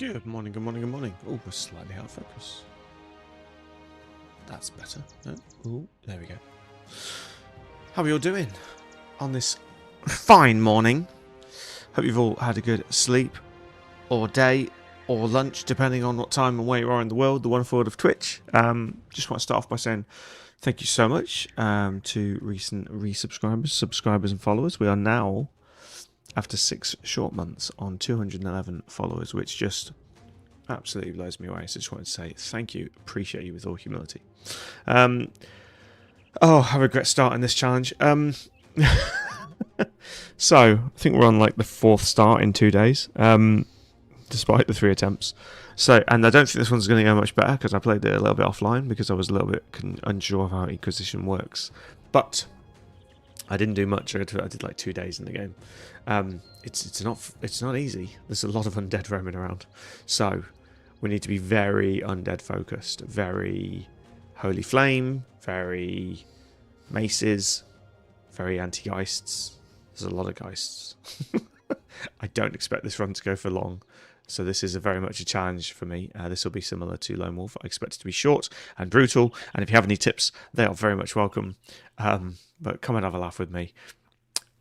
Good morning, good morning, good morning. Oh, we're slightly out of focus. That's better. No? Oh, there we go. How are you all doing on this fine morning? Hope you've all had a good sleep, or day, or lunch, depending on what time and where you are in the world, the wonderful world of Twitch. Just want to start off by saying thank you so much to recent resubscribers, subscribers and followers. We are now, after 6 short months, on 211 followers, which just absolutely blows me away. So just wanted to say thank you, appreciate you with all humility. I regret starting this challenge. So I think we're on like the 4th start in 2 days, despite the 3 attempts. So, and I don't think this one's going to go much better because I played it a little bit offline because I was a little bit unsure of how Inquisition works. But I didn't do much. I did like 2 days in the game. It's not easy. There's a lot of undead roaming around, so we need to be very undead focused, very holy flame, very maces, very anti-geists. There's a lot of geists. I don't expect this run to go for long, so this is very much a challenge for me. This will be similar to Lone Wolf. I expect it to be short and brutal, and if you have any tips, they are very much welcome. But come and have a laugh with me.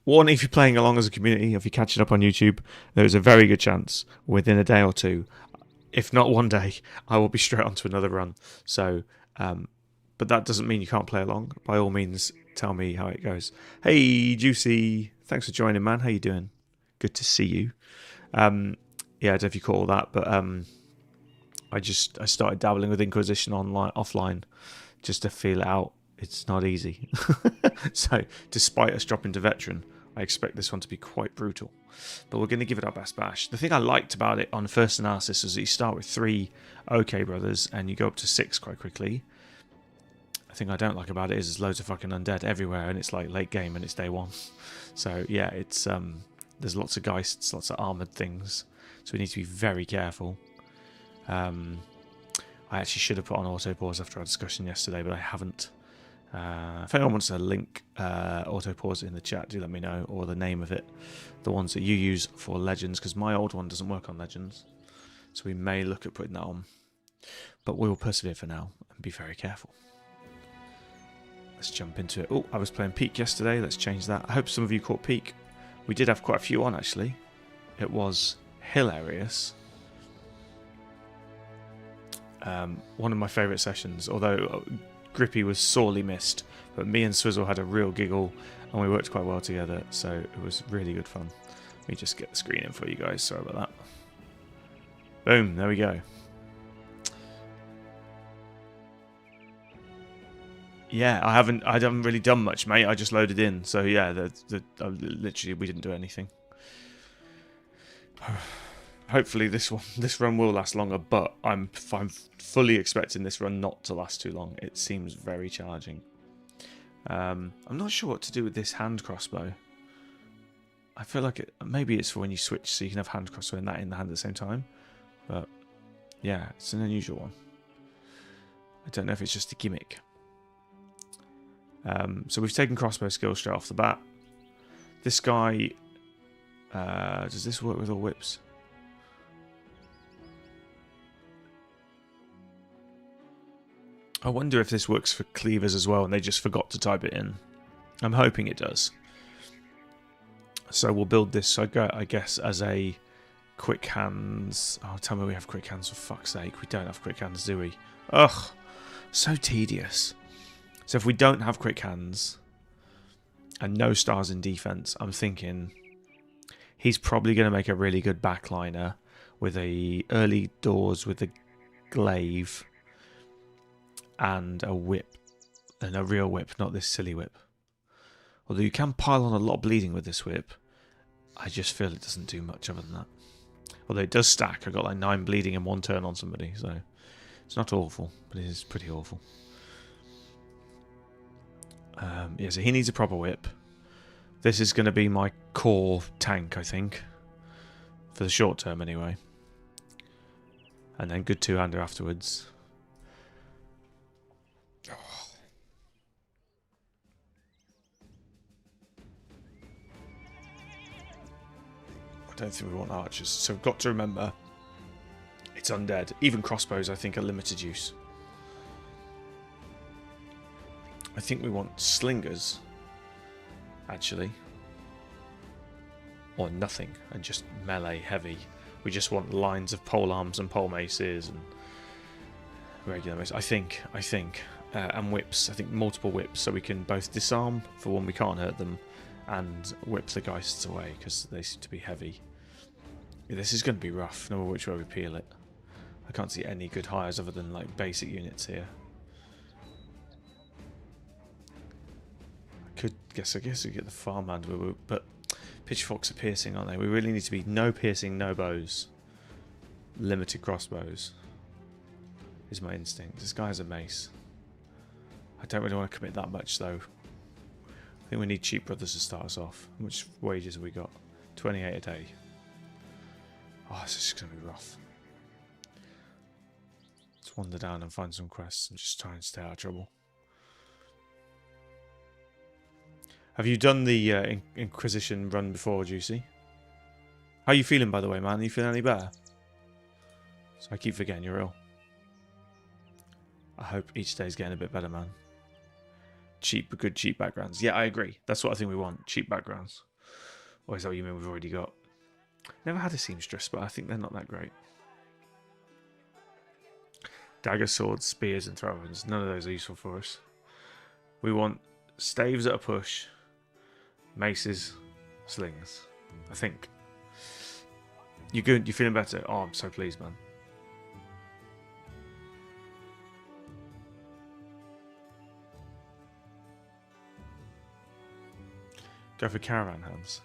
Warning, if you're playing along as a community, if you're catching up on YouTube, there's a very good chance within a day or two, if not one day, I will be straight onto another run. So, but that doesn't mean you can't play along. By all means, tell me how it goes. Hey, Juicy, thanks for joining, man. How you doing? Good to see you. Yeah, I don't know if you caught all that, but I started dabbling with Inquisition offline, just to feel it out. It's not easy. So, despite us dropping to veteran, I expect this one to be quite brutal. But we're going to give it our best bash. The thing I liked about it on first analysis is that you start with 3 OK brothers and you go up to 6 quite quickly. The thing I don't like about it is there's loads of fucking undead everywhere and it's like late game and it's day 1. So yeah, it's there's lots of geists, lots of armoured things. So we need to be very careful. I actually should have put on auto pause after our discussion yesterday, but I haven't. If anyone wants to link auto pause in the chat, do let me know, or the name of it, the ones that you use for legends, because my old one doesn't work on legends, so we may look at putting that on, but we will persevere for now and be very careful. Let's jump into it. Oh, I was playing Peak yesterday. Let's change that. I hope some of you caught Peak. We did have quite a few on, actually. It was hilarious. One of my favourite sessions, although Grippy was sorely missed, but me and Swizzle had a real giggle and we worked quite well together, so it was really good fun. Let me just get the screen in for you guys, sorry about that. Boom, there we go. Yeah, I haven't really done much, mate. I just loaded in, so yeah, literally we didn't do anything. Hopefully this run will last longer, but I'm fully expecting this run not to last too long. It seems very challenging. I'm not sure what to do with this hand crossbow. I feel like maybe it's for when you switch, so you can have hand crossbow and that in the hand at the same time. But yeah, it's an unusual one. I don't know if it's just a gimmick. So we've taken crossbow skill straight off the bat. This guy, does this work with all whips? I wonder if this works for cleavers as well and they just forgot to type it in. I'm hoping it does. So we'll build this, I guess, as a quick hands. Oh, tell me we have quick hands, for fuck's sake. We don't have quick hands, do we? Ugh, so tedious. So if we don't have quick hands and no stars in defense, I'm thinking he's probably going to make a really good backliner with a early doors with a glaive and a whip, and a real whip, not this silly whip. Although you can pile on a lot of bleeding with this whip, I just feel it doesn't do much other than that. Although it does stack. I got like 9 bleeding in 1 turn on somebody, so it's not awful, but it is pretty awful. Yeah, so he needs a proper whip. This is going to be my core tank, I think, for the short term anyway. And then good 2-hander afterwards. I don't think we want archers, so we've got to remember It's undead. Even crossbows, I think, are limited use. I think we want slingers, actually. Or nothing, and just melee heavy. We just want lines of pole arms and pole maces and regular maces. I think. And whips. I think multiple whips, so we can both disarm for when we can't hurt them, and whip the geists away, because they seem to be heavy. Yeah, this is going to be rough, no matter which way we peel it. I can't see any good hires other than like basic units here. I guess we get the farmhand, but pitchforks are piercing, aren't they? We really need to be no piercing, no bows. Limited crossbows is my instinct. This guy has a mace. I don't really want to commit that much though. I think we need cheap brothers to start us off. How much wages have we got? 28 a day. Oh, this is going to be rough. Let's wander down and find some quests and just try and stay out of trouble. Have you done the Inquisition run before, Juicy? How are you feeling, by the way, man? Are you feeling any better? So I keep forgetting you're ill. I hope each day's getting a bit better, man. Good cheap backgrounds. Yeah, I agree. That's what I think we want. Cheap backgrounds. Or is that what you mean we've already got? Never had a seamstress, but I think they're not that great. Dagger, swords, spears, and throw-ins. None of those are useful for us. We want staves at a push, maces, slings. I think. You good? You feeling better? Oh, I'm so pleased, man. Go for caravan hands.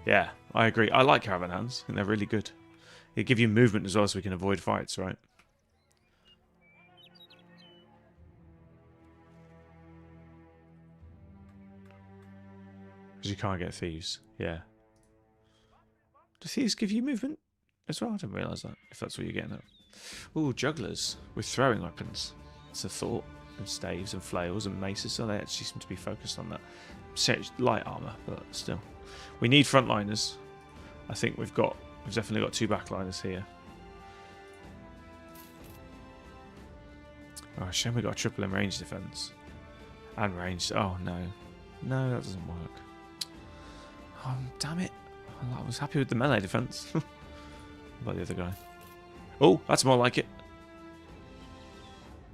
Yeah, I agree. I like caravan hands. I think they're really good. They give you movement as well, so we can avoid fights, right? Because you can't get thieves. Yeah. Do thieves give you movement as well? I didn't realise that, if that's what you're getting at. Ooh, jugglers with throwing weapons. It's a thought. And staves and flails and maces, so they actually seem to be focused on that. Light armour, but still. We need frontliners. I think we've definitely got 2 backliners here. Oh, shame we got a triple in range defense. And range. Oh, no. No, that doesn't work. Oh, damn it. I was happy with the melee defense. What about the other guy? Oh, that's more like it.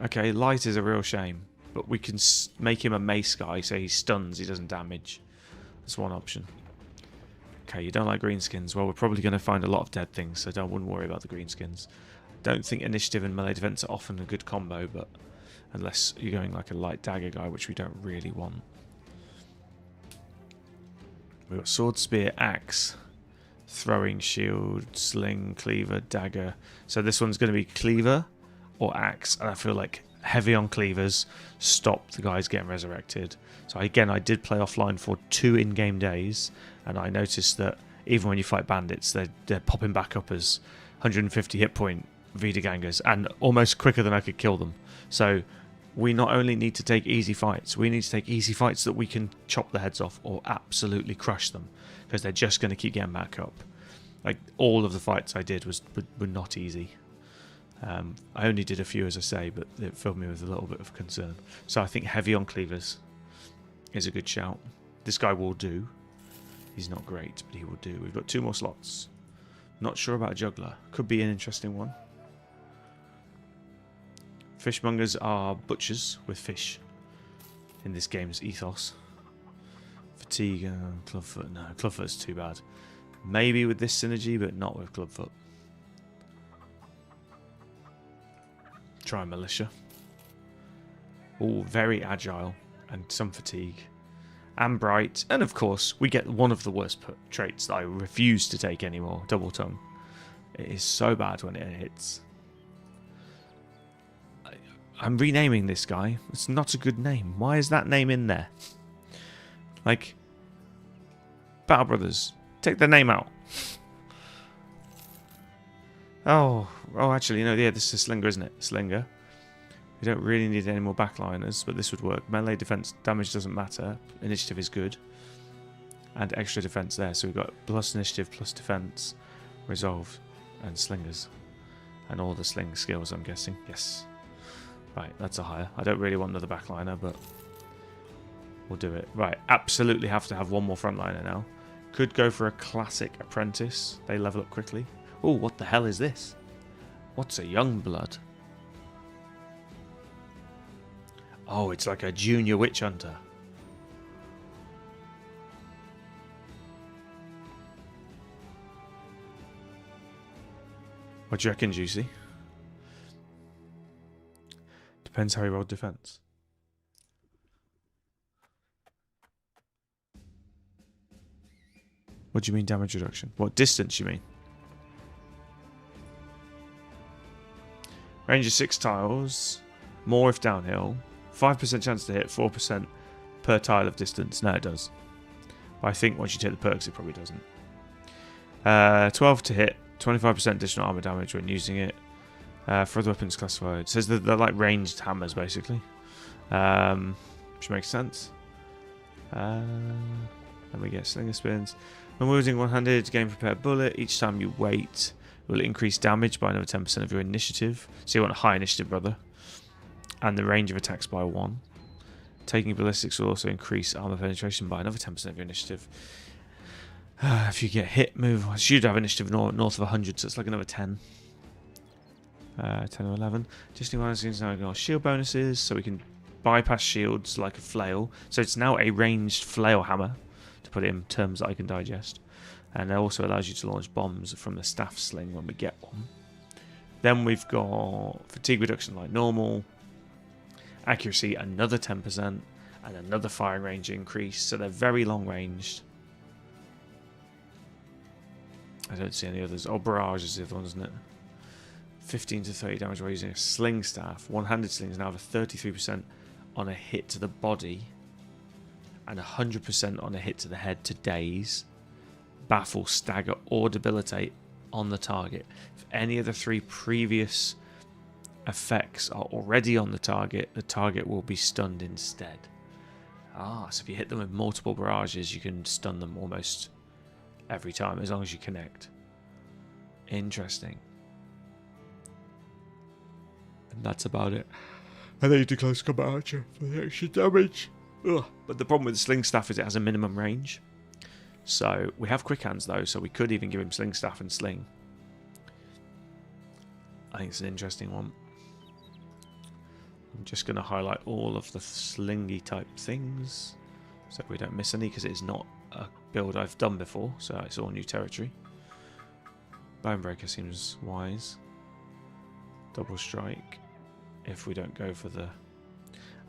Okay, light is a real shame. But we can make him a mace guy, so he stuns, he doesn't damage. That's one option. Okay, you don't like greenskins. Well, we're probably going to find a lot of dead things, so wouldn't worry about the greenskins. Don't think initiative and melee defense are often a good combo, but unless you're going like a light dagger guy, which we don't really want. We've got sword, spear, axe, throwing, shield, sling, cleaver, dagger. So this one's going to be cleaver or axe, and I feel like heavy on cleavers, stop the guys getting resurrected. So again, I did play offline for 2 in-game days, and I noticed that even when you fight bandits, they're popping back up as 150 hit point Vita gangers, and almost quicker than I could kill them. So we not only need to take easy fights, we need to take easy fights that we can chop the heads off or absolutely crush them, because they're just going to keep getting back up. Like, all of the fights I did were not easy. I only did a few, as I say, but it filled me with a little bit of concern. So I think heavy on cleavers is a good shout. This guy will do. He's not great, but he will do. We've got 2 more slots. Not sure about a juggler. Could be an interesting one. Fishmongers are butchers with fish in this game's ethos. Fatigue, clubfoot. No, clubfoot's too bad. Maybe with this synergy, but not with clubfoot. Try militia. All very agile and some fatigue. And bright. And of course, we get one of the worst traits that I refuse to take anymore. Double tongue. It is so bad when it hits. I'm renaming this guy. It's not a good name. Why is that name in there? Like, Battle Brothers, take the name out. Oh, actually, no, yeah, this is a slinger, isn't it? Slinger. We don't really need any more backliners, but this would work. Melee defense damage doesn't matter. Initiative is good. And extra defense there. So we've got plus initiative, plus defense, resolve, and slingers. And all the sling skills, I'm guessing. Yes. Right, that's a hire. I don't really want another backliner, but we'll do it. Right, absolutely have to have one more frontliner now. Could go for a classic apprentice. They level up quickly. Oh, what the hell is this? What's a young blood? Oh, it's like a junior witch hunter. What do you reckon, Juicy? Depends how you roll defense. What do you mean damage reduction? What distance you mean? Range of 6 tiles. More if downhill. 5% chance to hit. 4% per tile of distance. No, it does. But I think once you take the perks, it probably doesn't. 12 to hit. 25% additional armor damage when using it. For other weapons classified. It says that they're like ranged hammers, basically. Which makes sense. Then we get slinger spins. When wielding one-handed, gain prepared bullet. Each time you wait, it will increase damage by another 10% of your initiative. So you want a high initiative, brother. And the range of attacks by 1. Taking ballistics will also increase armor penetration by another 10% of your initiative. If you get hit, move. I should have initiative north of 100, so it's like another 10. 10 or 11. Just now ignore shield bonuses, so we can bypass shields like a flail. So it's now a ranged flail hammer, to put it in terms that I can digest. And it also allows you to launch bombs from the staff sling when we get one. Then we've got fatigue reduction like normal. Accuracy, another 10%. And another firing range increase. So they're very long ranged. I don't see any others. Oh, barrage is the other one, isn't it? 15 to 30 damage while using a sling staff. One-handed slings now have a 33% on a hit to the body. And 100% on a hit to the head to daze. Baffle, stagger, or debilitate on the target. If any of the 3 previous effects are already on the target will be stunned instead. So if you hit them with multiple barrages, you can stun them almost every time, as long as you connect. Interesting. And that's about it. And then you do close combat archer for the extra damage. Ugh. But the problem with the sling staff is it has a minimum range. So we have quick hands though, so we could even give him sling staff and sling. I think it's an interesting one. I'm just going to highlight all of the slingy type things so we don't miss any, because it is not a build I've done before, so it's all new territory. Bonebreaker seems wise. Double strike if we don't go for the...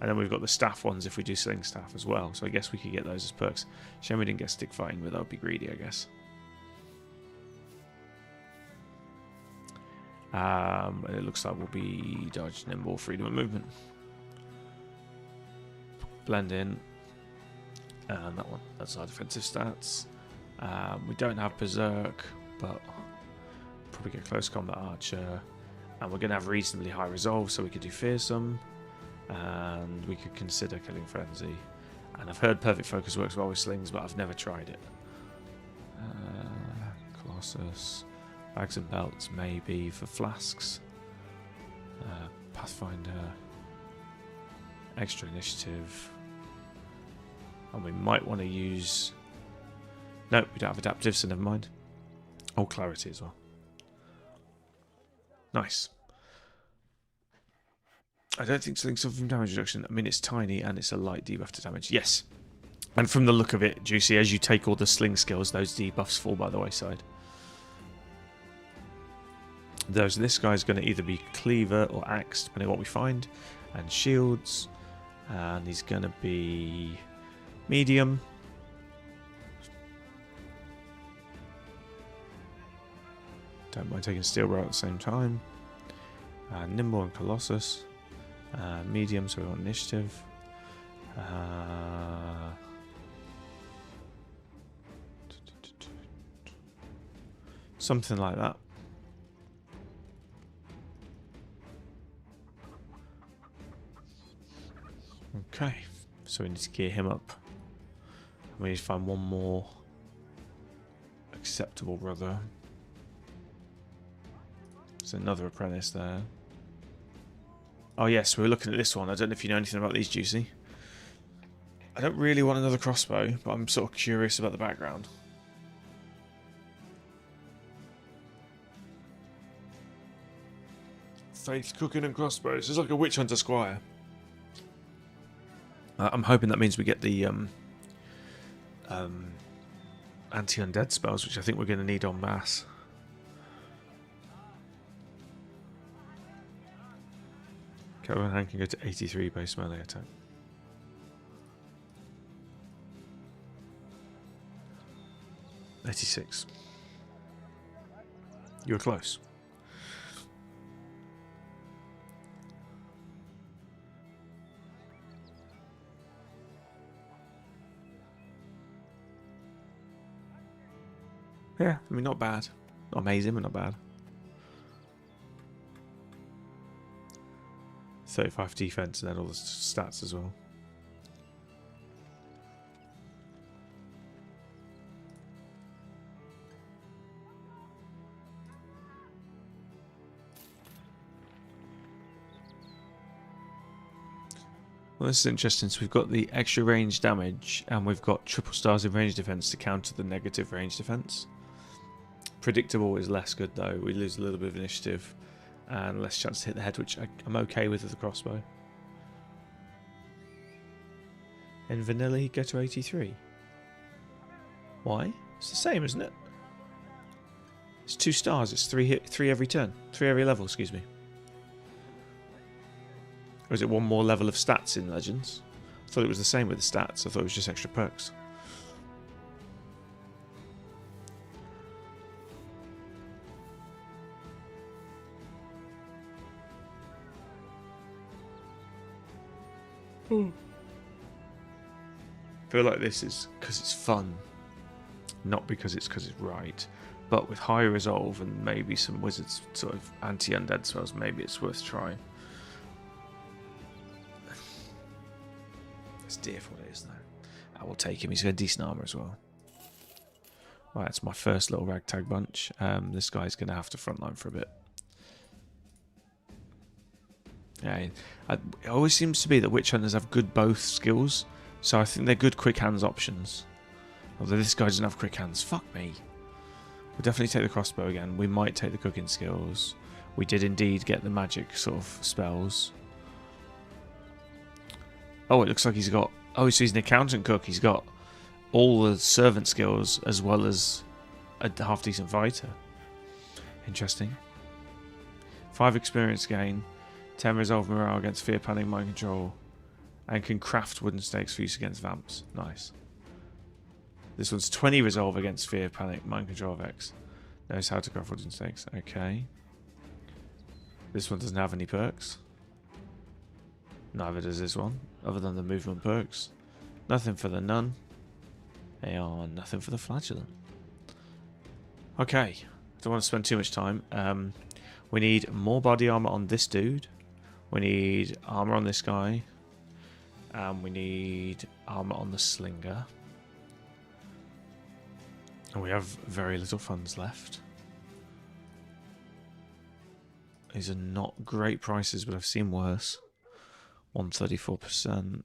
And then we've got the staff ones if we do sling staff as well, so I guess we could get those as perks. Shame we didn't get stick fighting, but that would be greedy, I guess. It looks like we'll be dodge, nimble, freedom of movement. Blend in. And that one. That's our defensive stats. We don't have berserk, but probably get close combat archer. And we're going to have reasonably high resolve, so we could do fearsome. And we could consider killing frenzy. And I've heard perfect focus works well with slings, but I've never tried it. Colossus. Bags and belts, maybe for flasks. Pathfinder. Extra initiative. And we might want to use... Nope, we don't have adaptive, so never mind. Oh, clarity as well. Nice. I don't think sling suffers from damage reduction. I mean, it's tiny and it's a light debuff to damage. Yes. And from the look of it, Juicy, as you take all the sling skills, those debuffs fall by the wayside. This guy's going to either be cleaver or axe, depending on what we find, and shields, and he's going to be medium. Don't mind taking steel bar at the same time. Nimble and Colossus, medium, so we want initiative. Something like that. Okay, so we need to gear him up. We need to find one more acceptable brother. There's another apprentice there. Oh yes, we were looking at this one. I don't know if you know anything about these, Juicy. I don't really want another crossbow, but I'm sort of curious about the background. Faith, cooking and crossbows. It's like a witch hunter squire. I'm hoping that means we get the anti-undead spells, which I think we're going to need en masse. Captain Hand can go to 83 base melee attack. $86. You were close. Yeah, I mean, not bad. Not amazing, but not bad. 35 defense and then all the stats as well. Well, this is interesting. So we've got the extra range damage and we've got triple stars in range defense to counter the negative range defense. Predictable is less good though. We lose a little bit of initiative and less chance to hit the head, which I'm okay with the crossbow. And vanilla, he'd go to 83. Why? It's the same, isn't it? It's 2 stars. It's 3 every turn. 3 every level, excuse me. Or is it 1 more level of stats in Legends? I thought it was the same with the stats. I thought it was just extra perks. I feel like this is because it's fun, not because it's right. But with high resolve and maybe some wizards sort of anti-undead spells, maybe it's worth trying. It's dear for what it is though. I will take him. He's got decent armor as well. Right, it's my first little ragtag bunch. This guy's going to have to frontline for a bit. Yeah, it always seems to be that witch hunters have good both skills, so I think they're good quick hands options. Although this guy doesn't have quick hands, fuck me. We'll definitely take the crossbow again. We might take the cooking skills. We did indeed get the magic sort of spells. Oh, it looks like he's got... Oh, so he's an accountant cook. He's got all the servant skills as well as a half-decent fighter. Interesting. 5 experience gain. 10 resolve morale against fear, panic, mind control, and can craft wooden stakes for use against vamps. Nice. This one's 20 resolve against fear, panic, mind control of X. Knows how to craft wooden stakes. Okay. This one doesn't have any perks. Neither does this one, other than the movement perks. Nothing for the nun. And nothing for the flagellant. Okay. Don't want to spend too much time. We need more body armor on this dude. We need armor on this guy. And we need armor on the slinger. And we have very little funds left. These are not great prices, but I've seen worse. 134%.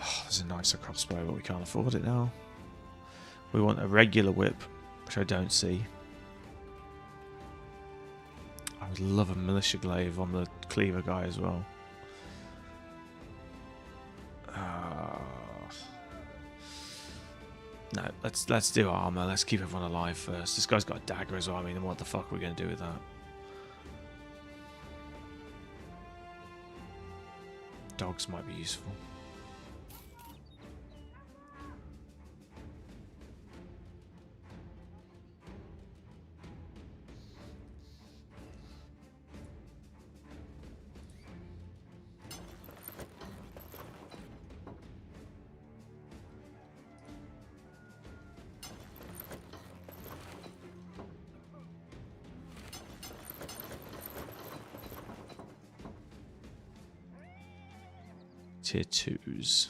Oh, there's a nicer crossbow, but we can't afford it now. We want a regular whip, which I don't see. I would love a militia glaive on the cleaver guy as well. No, let's do armor. Let's keep everyone alive first. This guy's got a dagger as well. I mean, what the fuck are we going to do with that? Dogs might be useful. Tier 2s.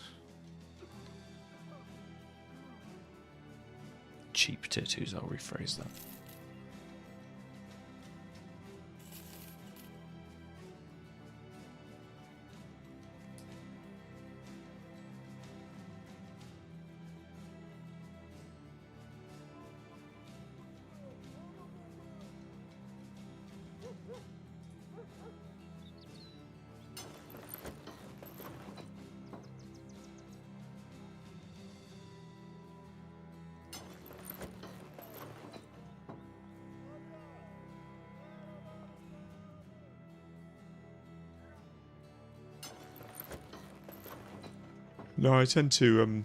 Cheap tier 2s, I'll rephrase that. No, I tend to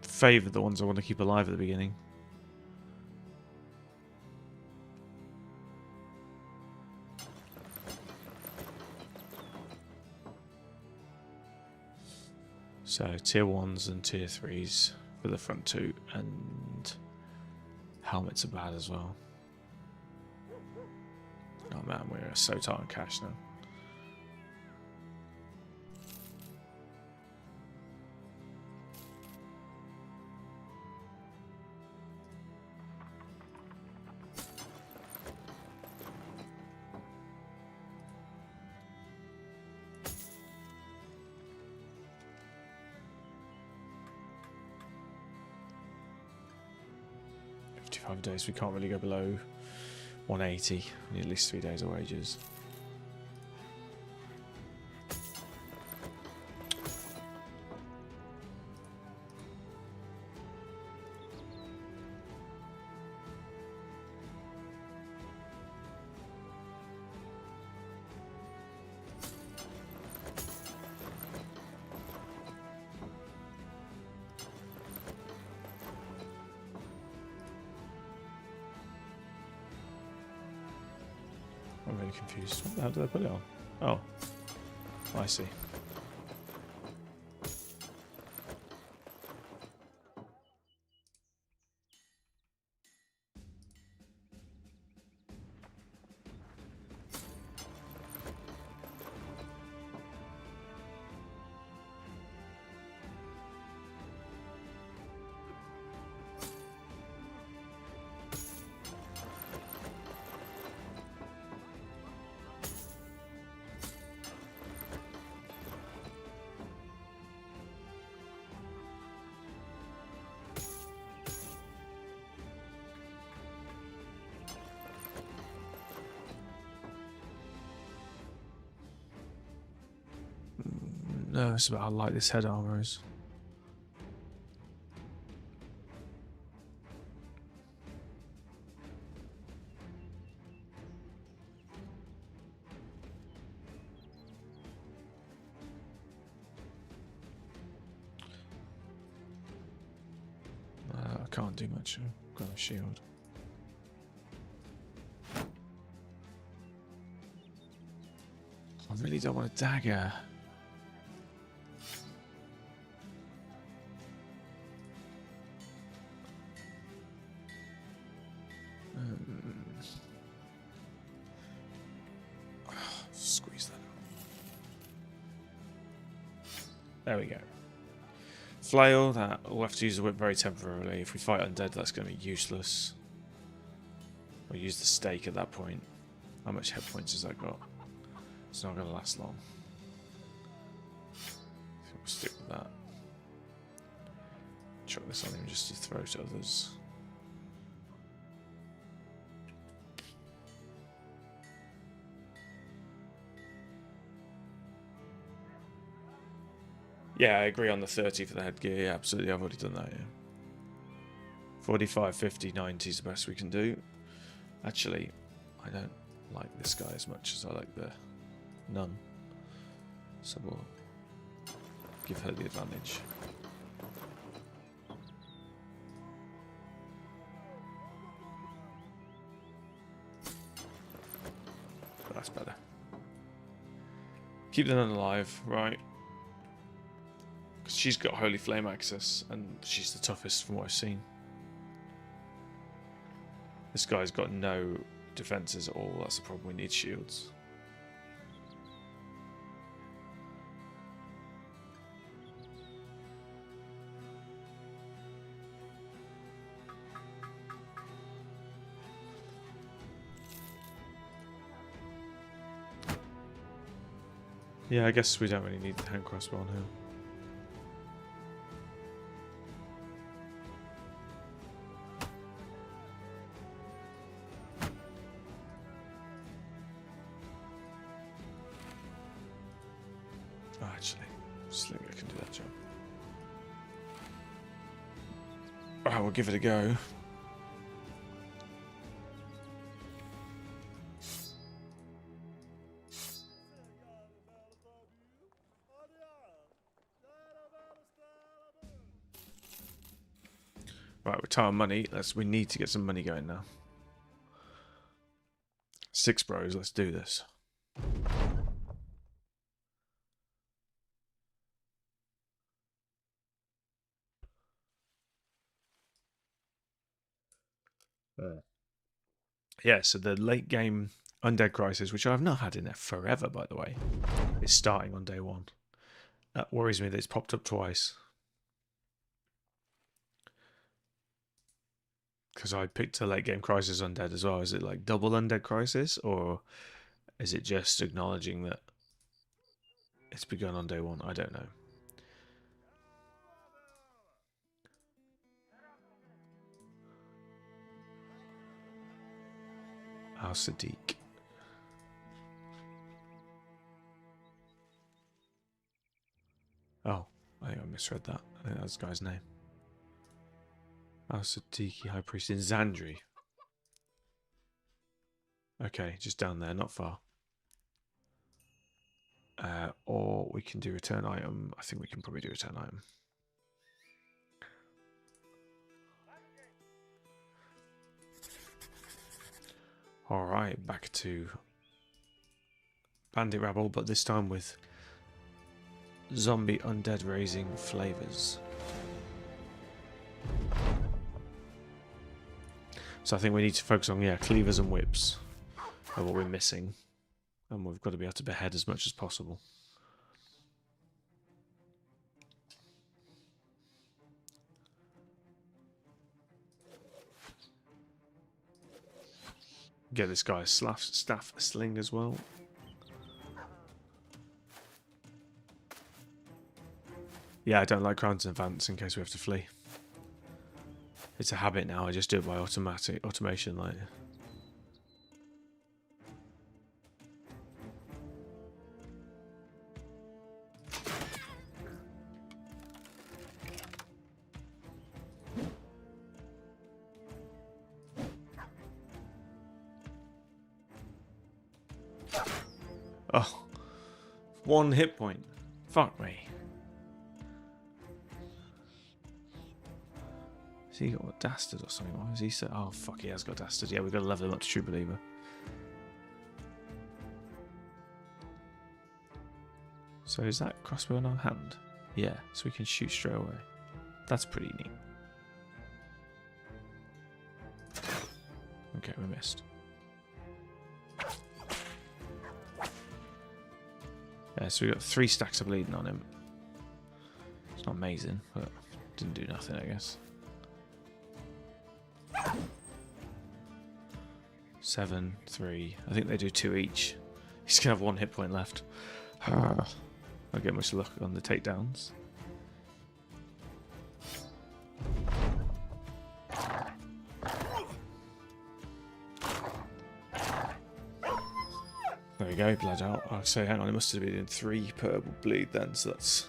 favour the ones I want to keep alive at the beginning. So tier 1s and tier 3s for the front two, and helmets are bad as well. Oh man, we're so tight on cash now. Days, we can't really go below 180. We need at least 3 days of wages. I'm really confused. What the hell did I put it on? Oh, I see. Nervous about how light this head armor is. I can't do much. I've got a shield. I really don't want a dagger. Squeeze that out. There we go. Flail, that we'll have to use the whip very temporarily. If we fight undead, that's going to be useless. We'll use the stake at that point. How much hit points has that got? It's not going to last long. I think we'll stick with that. Chuck this on him just to throw to others. Yeah, I agree on the 30 for the headgear. Yeah, absolutely. I've already done that, yeah. 45, 50, 90 is the best we can do. Actually, I don't like this guy as much as I like the nun. So we'll give her the advantage. That's better. Keep the nun alive, right? Because she's got Holy Flame access, and she's the toughest from what I've seen. This guy's got no defenses at all. That's the problem. We need shields. Yeah, I guess we don't really need the hand crossbow on here. Oh, actually, Slinger can do that job. Alright, we'll give it a go. Right, retire money. We need to get some money going now. 6 bros, let's do this. Yeah, so the late game Undead Crisis, which I've not had in there forever, by the way, is starting on day 1. That worries me that it's popped up twice. Because I picked a late game Crisis Undead as well. Is it like double Undead Crisis, or is it just acknowledging that it's begun on day 1? I don't know. Al Sadiq. Oh, I think I misread that. I think that's the guy's name. Al Sadiqi, High Priest in Zandri. Okay, just down there, not far. Or we can do return item. I think we can probably do return item. Alright, back to Bandit Rabble, but this time with zombie undead raising flavors. So I think we need to focus on, yeah, cleavers and whips are what we're missing. And we've got to be able to behead as much as possible. Get this guy a staff sling as well. Yeah, I don't like crowns and advance in case we have to flee. It's a habit now. I just do it by automation, like. Oh, 1 hit point. Fuck me. Has he got a dastard or something? Why is he so? Oh fuck, he has got dastard. Yeah, we've got to level him up to true believer. So is that crossbow in our hand? Yeah, so we can shoot straight away. That's pretty neat. Okay, we missed. Yeah, so we got 3 stacks of bleeding on him. It's not amazing, but didn't do nothing, I guess. 7, 3. I think they do 2 each. He's gonna have 1 hit point left. I'll get much luck on the takedowns. There we go, bled out. I'll say, hang on, it must have been in 3 purple bleed then, so that's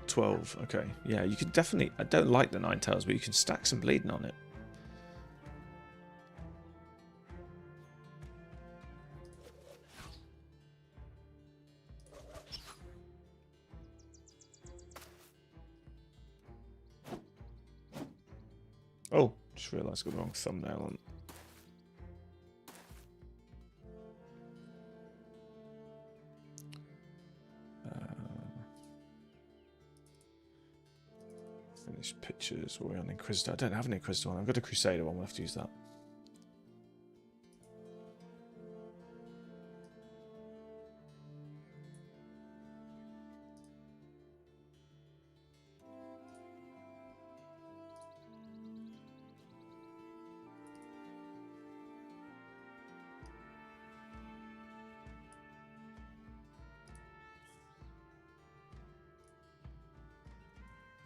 12. Okay, yeah, you can definitely. I don't like the 9 tails, but you can stack some bleeding on it. Oh, just realised I got the wrong thumbnail on. Finish pictures. We're on Inquisitor. I don't have an Inquisitor one. I've got a Crusader one. We'll have to use that.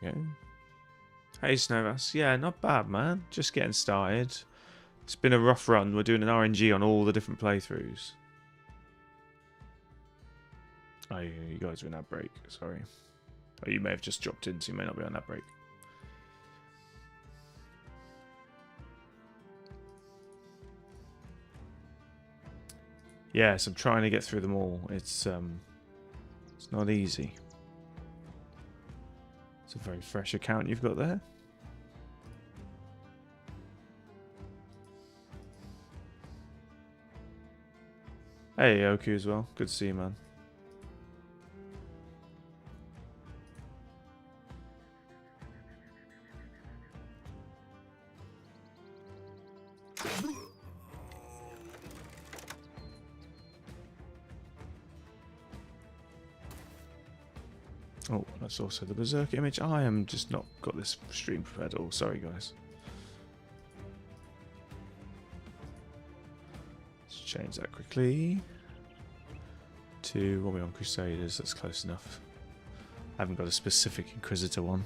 Yeah. Hey Snowbass, yeah, not bad, man. Just getting started. It's been a rough run. We're doing an RNG on all the different playthroughs. Oh, you guys are in that break. Sorry. Oh, you may have just dropped in, so you may not be on that break. Yes, I'm trying to get through them all. It's not easy. It's a very fresh account you've got there. Hey, Oku as well. Good to see you, man. Oh, that's also the Berserk image. I am just not got this stream prepared at all. Sorry, guys. Let's change that quickly to what we're on Crusaders. That's close enough. I haven't got a specific Inquisitor one.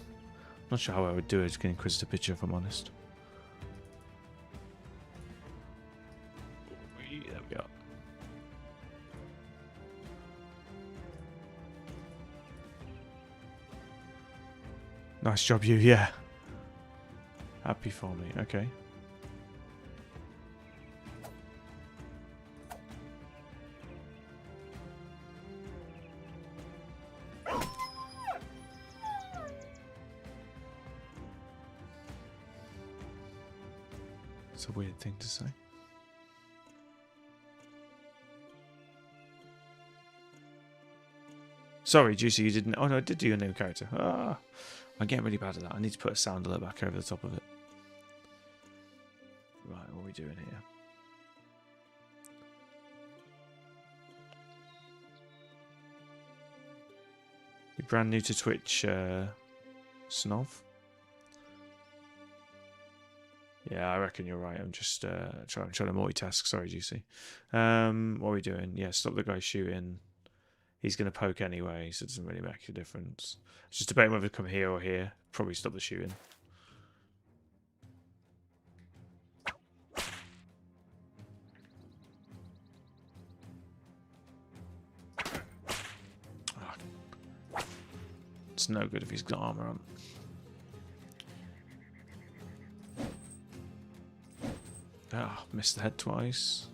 Not sure how I would do it to get an Inquisitor picture, if I'm honest. There we go. Nice job, you. Yeah. Happy for me. Okay. It's a weird thing to say. Sorry, Juicy, you didn't. Oh no, I did do your new character. Ah, I'm getting really bad at that. I need to put a sound alert back over the top of it. Right, what are we doing here? You're brand new to Twitch, Snov? Yeah, I reckon you're right. I'm just trying to multitask. Sorry, Juicy. What are we doing? Yeah, stop the guy shooting. He's going to poke anyway, so it doesn't really make a difference. It's just debating whether to come here or here. Probably stop the shooting. Oh. It's no good if he's got armor on. Ah, missed the head twice.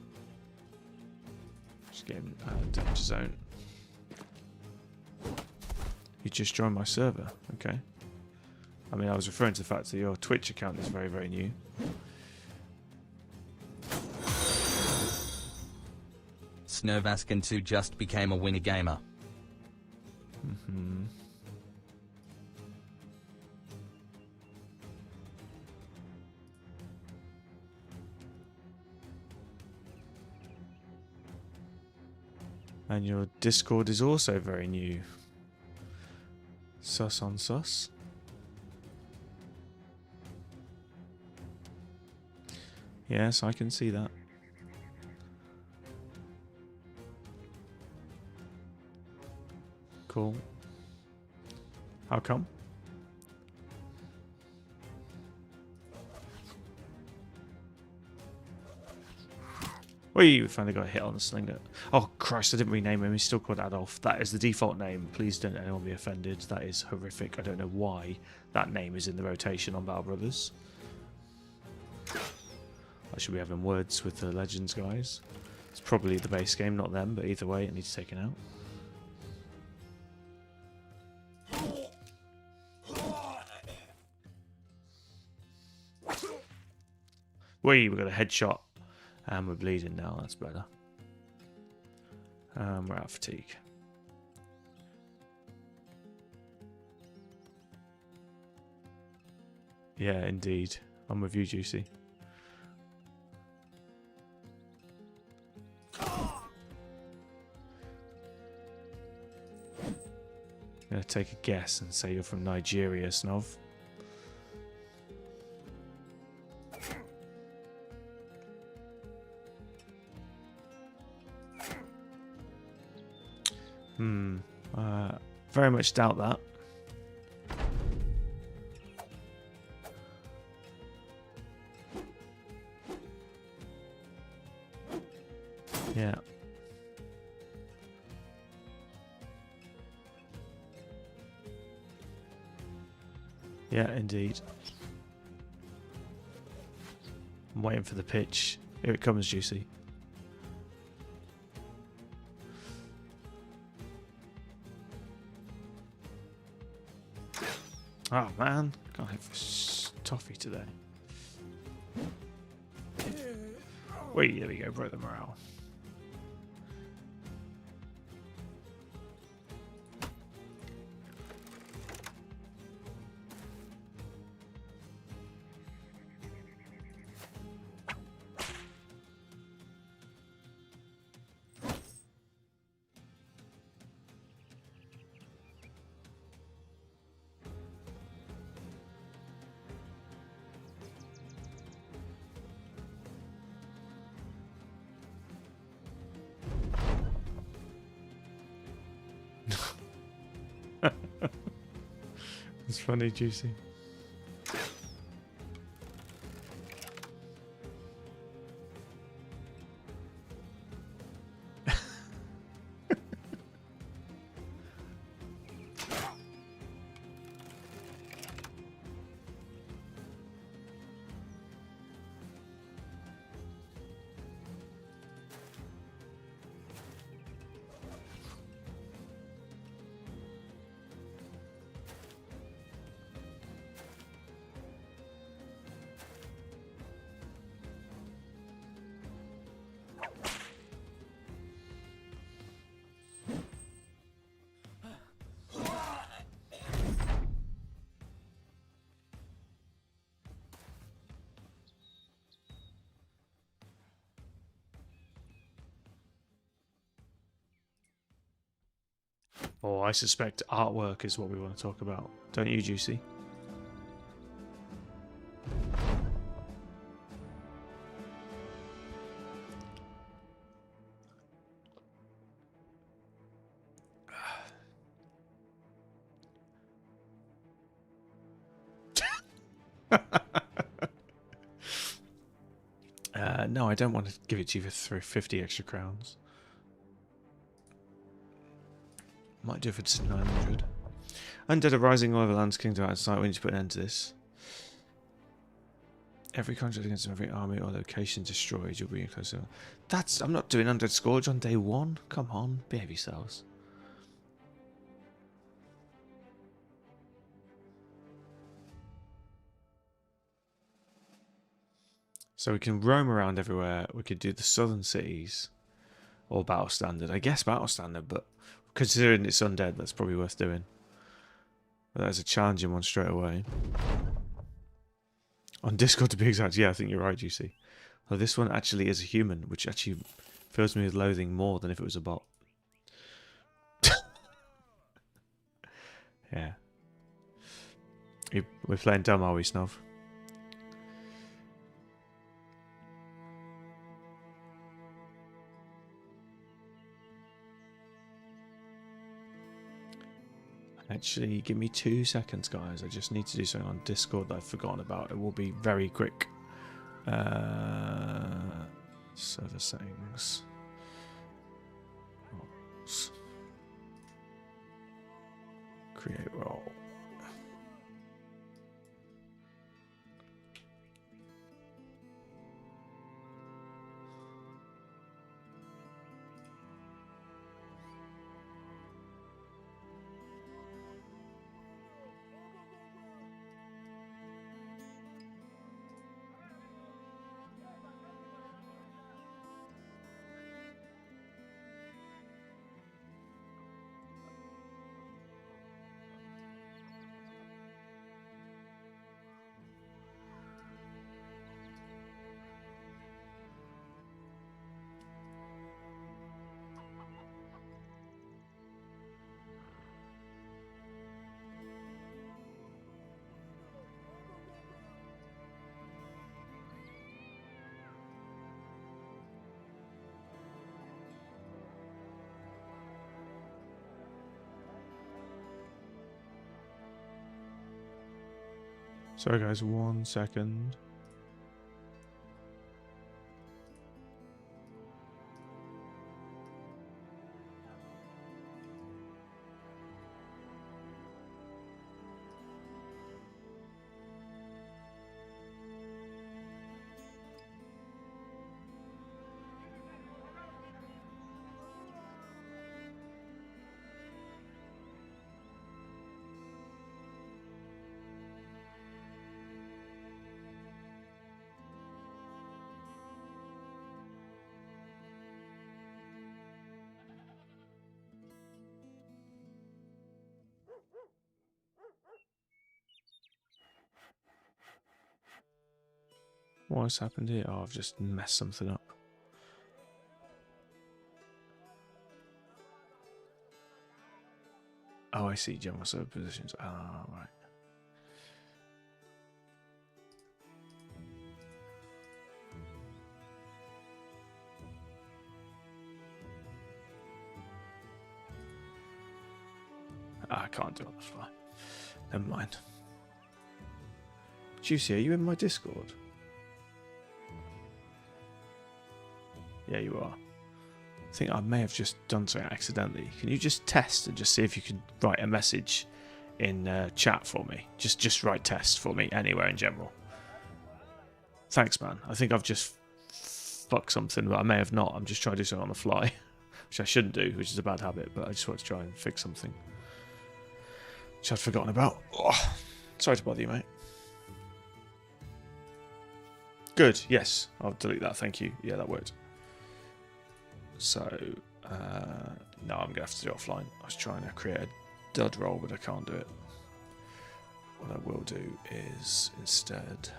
Just getting out of danger zone. You just joined my server, okay. I mean, I was referring to the fact that your Twitch account is very, very new. Snervaskin 2 just became a winner gamer. Mm-hmm. And your Discord is also very new. Sus on sus. Yes, I can see that. Cool. How come? We finally got a hit on the slinger. Oh Christ, I didn't rename him. He's still called Adolf. That is the default name. Please don't anyone be offended. That is horrific. I don't know why that name is in the rotation on Battle Brothers. I should be having words with the Legends guys. It's probably the base game, not them, but either way it needs taken out. We got a headshot. And we're bleeding now, that's better. We're out of fatigue. Yeah, indeed. I'm with you, Juicy. I'm going to take a guess and say you're from Nigeria, Snov. Very much doubt that. Yeah. Yeah, indeed. I'm waiting for the pitch. Here it comes, Juicy. Oh man, can't have this toffee today. Wait, there we go, broke the morale. It's funny, Juicy. Oh, I suspect artwork is what we want to talk about. Don't you, Juicy? No, I don't want to give it to you for 50 extra crowns. Might do it for just 900. Undead Rising or the Land's Kingdom out of sight. We need to put an end to this. Every contract against every army or location destroyed, you'll be closer. That's... I'm not doing Undead Scourge on day one. Come on, behave yourselves. So we can roam around everywhere. We could do the southern cities. Or Battle Standard. I guess Battle Standard, but considering it's undead, that's probably worth doing. But that is a challenging one straight away. On Discord to be exact, yeah, I think you're right, Juicy. Oh, this one actually is a human, which actually fills me with loathing more than if it was a bot. Yeah. We're playing dumb, are we, Snov? Actually, give me 2 seconds, guys. I just need to do something on Discord that I've forgotten about. It will be very quick. Server settings. Roles. Create role. Sorry guys, 1 second. What's happened here? Oh, I've just messed something up. Oh, I see. General server positions. Ah, right. I can't do it on the fly. Never mind. Juicy, are you in my Discord? Yeah, you are. I think I may have just done something accidentally. Can you just test and just see if you can write a message in chat for me? Just write test for me anywhere in general. Thanks, man. I think I've just fucked something, but I may have not. I'm just trying to do something on the fly, which I shouldn't do, which is a bad habit, but I just want to try and fix something which I'd forgotten about. Oh, sorry to bother you, mate. Good, yes. I'll delete that, thank you. Yeah, that worked. So, no, I'm going to have to do it offline. I was trying to create a dud roll, but I can't do it. What I will do is instead...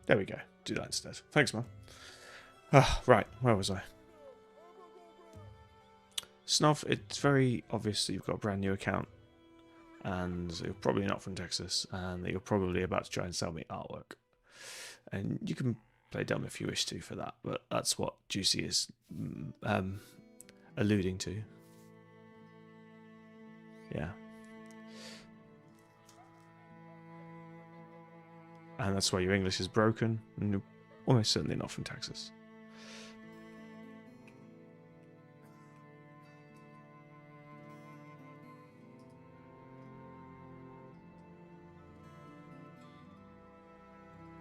There we go. Do that instead. Thanks, man. Right, where was I? Snuff, it's very obvious that you've got a brand new account and you're probably not from Texas and that you're probably about to try and sell me artwork. And you can play dumb if you wish to for that, but that's what Juicy is alluding to. Yeah. And that's why your English is broken, and you're almost certainly not from Texas.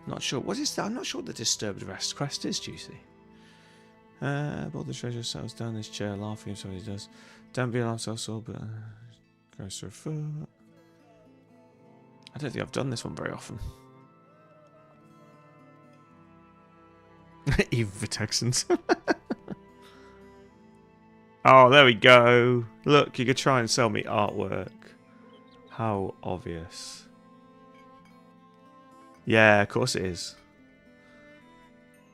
Not sure. What is that? I'm not sure what the disturbed rest quest is, Juicy. All the treasure settles down in his chair, laughing if somebody does. Don't be alarmed, so but goes through a foot. I don't think I've done this one very often. Even for Texans. Oh, there we go. Look, you could try and sell me artwork. How obvious. Yeah, of course it is.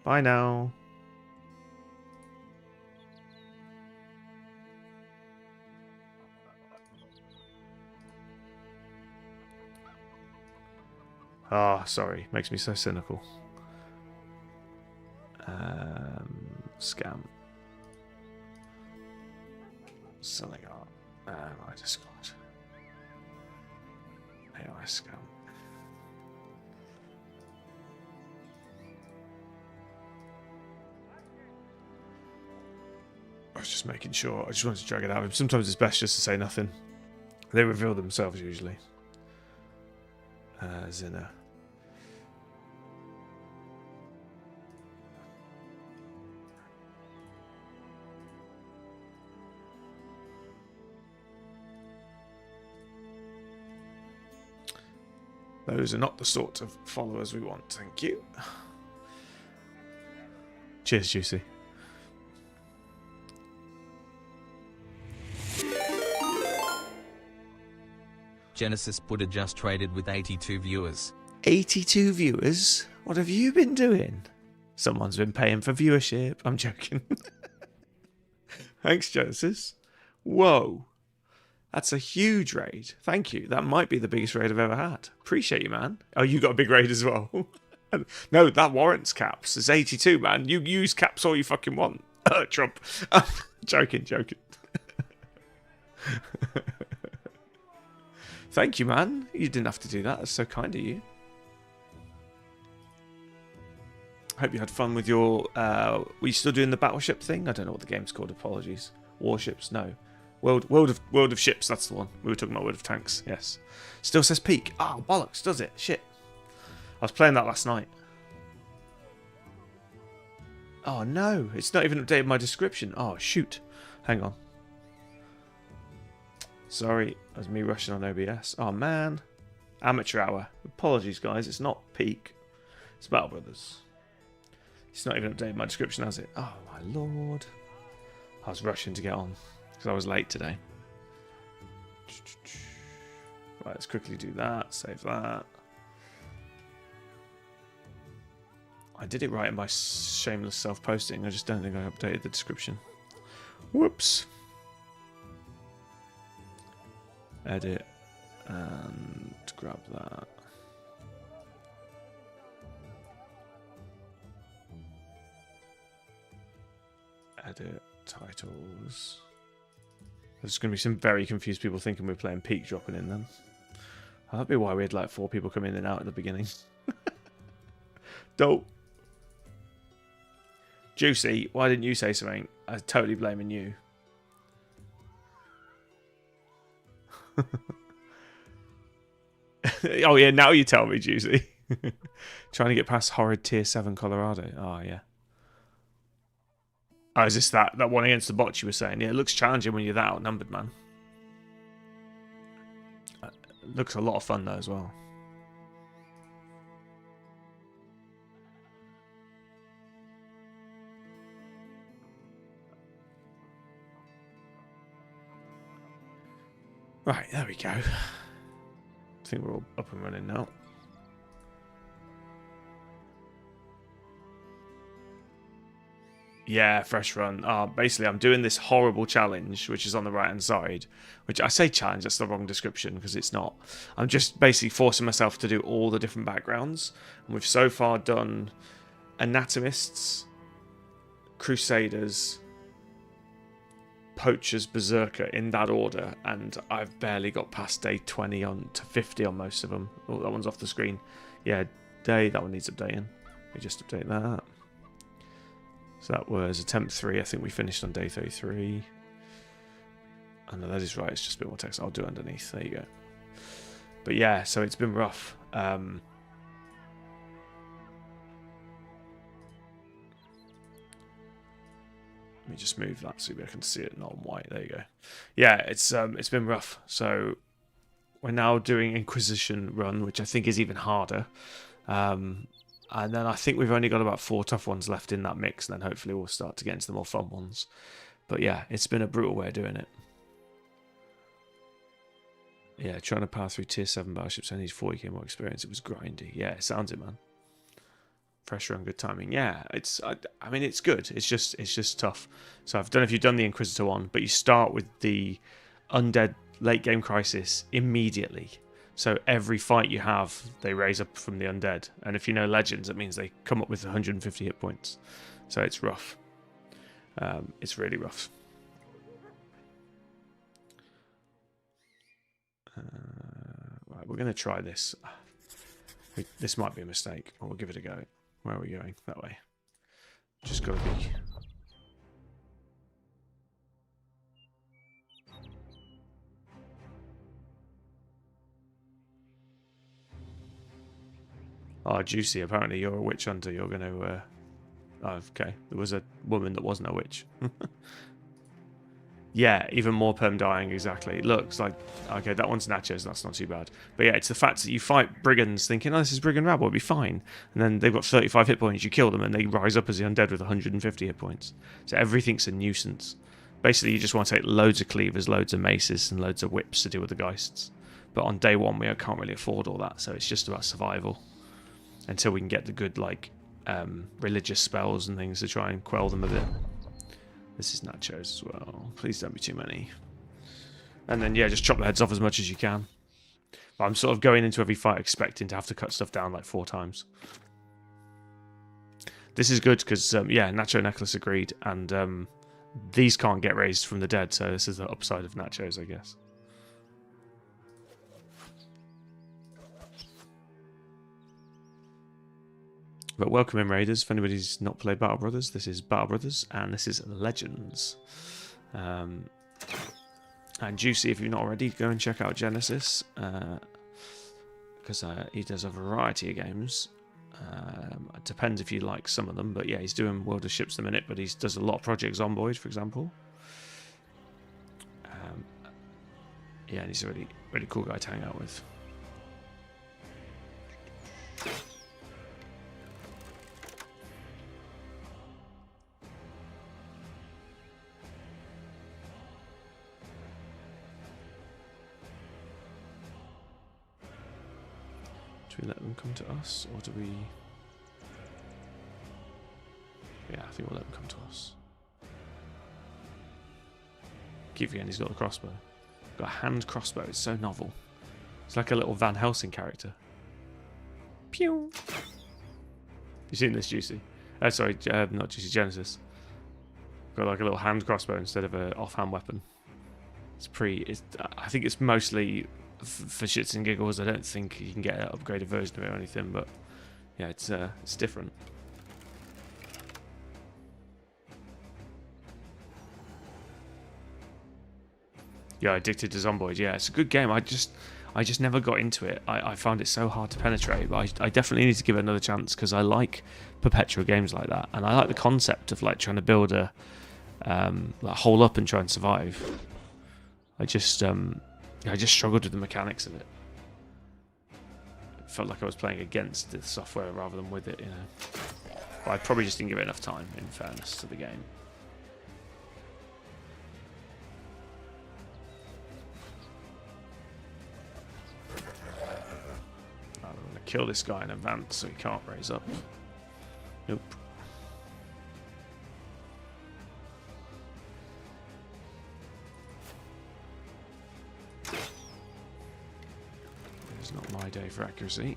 Bye now. Ah, sorry. Makes me so cynical. Scam. Selling art. My Discord. AI scam. I was just making sure. I just wanted to drag it out. Sometimes it's best just to say nothing. They reveal themselves usually. Zinner. Those are not the sort of followers we want, thank you. Cheers, Juicy. Genesis Buddha just traded with 82 viewers. 82 viewers? What have you been doing? Someone's been paying for viewership. I'm joking. Thanks, Genesis. Whoa. That's a huge raid. Thank you. That might be the biggest raid I've ever had. Appreciate you, man. Oh, you got a big raid as well. No, that warrants caps. It's 82, man. You use caps all you fucking want. Trump. Joking. Thank you, man. You didn't have to do that. That's so kind of you. Hope you had fun with your... were you still doing the battleship thing? I don't know what the game's called. Apologies. Warships? No. World of Ships, that's the one. We were talking about World of Tanks, yes. Still says peak. Oh, bollocks, does it? Shit. I was playing that last night. Oh, no. It's not even updated my description. Oh, shoot. Hang on. Sorry, that was me rushing on OBS. Oh, man. Amateur hour. Apologies, guys. It's not peak. It's Battle Brothers. It's not even updated my description, has it? Oh, my lord. I was rushing to get on. Because I was late today. Right, let's quickly do that. Save that. I did it right in my shameless self-posting. I just don't think I updated the description. Whoops. edit, and grab that. Edit titles. There's going to be some very confused people thinking we're playing Peak dropping in then. That'd be why we had like 4 people come in and out at the beginning. Dope. Juicy, why didn't you say something? I was totally blaming you. Oh yeah, now you tell me, Juicy. Trying to get past horrid tier 7 Colorado. Oh yeah. Oh, is this that one against the bot you were saying? Yeah, it looks challenging when you're that outnumbered, man. It looks a lot of fun though as well. Right, there we go. I think we're all up and running now. Yeah, fresh run. Basically, I'm doing this horrible challenge, which is on the right-hand side. Which I say challenge, that's the wrong description, because it's not. I'm just basically forcing myself to do all the different backgrounds. And we've so far done Anatomists, Crusaders, Poachers, Berserker in that order. And I've barely got past day 20 on to 50 on most of them. Oh, that one's off the screen. Yeah, that one needs updating. We just update that. So that was attempt 3. I think we finished on day 33. Oh no, that is right. It's just a bit more text. I'll do it underneath. There you go. But yeah, so it's been rough. Let me just move that so I can see it not on white. There you go. Yeah, it's been rough. So we're now doing Inquisition run, which I think is even harder. And then I think we've only got about 4 tough ones left in that mix, and then hopefully we'll start to get into the more fun ones. But yeah, it's been a brutal way of doing it. Yeah, trying to power through tier 7 battleships, I need 40k more experience. It was grindy. Yeah, it sounds it, man. Fresh run, good timing. Yeah, I mean, it's good. It's just tough. So I don't know if you've done the Inquisitor one, but you start with the Undead late game crisis immediately. So every fight you have, they raise up from the undead. And if you know Legends, it means they come up with 150 hit points. So it's rough. It's really rough. Right, we're going to try this. This might be a mistake. Or we'll give it a go. Where are we going? That way. Just got to be... Oh, Juicy, apparently you're a witch hunter. You're going to... Oh, okay. There was a woman that wasn't a witch. Yeah, even more perm dying, exactly. It looks like... Okay, that one's Nachos. That's not too bad. But yeah, it's the fact that you fight brigands thinking, oh, this is brigand rabble, it'll be fine. And then they've got 35 hit points. You kill them and they rise up as the undead with 150 hit points. So everything's a nuisance. Basically, you just want to take loads of cleavers, loads of maces, and loads of whips to deal with the geists. But on day 1, we can't really afford all that. So it's just about survival. Until we can get the good, like, religious spells and things to try and quell them a bit. This is Nachos as well. Please don't be too many. And then, yeah, just chop the heads off as much as you can. But I'm sort of going into every fight expecting to have to cut stuff down like 4 times. This is good because, yeah, Nacho Necklace agreed. And these can't get raised from the dead. So this is the upside of Nachos, I guess. But welcome in, Raiders. If anybody's not played Battle Brothers, this is Battle Brothers, and this is Legends. And Juicy, if you're not already, go and check out Genesis, because he does a variety of games. It depends if you like some of them, but yeah, he's doing World of Ships at the minute, but he does a lot of projects on Void, for example. Yeah, and he's a really, really cool guy to hang out with. Do we let them come to us, or do we... Yeah, I think we'll let them come to us. Keep forgetting he's got the crossbow. Got a hand crossbow. It's so novel. It's like a little Van Helsing character. Pew! You seen this, Juicy? Sorry, not Juicy, Genesis. Got like a little hand crossbow instead of an offhand weapon. It's pretty... I think it's mostly for shits and giggles. I don't think you can get an upgraded version of it or anything, but yeah, it's different. Yeah, Addicted to Zomboid. Yeah, it's a good game. I just never got into it. I found it so hard to penetrate, but I definitely need to give it another chance because I like perpetual games like that, and I like the concept of like trying to build a like hole up and try and survive. I just struggled with the mechanics of it. It felt like I was playing against the software rather than with it, you know. But I probably just didn't give it enough time, in fairness to the game. Kill this guy in advance so he can't raise up. Nope. It's not my day for accuracy.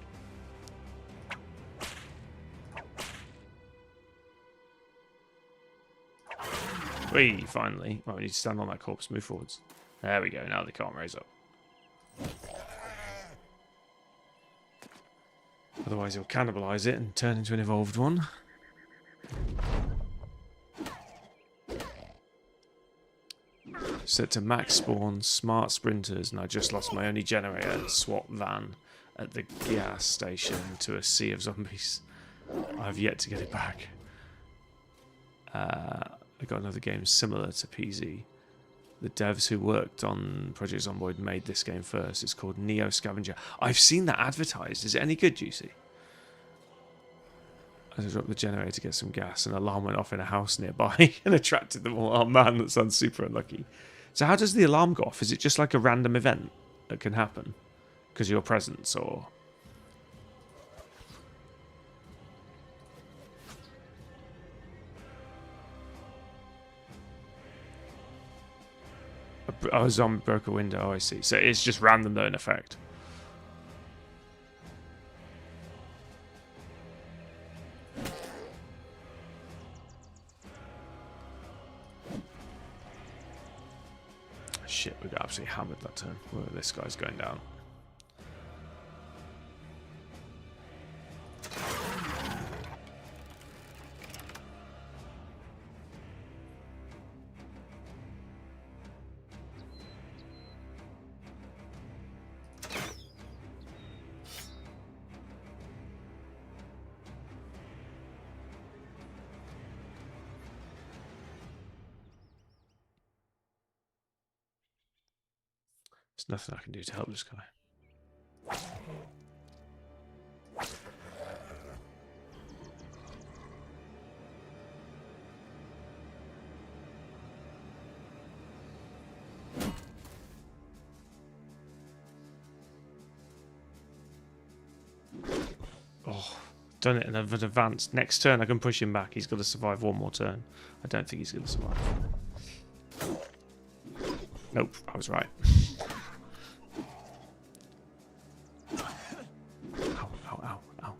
Whee, finally. Right, we need to stand on that corpse, move forwards. There we go, now they can't raise up. Otherwise he'll cannibalize it and turn into an evolved one. Set to max spawn, smart sprinters, and I just lost my only generator and swap van at the gas station to a sea of zombies. I've yet to get it back. I got another game similar to PZ. The devs who worked on Project Zomboid made this game first. It's called Neo Scavenger. I've seen that advertised. Is it any good, Juicy? As I dropped the generator to get some gas, an alarm went off in a house nearby and attracted them all. Oh man, that sounds super unlucky. So how does the alarm go off? Is it just like a random event that can happen because of your presence, or...? Oh, a zombie broke a window. Oh, I see. So it's just random though, in effect. Shit, we got absolutely hammered that turn. Whoa, this guy's going down. There's nothing I can do to help this guy. Oh, done it in advance. Next turn I can push him back. He's got to survive one more turn. I don't think he's going to survive. Nope, I was right. Ow, ow, ow, ow.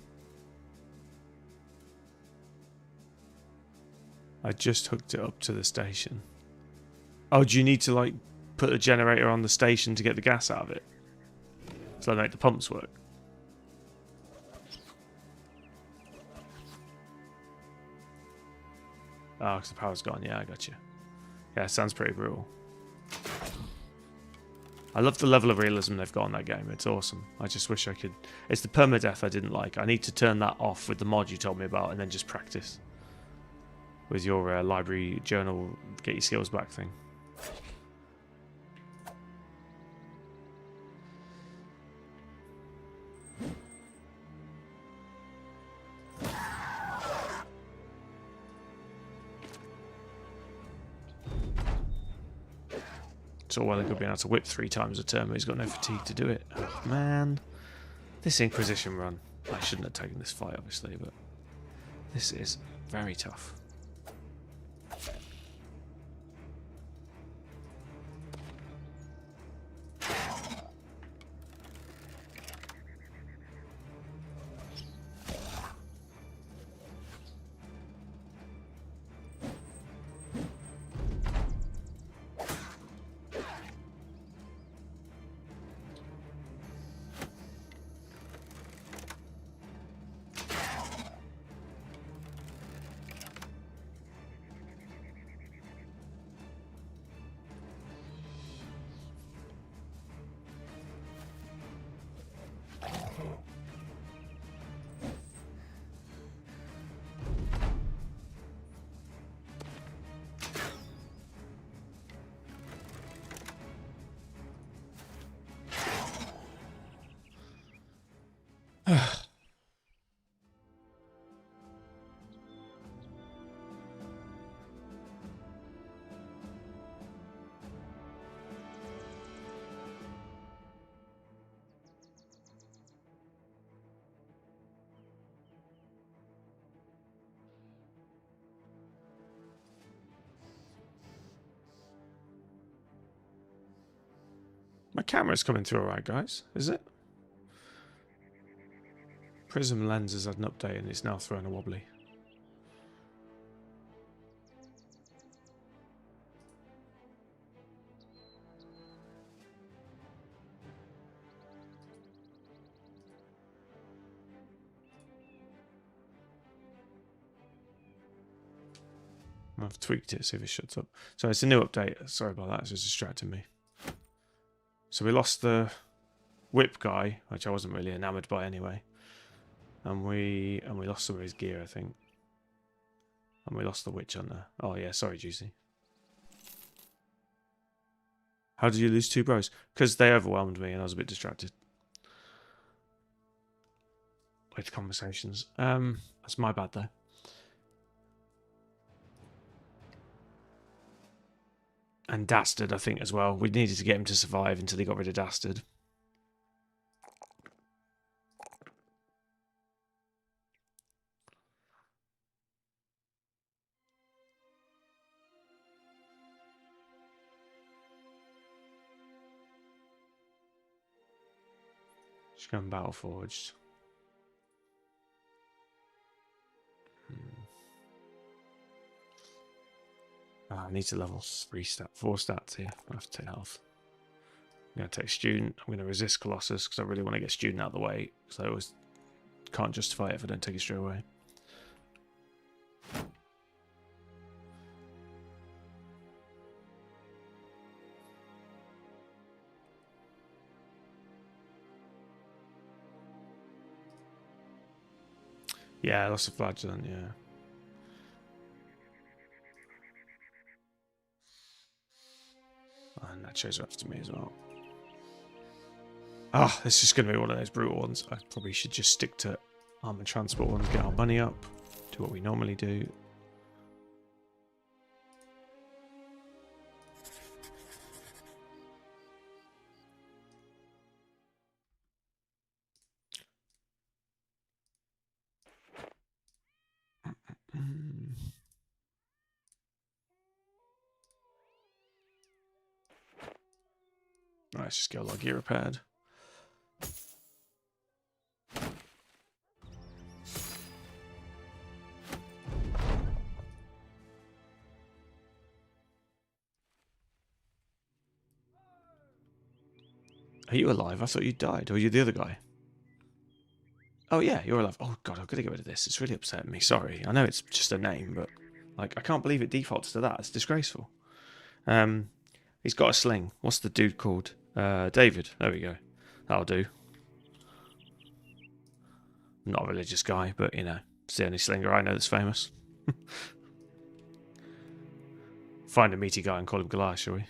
I just hooked it up to the station. Oh, do you need to like put a generator on the station to get the gas out of it? So they make the pumps work? Oh, because the power's gone. Yeah, I got you. Yeah, it sounds pretty brutal. I love the level of realism they've got in that game. It's awesome. I just wish I could... It's the permadeath I didn't like. I need to turn that off with the mod you told me about and then just practice with your library journal, get your skills back thing. It's all well and good being able to whip 3 times a turn, but he's got no fatigue to do it. Oh, man. This Inquisition run. I shouldn't have taken this fight, obviously, but this is very tough. camera's coming through alright, guys. Is it? Prism lens has had an update and it's now throwing a wobbly. I've tweaked it, see if it shuts up. So it's a new update. Sorry about that, it's just distracting me. So we lost the whip guy, which I wasn't really enamoured by anyway. And we lost some of his gear, I think. And we lost the witch hunter. Oh yeah, sorry, Juicy. How did you lose 2 bros? Because they overwhelmed me and I was a bit distracted with conversations. That's my bad though. And Dastard, I think, as well. We needed to get him to survive until he got rid of Dastard. Just going Battle Forged. I need to level 4 stats here. I have to take health. I'm going to take Student. I'm going to resist Colossus because I really want to get Student out of the way. Because I always can't justify it if I don't take it straight away. Yeah, lots of Flagellant, yeah. And that shows up to me as well. Ah, this is going to be one of those brutal ones. I probably should just stick to armored transport ones, get our money up, do what we normally do. Let's just get all our gear repaired. Are you alive? I thought you died. Or are you the other guy? Oh yeah, you're alive. Oh god, I've got to get rid of this. It's really upsetting me. Sorry. I know it's just a name, but like I can't believe it defaults to that. It's disgraceful. He's got a sling. What's the dude called? David. There we go. That'll do. I'm not a religious guy, but you know, it's the only slinger I know that's famous. Find a meaty guy and call him Goliath, shall we?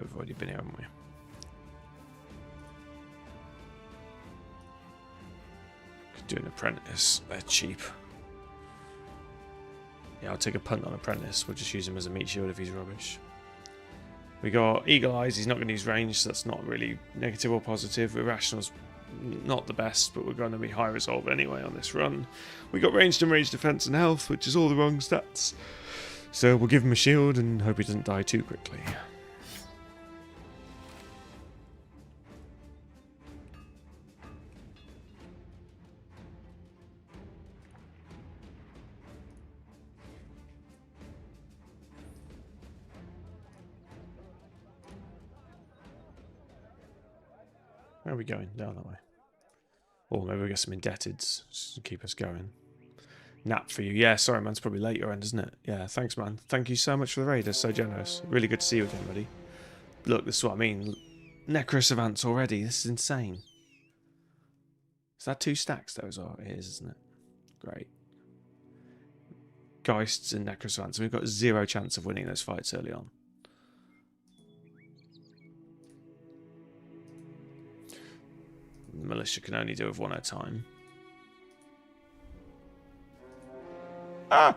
We've already been here, haven't we? Could do an apprentice. They're cheap. Yeah, I'll take a punt on apprentice. We'll just use him as a meat shield if he's rubbish. We got Eagle Eyes. He's not going to use range, so that's not really negative or positive. Irrational's not the best, but we're going to be high resolve anyway on this run. We got ranged and ranged defense and health, which is all the wrong stats. So we'll give him a shield and hope he doesn't die too quickly. Where are we going? Down that way. Or maybe we get some indebteds just to keep us going. Nap for you. Yeah, sorry man, it's probably late your end, isn't it? Yeah, thanks man. Thank you so much for the raid. That's so generous. Really good to see you again, buddy. Look, this is what I mean. Necro Savants already. This is insane. Is that 2 stacks though as well? It is, isn't it? Great. Geists and Necro Savants. We've got 0 chance of winning those fights early on. The militia can only do with 1 at a time. Ah!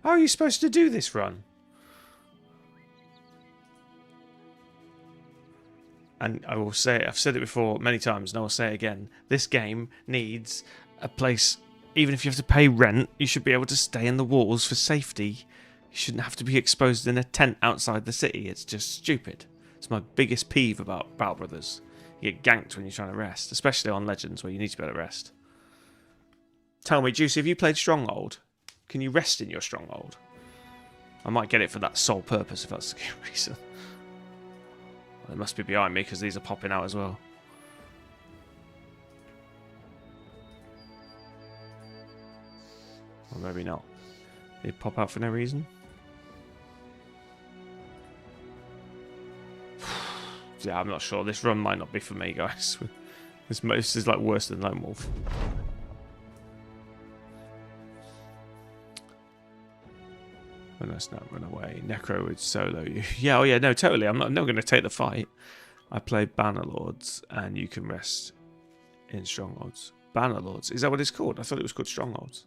How are you supposed to do this run? And I will say it, I've said it before many times, and I will say it again. This game needs a place even if you have to pay rent, you should be able to stay in the walls for safety. You shouldn't have to be exposed in a tent outside the city. It's just stupid. It's my biggest peeve about Battle Brothers. You get ganked when you're trying to rest, especially on Legends where you need to be able to rest. Tell me, Juicy, have you played Stronghold? Can you rest in your Stronghold? I might get it for that sole purpose if that's the reason. Well, they must be behind me because these are popping out as well. Or maybe not. They pop out for no reason. Yeah, I'm not sure. This run might not be for me, guys. This is like worse than Lone Wolf. And let's not run away. Necro would solo you. Yeah, oh yeah, no, totally. I'm not going to take the fight. I play Bannerlords, and you can rest in Strongholds. Bannerlords, is that what it's called? I thought it was called Strongholds.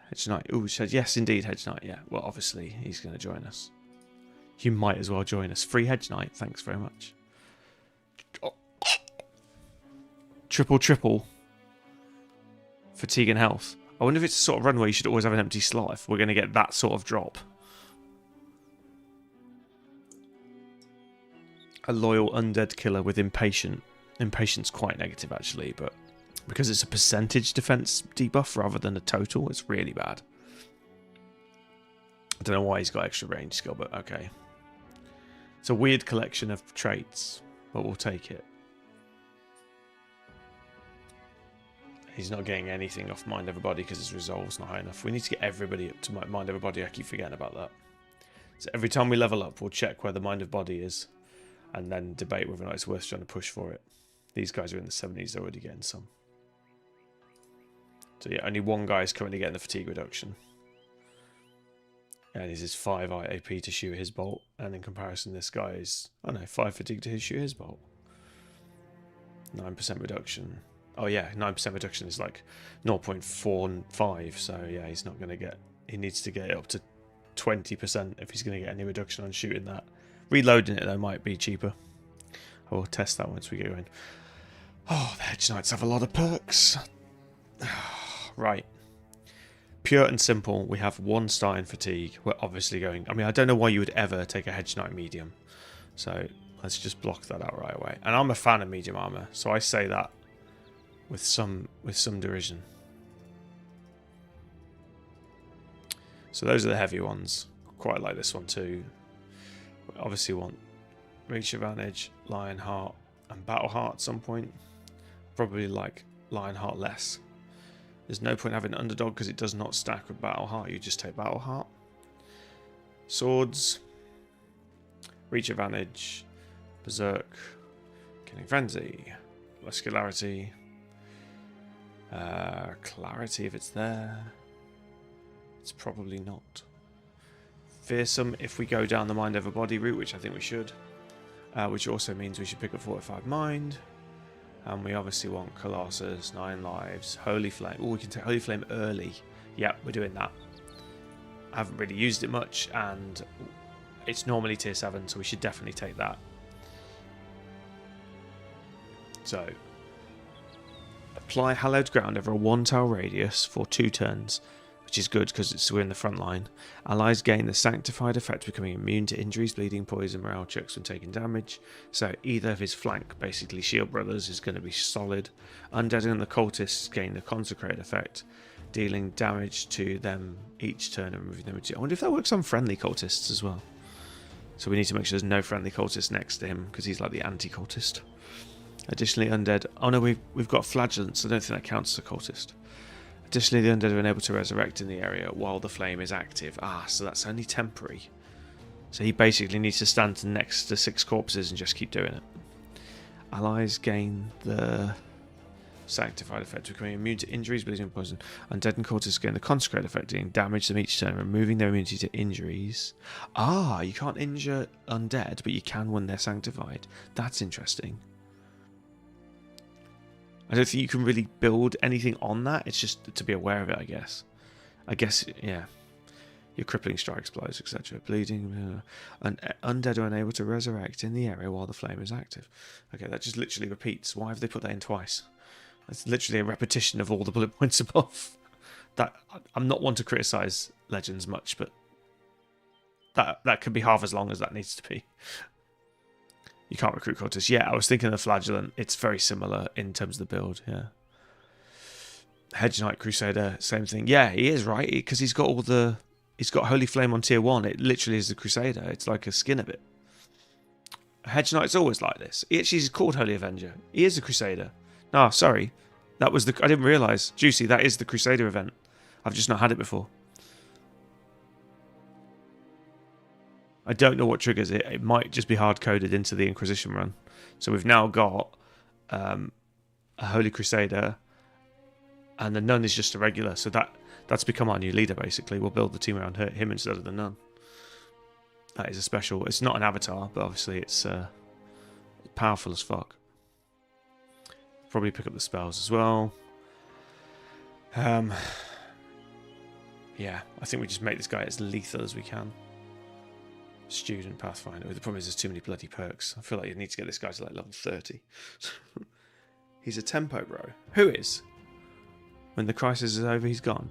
Hedge Knight. Ooh, said yes, indeed, Hedge Knight. Yeah, well, obviously he's going to join us. You might as well join us. Free Hedge Knight. Thanks very much. Oh. Triple. Fatigue and health. I wonder if it's the sort of run where you should always have an empty slot if we're going to get that sort of drop. A loyal undead killer with impatient. Impatient's quite negative actually, but because it's a percentage defense debuff rather than a total, it's really bad. I don't know why he's got extra range skill, but okay. It's a weird collection of traits, but we'll take it. He's not getting anything off Mind Over Body because his resolve's not high enough. We need to get everybody up to Mind Over Body. I keep forgetting about that. So every time we level up, we'll check where the Mind of Body is and then debate whether or not it's worth trying to push for it. These guys are in the 70s. They're already getting some. So yeah, only one guy is currently getting the fatigue reduction. And this is 5 AP to shoot his bolt. And in comparison, this guy is, I don't know, 5 fatigue to shoot his bolt. 9% reduction. Oh yeah, 9% reduction is like 0.45, so yeah, he's not going to get... He needs to get it up to 20% if he's going to get any reduction on shooting that. Reloading it, though, might be cheaper. I'll test that once we get going. Oh, the Hedge Knights have a lot of perks. Right. Pure and simple, we have 1 star in fatigue. We're obviously going... I mean, I don't know why you would ever take a Hedge Knight medium. So let's just block that out right away. And I'm a fan of medium armor, so I say that with some derision. So those are the heavy ones. Quite like this one too. We obviously want Reach Advantage, Lionheart, and Battleheart at some point. Probably like Lionheart less. There's no point having Underdog because it does not stack with Battleheart. You just take Battleheart. Swords, Reach Advantage, Berserk, Killing Frenzy, Muscularity, Clarity if it's there. It's probably not. Fearsome if we go down the Mind Over Body route, which I think we should. Which also means we should pick up Fortified Mind. And we obviously want Colossus, 9 lives, Holy Flame. Oh, we can take Holy Flame early. Yep, we're doing that. I haven't really used it much, and it's normally tier 7, so we should definitely take that. So, apply Hallowed Ground over a 1 tile radius for 2 turns, which is good because we're in the front line. Allies gain the Sanctified effect, becoming immune to injuries, bleeding, poison, morale checks when taking damage. So either of his flank, basically Shield Brothers, is going to be solid. Undead and the Cultists gain the Consecrate effect, dealing damage to them each turn and removing them into... I wonder if that works on friendly Cultists as well. So we need to make sure there's no friendly Cultist next to him because he's like the anti-Cultist. Additionally, Undead... Oh no, we've got Flagellants, so I don't think that counts as a Cultist. Additionally, the Undead are unable to resurrect in the area while the flame is active. Ah, so that's only temporary. So he basically needs to stand next to 6 corpses and just keep doing it. Allies gain the Sanctified effect, becoming immune to injuries, bleeding, and poison. Undead and Cultists gain the Consecrate effect, dealing damage to them each turn, removing their immunity to injuries. Ah, you can't injure Undead, but you can when they're Sanctified. That's interesting. I don't think you can really build anything on that. It's just to be aware of it, I guess. Yeah. Your crippling strikes, blows, etc. Bleeding. And undead are unable to resurrect in the area while the flame is active. Okay, that just literally repeats. Why have they put that in twice? It's literally a repetition of all the bullet points above. That I'm not one to criticise Legends much, but that could be half as long as that needs to be. You can't recruit cultists. Yeah, I was thinking of the Flagellant. It's very similar in terms of the build, yeah. Hedge Knight Crusader, same thing. Yeah, he is, right? Because he's got all the... He's got Holy Flame on tier 1. It literally is the Crusader. It's like a skin of it. Hedge Knight's always like this. He actually is called Holy Avenger. He is a Crusader. No, sorry. That was the... I didn't realise. Juicy, that is the Crusader event. I've just not had it before. I don't know what triggers it. It might just be hard-coded into the Inquisition run. So we've now got a Holy Crusader, and the Nun is just a regular. So that's become our new leader, basically. We'll build the team around him instead of the Nun. That is a special... It's not an avatar, but obviously it's powerful as fuck. Probably pick up the spells as well. Yeah, I think we just make this guy as lethal as we can. Student Pathfinder. The problem is there's too many bloody perks. I feel like you need to get this guy to like level 30. He's a tempo bro. Who is? When the crisis is over, he's gone.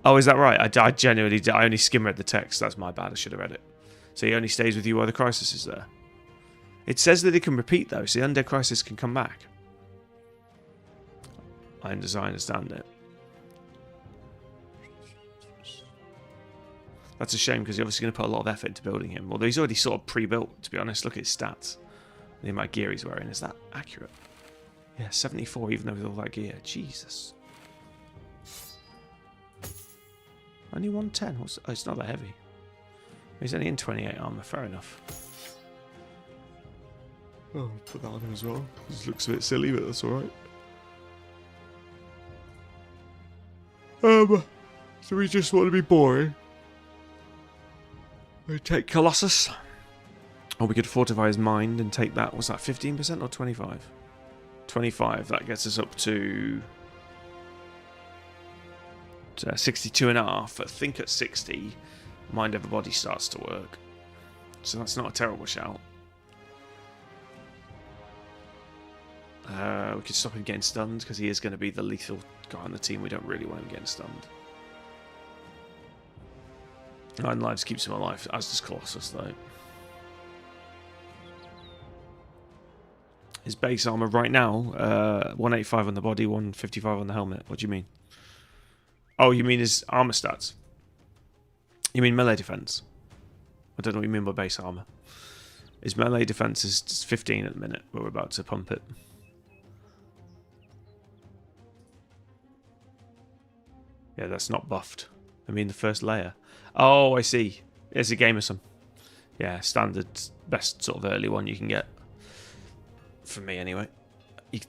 Oh, is that right? I genuinely... I only skim read the text. That's my bad. I should have read it. So he only stays with you while the crisis is there. It says that it can repeat, though, so the undead crisis can come back. I understand it. That's a shame, because you're obviously going to put a lot of effort into building him. Although he's already sort of pre-built, to be honest. Look at his stats. The amount of gear he's wearing. Is that accurate? Yeah, 74, even though with all that gear. Jesus. Only 110. Oh, it's not that heavy. He's only in 28 armor. Fair enough. Oh, put that on him as well. This looks a bit silly, but that's alright. So we just want to be boring. We take Colossus. Or we could fortify his mind and take that. What's that, 15% or 25? 25. That gets us up to 62.5. I think at 60, Mind Over Body starts to work. So that's not a terrible shout. We could stop him getting stunned, because he is going to be the lethal guy on the team. We don't really want him getting stunned. 9 lives keeps him alive, as does Colossus, though. His base armor right now, 185 on the body, 155 on the helmet. What do you mean? Oh, you mean his armor stats? You mean melee defense? I don't know what you mean by base armor. His melee defense is 15 at the minute, but we're about to pump it. Yeah, that's not buffed. I mean the first layer. Oh, I see. It's a Gamerson. Yeah, standard, best sort of early one you can get. For me, anyway.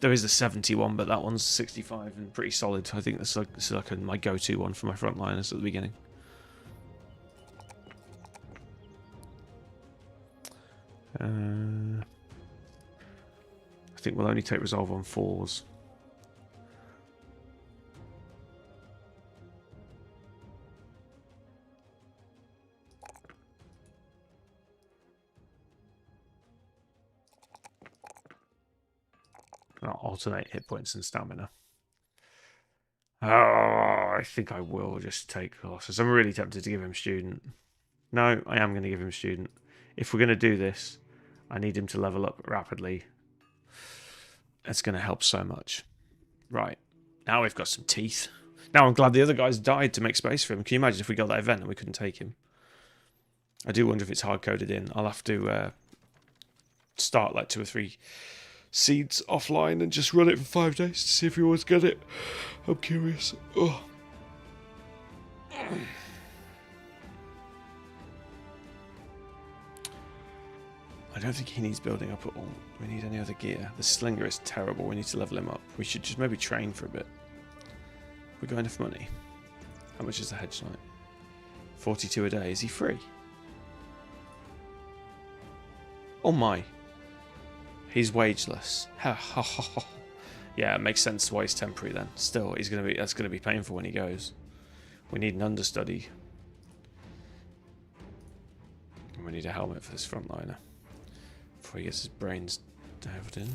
There is a 71, but that one's 65 and pretty solid. I think that's like my go-to one for my frontliners at the beginning. I think we'll only take resolve on 4s. I'll alternate hit points and stamina. Oh, I think I will just take Colossus. I'm really tempted to give him Student. No, I am going to give him Student. If we're going to do this, I need him to level up rapidly. That's going to help so much. Right. Now we've got some teeth. Now I'm glad the other guys died to make space for him. Can you imagine if we got that event and we couldn't take him? I do wonder if it's hard-coded in. I'll have to start like 2 or 3 seeds offline and just run it for 5 days to see if you always get it. I'm curious. Oh. I don't think he needs building up at all. Do we need any other gear? The slinger is terrible. We need to level him up. We should just maybe train for a bit. We got enough money. How much is the Hedge Knight? 42 a day. Is he free? Oh my. He's wageless. Yeah, it makes sense why he's temporary then. Still, that's gonna be painful when he goes. We need an understudy. And we need a helmet for this frontliner. Before he gets his brains dived in.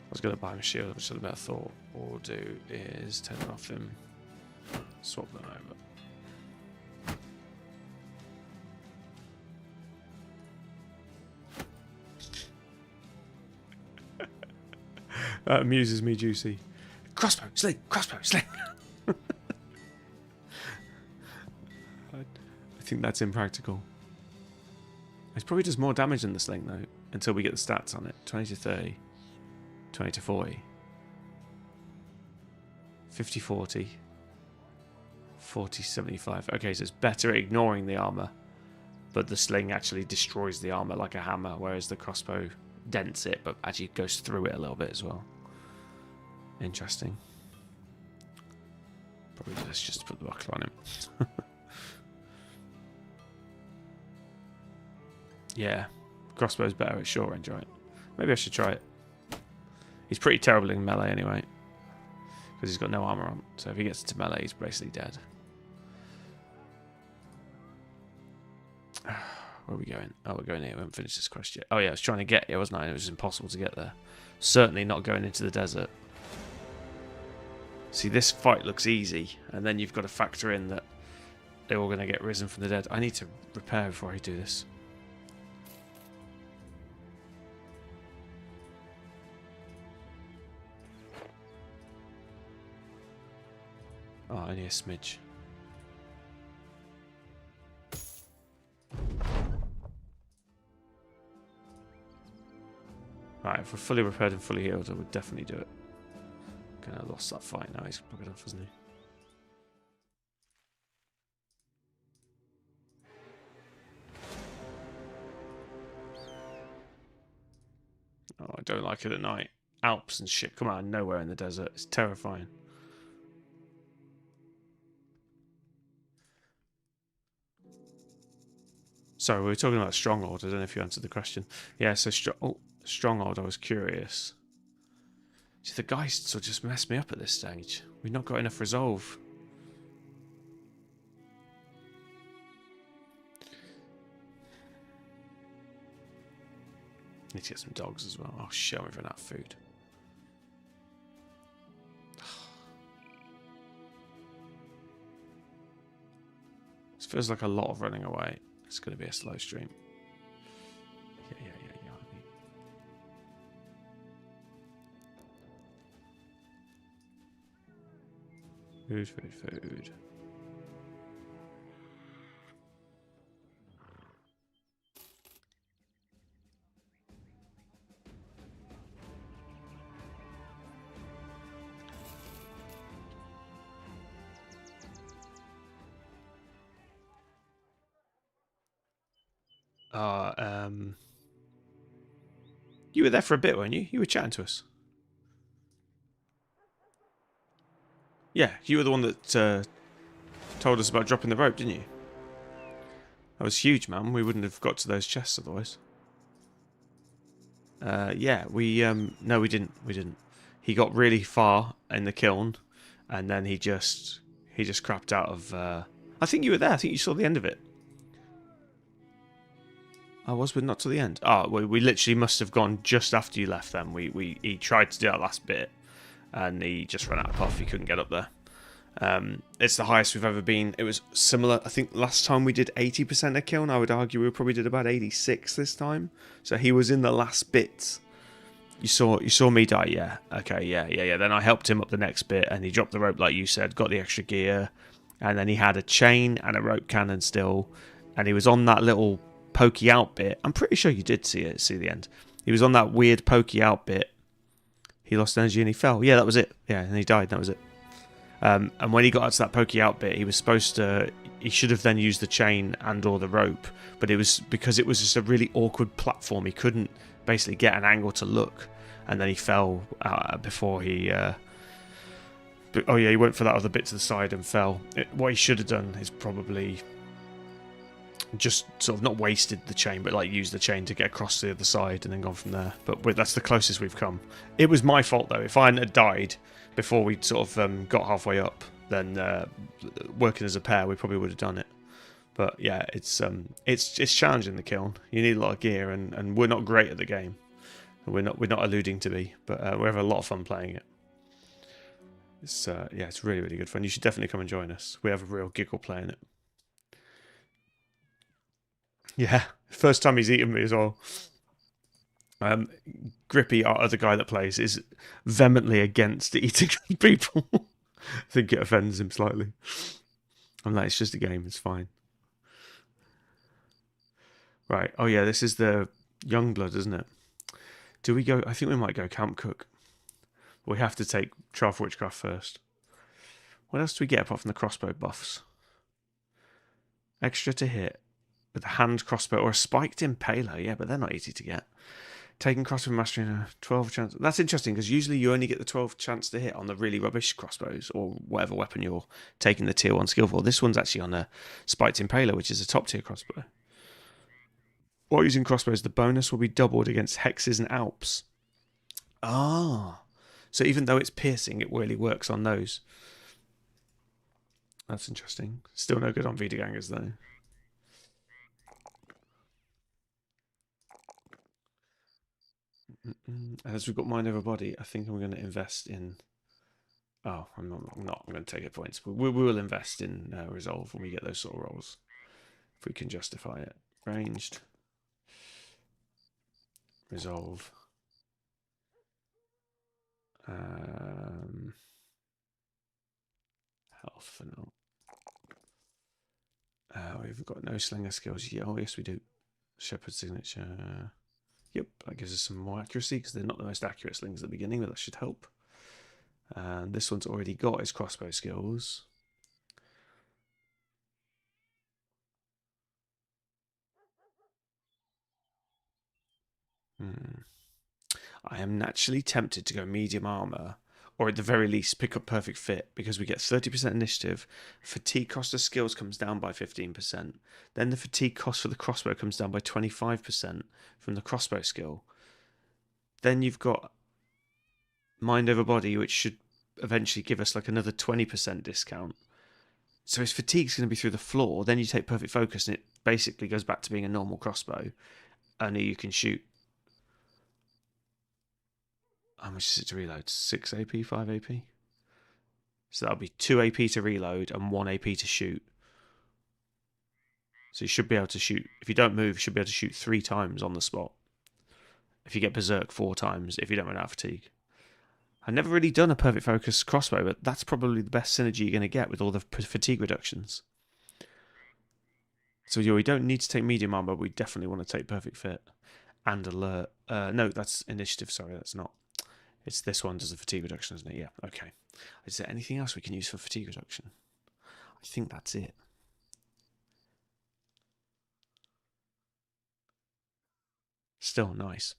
was going to buy him a shield, which I thought what we'll do is take them off him, swap them over. That amuses me, Juicy. Crossbow, sling, crossbow, sling. I think that's impractical. It probably does more damage than the sling, though, until we get the stats on it. 20 to 30, 20 to 40, 50 40, 40 75. Okay, so it's better at ignoring the armor, but the sling actually destroys the armor like a hammer, whereas the crossbow dents it, but actually goes through it a little bit as well. Interesting. Probably let's just put the buckler on him. Yeah, crossbow's better at short range, right? Maybe I should try it. He's pretty terrible in melee anyway, because he's got no armor on. So if he gets into melee, he's basically dead. Where are we going? Oh, we're going here. We haven't finished this quest yet. Oh yeah, I was trying to get here, wasn't I? It was impossible to get there. Certainly not going into the desert. See, this fight looks easy, and then you've got to factor in that they're all going to get risen from the dead. I need to repair before I do this. Oh, only a smidge. Right, if we're fully repaired and fully healed, I would definitely do it. Kind of lost that fight now. He's buggered off, hasn't he? Oh, I don't like it at night. Alps and shit come out of nowhere in the desert. It's terrifying. Sorry, we were talking about Stronghold. I don't know if you answered the question. Yeah, so Stronghold, I was curious. See, the Geists will just mess me up at this stage. We've not got enough resolve. Need to get some dogs as well. Oh shit, we've run out of food. This feels like a lot of running away. It's going to be a slow stream. Yeah. Food. You were there for a bit, weren't you? You were chatting to us. Yeah, you were the one that told us about dropping the rope, didn't you? That was huge, man. We wouldn't have got to those chests otherwise. Yeah, no, we didn't. He got really far in the kiln, and then he just crapped out of. I think you were there. I think you saw the end of it. I was, but not to the end. Oh, we literally must have gone just after you left. Then he tried to do that last bit, and he just ran out of puff. He couldn't get up there. It's the highest we've ever been. It was similar. I think last time we did 80% of kiln. I would argue we probably did about 86 this time. So he was in the last bits. You saw me die, yeah. Okay, yeah. Then I helped him up the next bit, and he dropped the rope like you said, got the extra gear, and then he had a chain and a rope cannon still, and he was on that little pokey out bit. I'm pretty sure you did see the end. He was on that weird pokey out bit. He lost energy and he fell. Yeah, that was it. Yeah, and he died. That was it. And when he got out to that pokey out bit, he should have then used the chain and or the rope, but it was because it was just a really awkward platform. He couldn't basically get an angle to look, and then he fell before he. Oh yeah, he went for that other bit to the side and fell. What he should have done is probably just sort of not wasted the chain, but like used the chain to get across the other side and then gone from there. But that's the closest we've come. It was my fault though. If I hadn't died before we sort of got halfway up, then working as a pair, we probably would have done it. But yeah, it's challenging the kiln. You need a lot of gear, and we're not great at the game. We're not alluding to be, but we have a lot of fun playing it. It's yeah, it's really, really good fun. You should definitely come and join us. We have a real giggle playing it. Yeah, first time he's eaten me as well. Grippy, our other guy that plays, is vehemently against eating people. I think it offends him slightly. I'm like, it's just a game, it's fine. Right, oh yeah, this is the young blood, isn't it? Do we go, I think we might go Camp Cook. We have to take Trial for Witchcraft first. What else do we get apart from the crossbow buffs? Extra to hit with a hand crossbow or a spiked impaler, yeah, but they're not easy to get. Taking crossbow mastery in a 12 chance. That's interesting because usually you only get the 12 chance to hit on the really rubbish crossbows or whatever weapon you're taking the tier 1 skill for. This one's actually on a spiked impaler, which is a top tier crossbow. While using crossbows, the bonus will be doubled against hexes and alps. Ah, so even though it's piercing, it really works on those. That's interesting. Still no good on Vita Gangers though. As we've got Mind Over Body, I think I'm going to invest in... Oh, I'm not. I'm going to take it points. We will invest in Resolve when we get those sort of rolls. If we can justify it. Ranged. Resolve. Health for now. We've got no slinger skills. Yeah, oh, yes, we do. Shepherd signature. Yep, that gives us some more accuracy because they're not the most accurate slings at the beginning, but that should help. And this one's already got his crossbow skills. I am naturally tempted to go medium armor, or at the very least pick up perfect fit, because we get 30% initiative. Fatigue cost of skills comes down by 15%. Then the fatigue cost for the crossbow comes down by 25% from the crossbow skill. Then you've got Mind Over Body, which should eventually give us like another 20% discount. So his fatigue's going to be through the floor. Then you take perfect focus, and it basically goes back to being a normal crossbow. Only you can shoot. How much is it to reload? 6 AP, 5 AP? So that'll be 2 AP to reload and 1 AP to shoot. So you should be able to shoot. If you don't move, you should be able to shoot 3 times on the spot. If you get Berserk 4 times, if you don't run out of fatigue. I've never really done a perfect focus crossbow, but that's probably the best synergy you're going to get with all the fatigue reductions. So we don't need to take medium armor, but we definitely want to take perfect fit and alert. No, that's initiative. Sorry, that's not. It's this one does the fatigue reduction, isn't it? Yeah, okay. Is there anything else we can use for fatigue reduction? I think that's it. Still nice.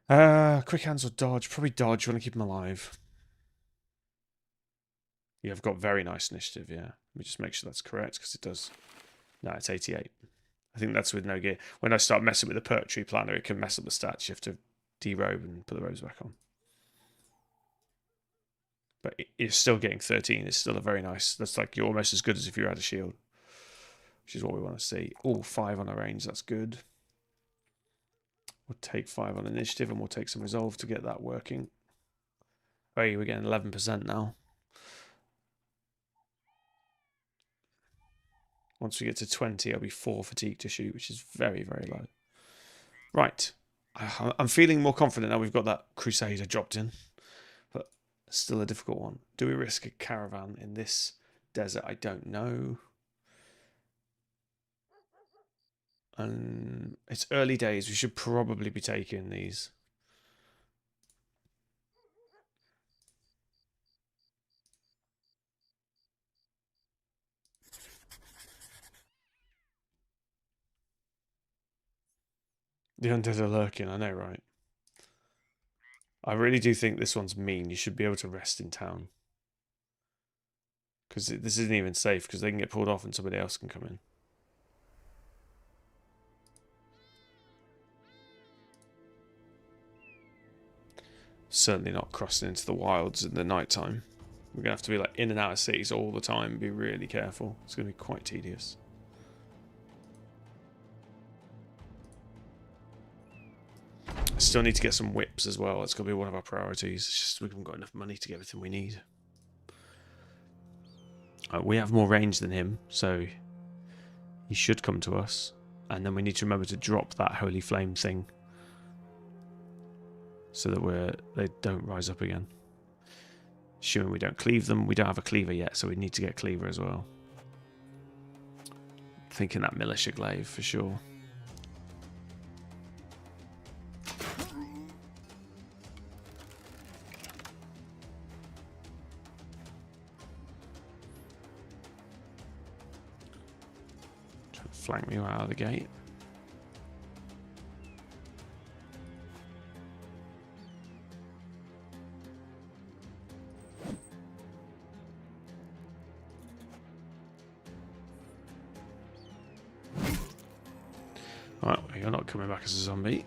Quick hands or dodge? Probably dodge. You want to keep them alive. Yeah, I've got very nice initiative, yeah. Let me just make sure that's correct, because it does. No, it's 88. I think that's with no gear. When I start messing with the perk tree planner, it can mess up the stats. You have to derobe and put the robes back on. But you're still getting 13. It's still a very nice... That's like you're almost as good as if you had a shield. Which is what we want to see. Oh, 5 on a range. That's good. We'll take 5 on initiative, and we'll take some resolve to get that working. Hey, we're getting 11% now. Once we get to 20, it'll be 4 fatigue to shoot, which is very, very low. Right. I'm feeling more confident now we've got that Crusader dropped in. But still a difficult one. Do we risk a caravan in this desert? I don't know. It's early days. We should probably be taking these. The undead are lurking, I know, right? I really do think this one's mean. You should be able to rest in town. Because this isn't even safe, because they can get pulled off and somebody else can come in. Certainly not crossing into the wilds in the night time. We're going to have to be like in and out of cities all the time. Be really careful. It's going to be quite tedious. Still need to get some whips as well. It's got to be one of our priorities. It's just we haven't got enough money to get everything we need. We have more range than him, so he should come to us. And then we need to remember to drop that holy flame thing, so that they don't rise up again. Assuming we don't cleave them. We don't have a cleaver yet, so we need to get cleaver as well. Thinking that militia glaive for sure. Try to flank me out of the gate. Right, you're not coming back as a zombie.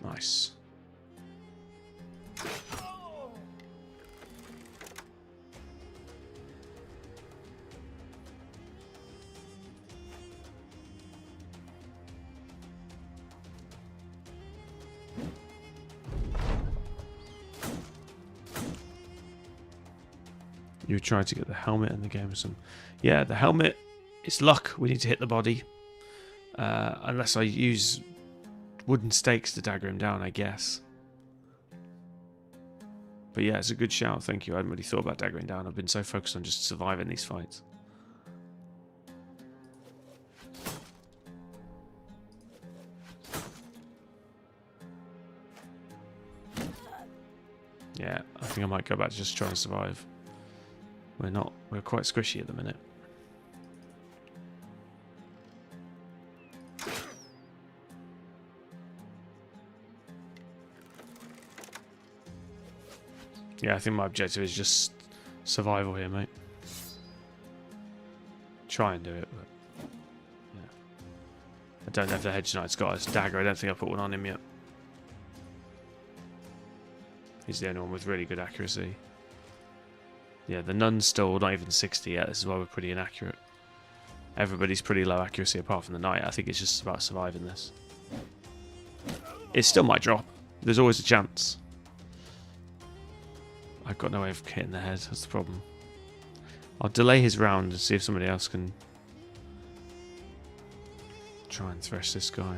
Nice. You try to get the helmet in the game. Yeah, the helmet, it's luck. We need to hit the body. Unless I use wooden stakes to dagger him down, I guess. But yeah, it's a good shout. Thank you. I hadn't really thought about daggering down. I've been so focused on just surviving these fights. Yeah, I think I might go back to just trying to survive. We're quite squishy at the minute. Yeah, I think my objective is just survival here, mate. Try and do it, but yeah. I don't know if the Hedge Knight's got his dagger. I don't think I put one on him yet. He's the only one with really good accuracy. Yeah, the Nun's still not even 60 yet. This is why we're pretty inaccurate. Everybody's pretty low accuracy apart from the Knight. I think it's just about surviving this. It still might drop. There's always a chance. I've got no way of hitting the head. That's the problem. I'll delay his round and see if somebody else can try and thresh this guy.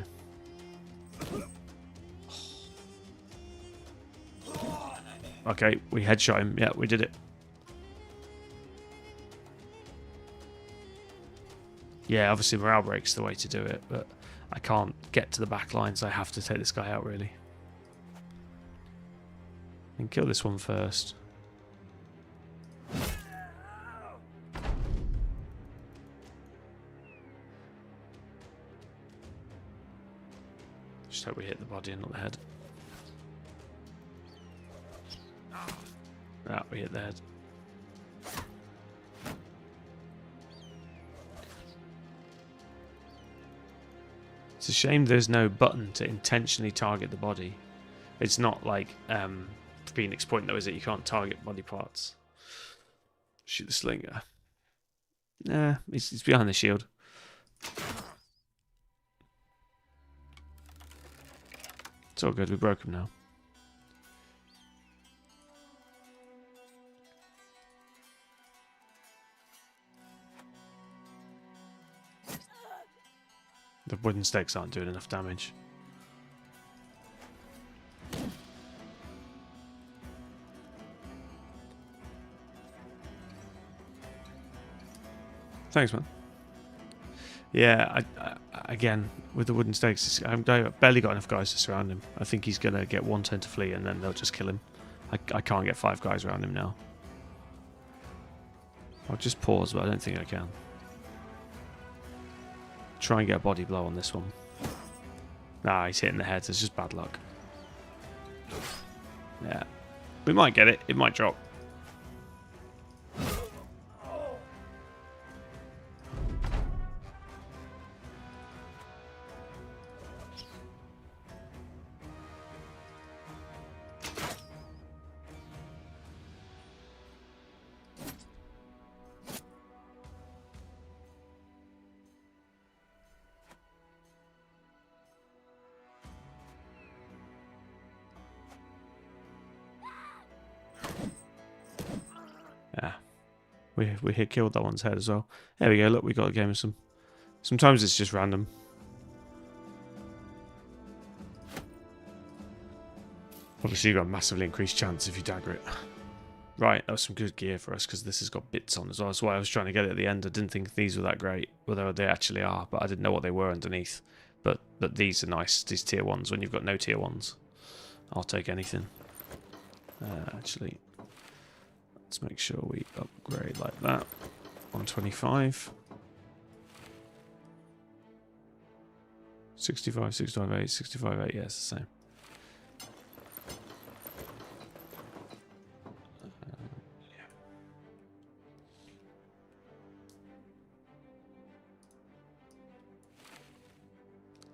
Okay, we headshot him. Yeah, we did it. Yeah, obviously morale break's the way to do it, but I can't get to the back line, so I have to take this guy out, really. And kill this one first. Just hope we hit the body and not the head. Ah, we hit the head. It's a shame there's no button to intentionally target the body. It's not like Phoenix Point though, is it? You can't target body parts. Shoot the slinger. Nah, he's behind the shield. It's all good, we broke him now. The wooden stakes aren't doing enough damage. Thanks, man. Yeah, again, with the wooden stakes, I've barely got enough guys to surround him. I think he's going to get one turn to flee and then they'll just kill him. I can't get 5 guys around him now. I'll just pause, but I don't think I can. Try and get a body blow on this one. Nah, he's hitting the head, so it's just bad luck. Yeah. We might get it. It might drop. We hit killed that one's head as well. There we go. Look, we got a game of some. Sometimes it's just random. Obviously, you've got a massively increased chance if you dagger it. Right, that was some good gear for us because this has got bits on as well. That's why I was trying to get it at the end. I didn't think these were that great, although they actually are, but I didn't know what they were underneath. But these are nice, these tier 1s when you've got no tier 1s. I'll take anything. Actually, let's make sure we upgrade like that. 125. 65, 65, 8, 65, 8, yeah, it's the same.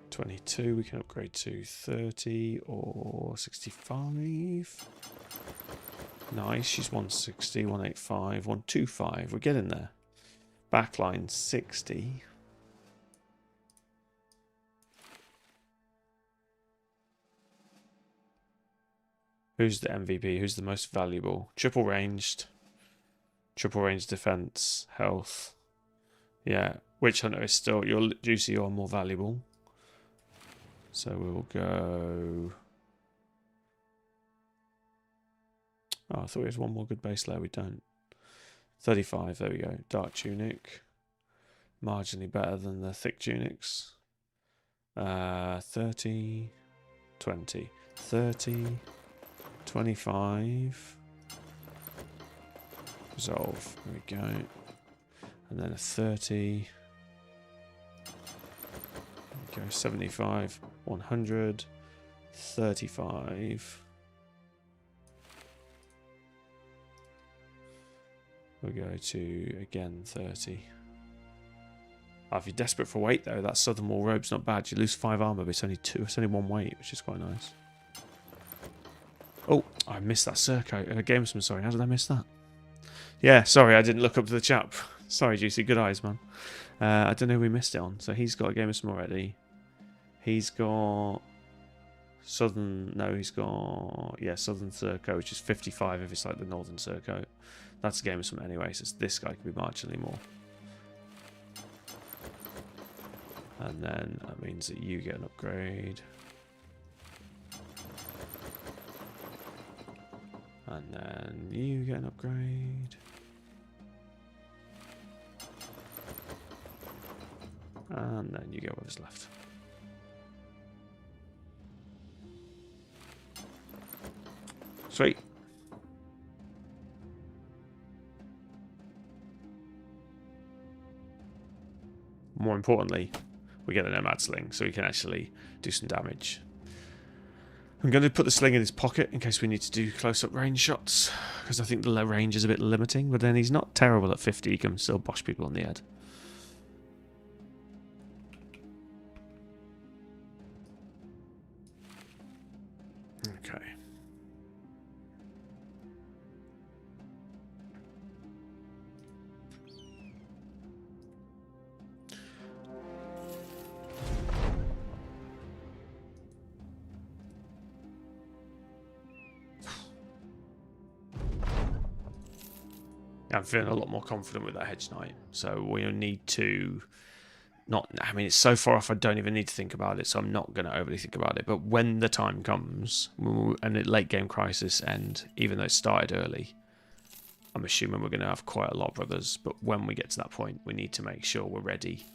22, we can upgrade to 30 or 65. Nice, she's 160, 185, 125. We're getting there. Backline 60. Who's the MVP? Who's the most valuable? Triple ranged defense, health. Yeah, Witch Hunter is still, you're Juicy, you're more valuable. So we'll go... Oh, I thought we had one more good base layer. We don't. 35, there we go. Dark Tunic. Marginally better than the thick tunics. 30, 20, 30, 25. Resolve, there we go. And then a 30. There we go, 75, 100, 35. We'll go to, again, 30. Oh, if you're desperate for weight, though, that Southern Wall robe's not bad. You lose 5 armor, but it's only 2. It's only 1 weight, which is quite nice. Oh, I missed that Surcoat. Gamesman, sorry. How did I miss that? Yeah, sorry, I didn't look up to the chap. Sorry, Juicy. Good eyes, man. I don't know who we missed it on. So he's got a Gamesman already. He's got... Southern... No, he's got... Yeah, Southern Surcoat, which is 55 if it's like the Northern Surcoat. That's a Gamesman anyway, so this guy could be marginally more. And then that means that you get an upgrade. And then you get an upgrade. And then you get whatever's left. Sweet. More importantly, we get a Nomad Sling, so we can actually do some damage. I'm going to put the sling in his pocket in case we need to do close-up range shots, because I think the range is a bit limiting, but then he's not terrible at 50, he can still bosh people on the head. Okay. I'm feeling a lot more confident with that Hedge Knight. So we'll need to not... I mean, it's so far off I don't even need to think about it, so I'm not going to overly think about it. But when the time comes, and at late game crisis end, even though it started early, I'm assuming we're going to have quite a lot of brothers. But when we get to that point, we need to make sure we're ready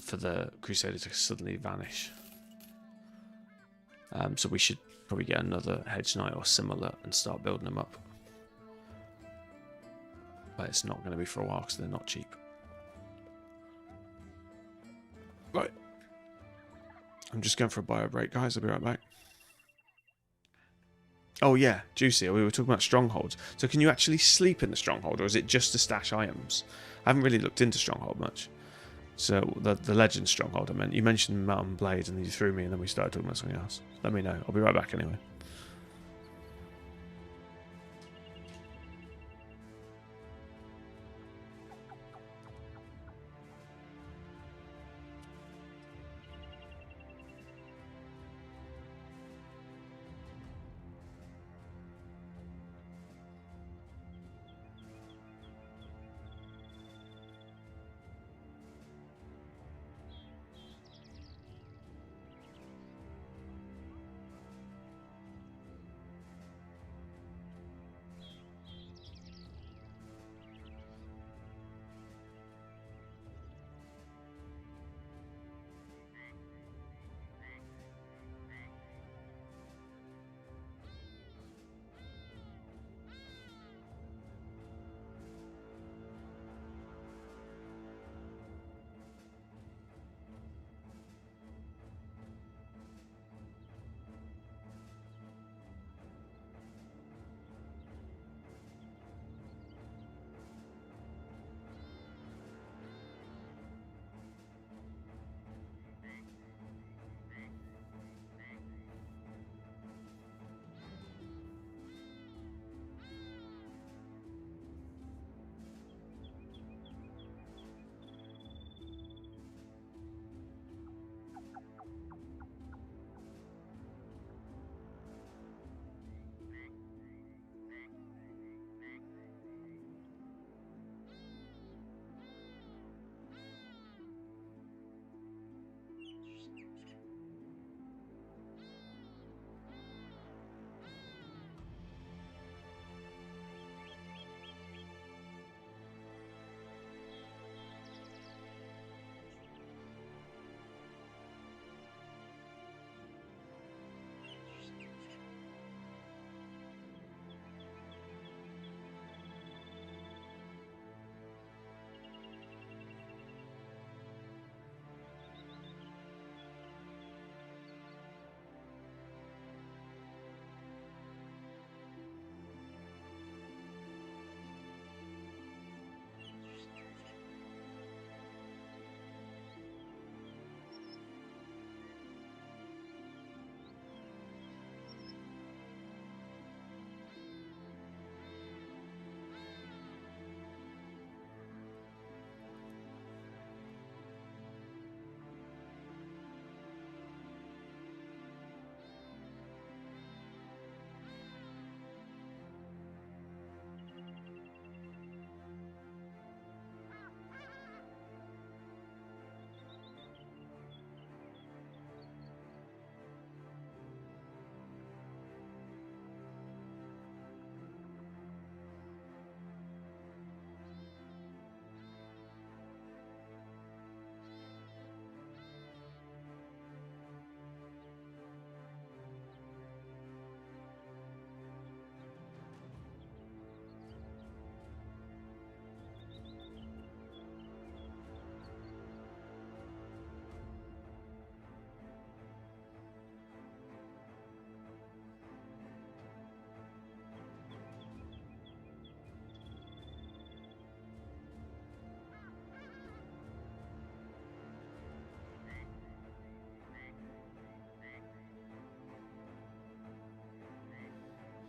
for the Crusader to suddenly vanish. So we should probably get another Hedge Knight or similar and start building them up. But it's not going to be for a while because they're not cheap. Right. I'm just going for a bio break, guys. I'll be right back. Oh, yeah. Juicy. We were talking about strongholds. So can you actually sleep in the stronghold, or is it just to stash items? I haven't really looked into stronghold much. So the legend stronghold, I meant. You mentioned Mountain Blade, and then you threw me, and then we started talking about something else. Let me know. I'll be right back anyway.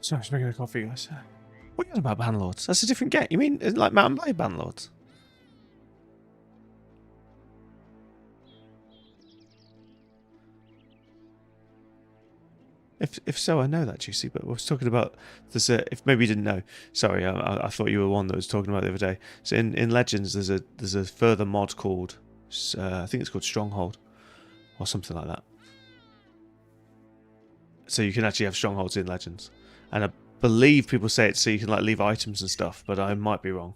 Sorry, I'm just making a coffee, guys. What are you on about, Banlords? That's a different game. You mean like Mount and Blade Banlords? If so, I know that, Juicy, but I was talking about this. If maybe you didn't know, sorry, I thought you were one that was talking about the other day. So in Legends, there's a further mod called I think it's called Stronghold or something like that. So you can actually have strongholds in Legends, and I believe people say it's so you can like leave items and stuff, but I might be wrong.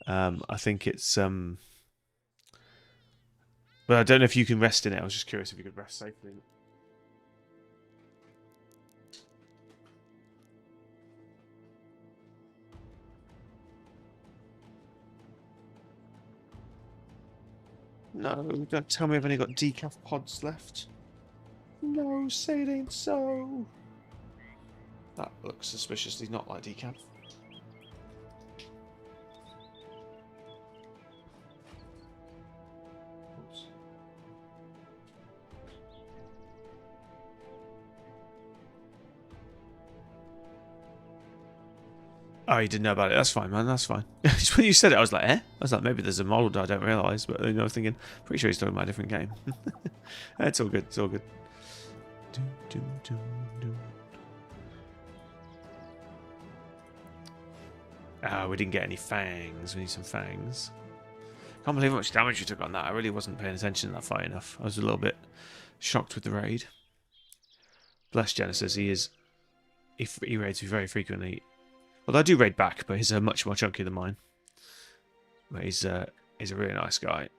I think it's but I don't know if you can rest in it. I was just curious if you could rest safely in it. No, don't tell me I've only got decaf pods left. No, say it ain't so. That looks suspiciously not like decaf. Oops. Oh, you didn't know about it. That's fine, man. That's fine. Just when you said it, I was like, eh? I was like, maybe there's a mod I don't realise. But you know, I was thinking, pretty sure he's talking about a different game. It's all good. It's all good. Ah, we didn't get any fangs. We need some fangs. Can't believe how much damage you took on that. I really wasn't paying attention to that fight enough. I was a little bit shocked with the raid. Bless Genesis. He raids me very frequently. Although I do raid back, but he's much more chunky than mine. But he's a really nice guy.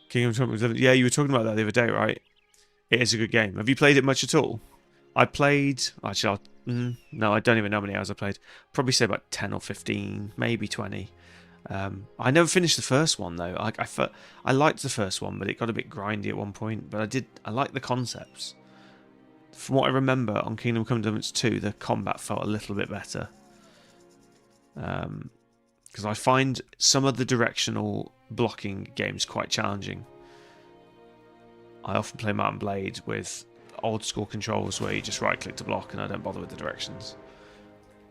Kingdom Come. Yeah, you were talking about that the other day, right? It is a good game. Have you played it much at all? I played... Actually, no, I don't even know how many hours I played. Probably say about 10 or 15, maybe 20. I never finished the first one though. I liked the first one, but it got a bit grindy at one point. But I liked the concepts. From what I remember on Kingdom Come Deliverance 2, the combat felt a little bit better. Because I find some of the directional blocking games quite challenging. I often play Mount and Blade with old school controls where you just right click to block and I don't bother with the directions.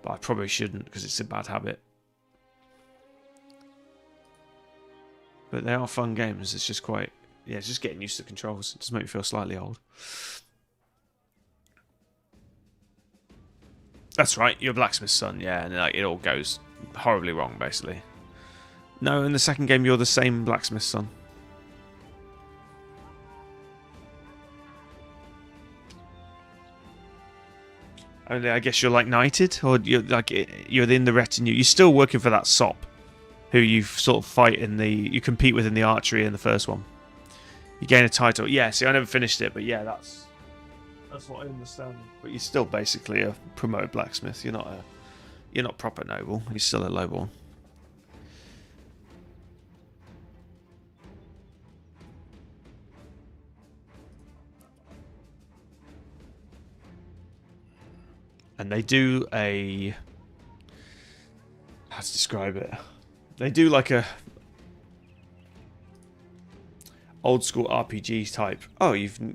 But I probably shouldn't because it's a bad habit. But they are fun games. It's just quite... Yeah, it's just getting used to the controls. It does make me feel slightly old. That's right, you're a blacksmith's son. Yeah, and like, it all goes horribly wrong, basically. No, in the second game, you're the same blacksmith's son. I guess you're like knighted, or you're in the retinue. You're still working for that sop, who you sort of fight you compete with in the archery in the first one. You gain a title. Yeah, see, I never finished it, but yeah, that's what I understand. But you're still basically a promoted blacksmith. You're not proper noble. You're still a lowborn. And they do how to describe it? They do like a old school RPG type. Oh,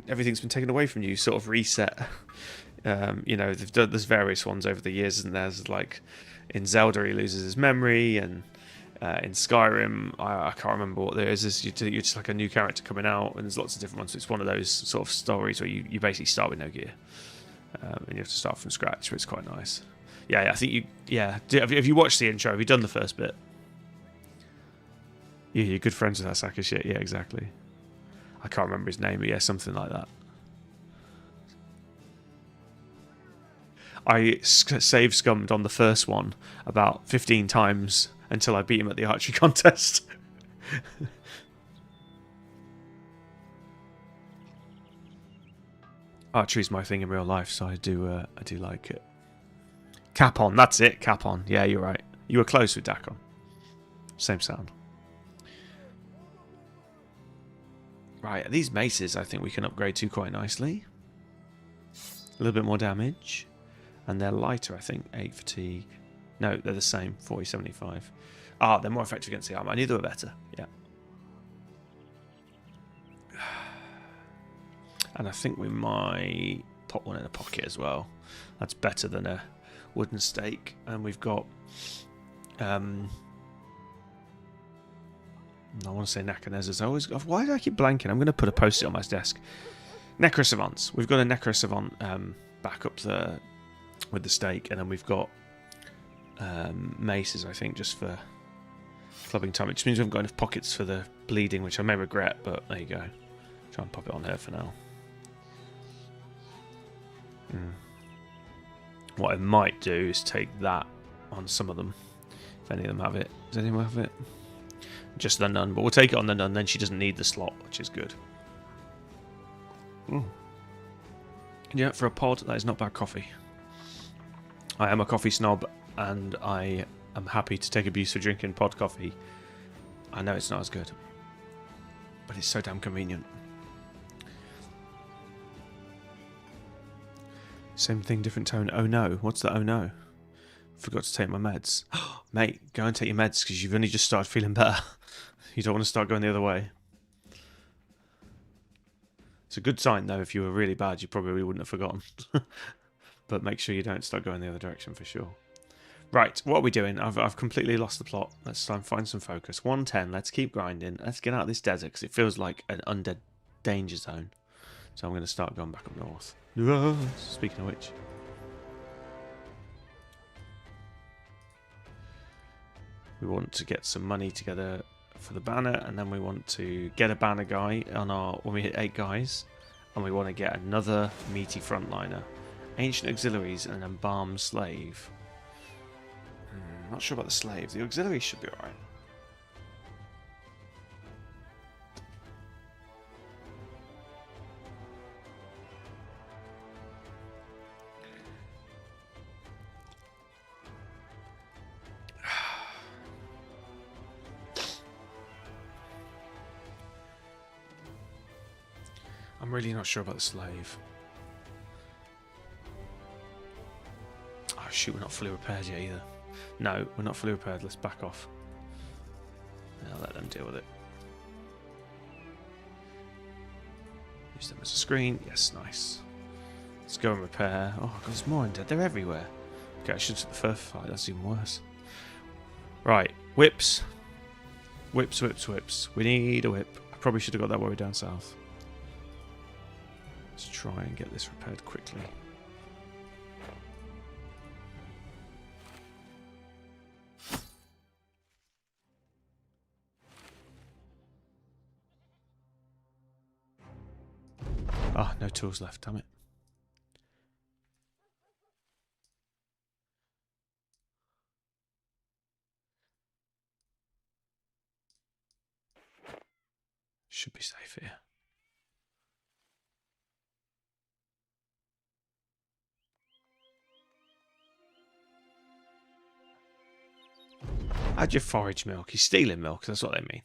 everything's been taken away from you. Sort of reset. You know, there's various ones over the years, and there's like in Zelda he loses his memory, and in Skyrim I can't remember what there is. You're just like a new character coming out, and there's lots of different ones. So it's one of those sort of stories where you basically start with no gear. And you have to start from scratch, but it's quite nice. Yeah, I think you... Yeah, have you watched the intro? Have you done the first bit? Yeah, you're good friends with that sack of shit. Yeah, exactly. I can't remember his name, but yeah, something like that. I save scummed on the first one about 15 times until I beat him at the archery contest. Archery's my thing in real life, so I do like it. Capon, that's it, Capon. Yeah, you're right. You were close with Dacon. Same sound. Right, these maces I think we can upgrade to quite nicely. A little bit more damage. And they're lighter, I think. 8 fatigue. No, they're the same. 40, 75. Ah, they're more effective against the armor. I knew they were better. Yeah. And I think we might pop one in a pocket as well. That's better than a wooden stake. And we've got... I want to say Necronezers. Why do I keep blanking? I'm going to put a post-it on my desk. Necrosavants. We've got a Necrosavant back up with the stake. And then we've got maces, I think, just for clubbing time. It just means we haven't got enough pockets for the bleeding, which I may regret, but there you go. Try and pop it on here for now. What I might do is take that on some of them, if any of them have it. Does anyone have it? Just the nun, but we'll take it on the nun, then she doesn't need the slot, which is good. Yeah, for a pod, that is not bad coffee. I am a coffee snob, and I am happy to take abuse for drinking pod coffee. I know it's not as good, but it's so damn convenient. Same thing, different tone. Oh no. What's the oh no? Forgot to take my meds. Mate, go and take your meds because you've only just started feeling better. You don't want to start going the other way. It's a good sign though. If you were really bad, you probably wouldn't have forgotten. But make sure you don't start going the other direction for sure. Right, what are we doing? I've completely lost the plot. Let's try and find some focus. 110, let's keep grinding. Let's get out of this desert because it feels like an undead danger zone. So I'm going to start going back up north. Speaking of which. We want to get some money together for the banner, and then we want to get a banner guy on our when we hit 8 guys, and we want to get another meaty frontliner. Ancient auxiliaries and an embalmed slave. Not sure about the slave. The auxiliaries should be alright. I'm really not sure about the slave. Oh shoot, we're not fully repaired yet either. No, we're not fully repaired. Let's back off. I'll let them deal with it. Use them as a screen. Yes, nice. Let's go and repair. Oh, God, there's more undead. They're everywhere. Okay, I should have took the first fight. That's even worse. Right, whips. Whips, whips, whips. We need a whip. I probably should have got that while we were down south. Let's try and get this repaired quickly. Ah, no tools left, damn it. Should be safe here. How'd you forage milk? He's stealing milk, that's what they mean.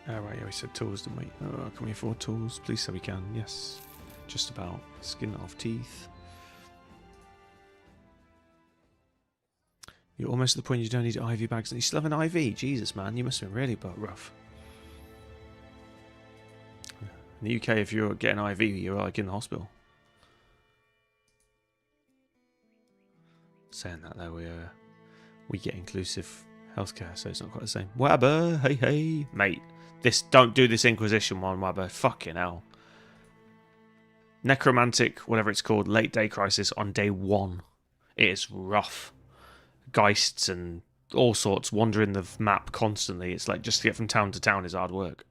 Right, yeah, we said tools, didn't we? Oh, can we afford tools? Please say we can. Yes. Just about. Skin off teeth. You're almost at the point you don't need IV bags. And you still have an IV? Jesus, man. You must have been really rough. In the UK, if you're getting IV, you're like in the hospital. Saying that though, we get inclusive healthcare, so it's not quite the same. Wabber, hey hey, mate. Don't do this Inquisition one, Wabber. Fucking hell. Necromantic, whatever it's called, late day crisis on day 1. It is rough. Geists and all sorts wandering the map constantly. It's like just to get from town to town is hard work.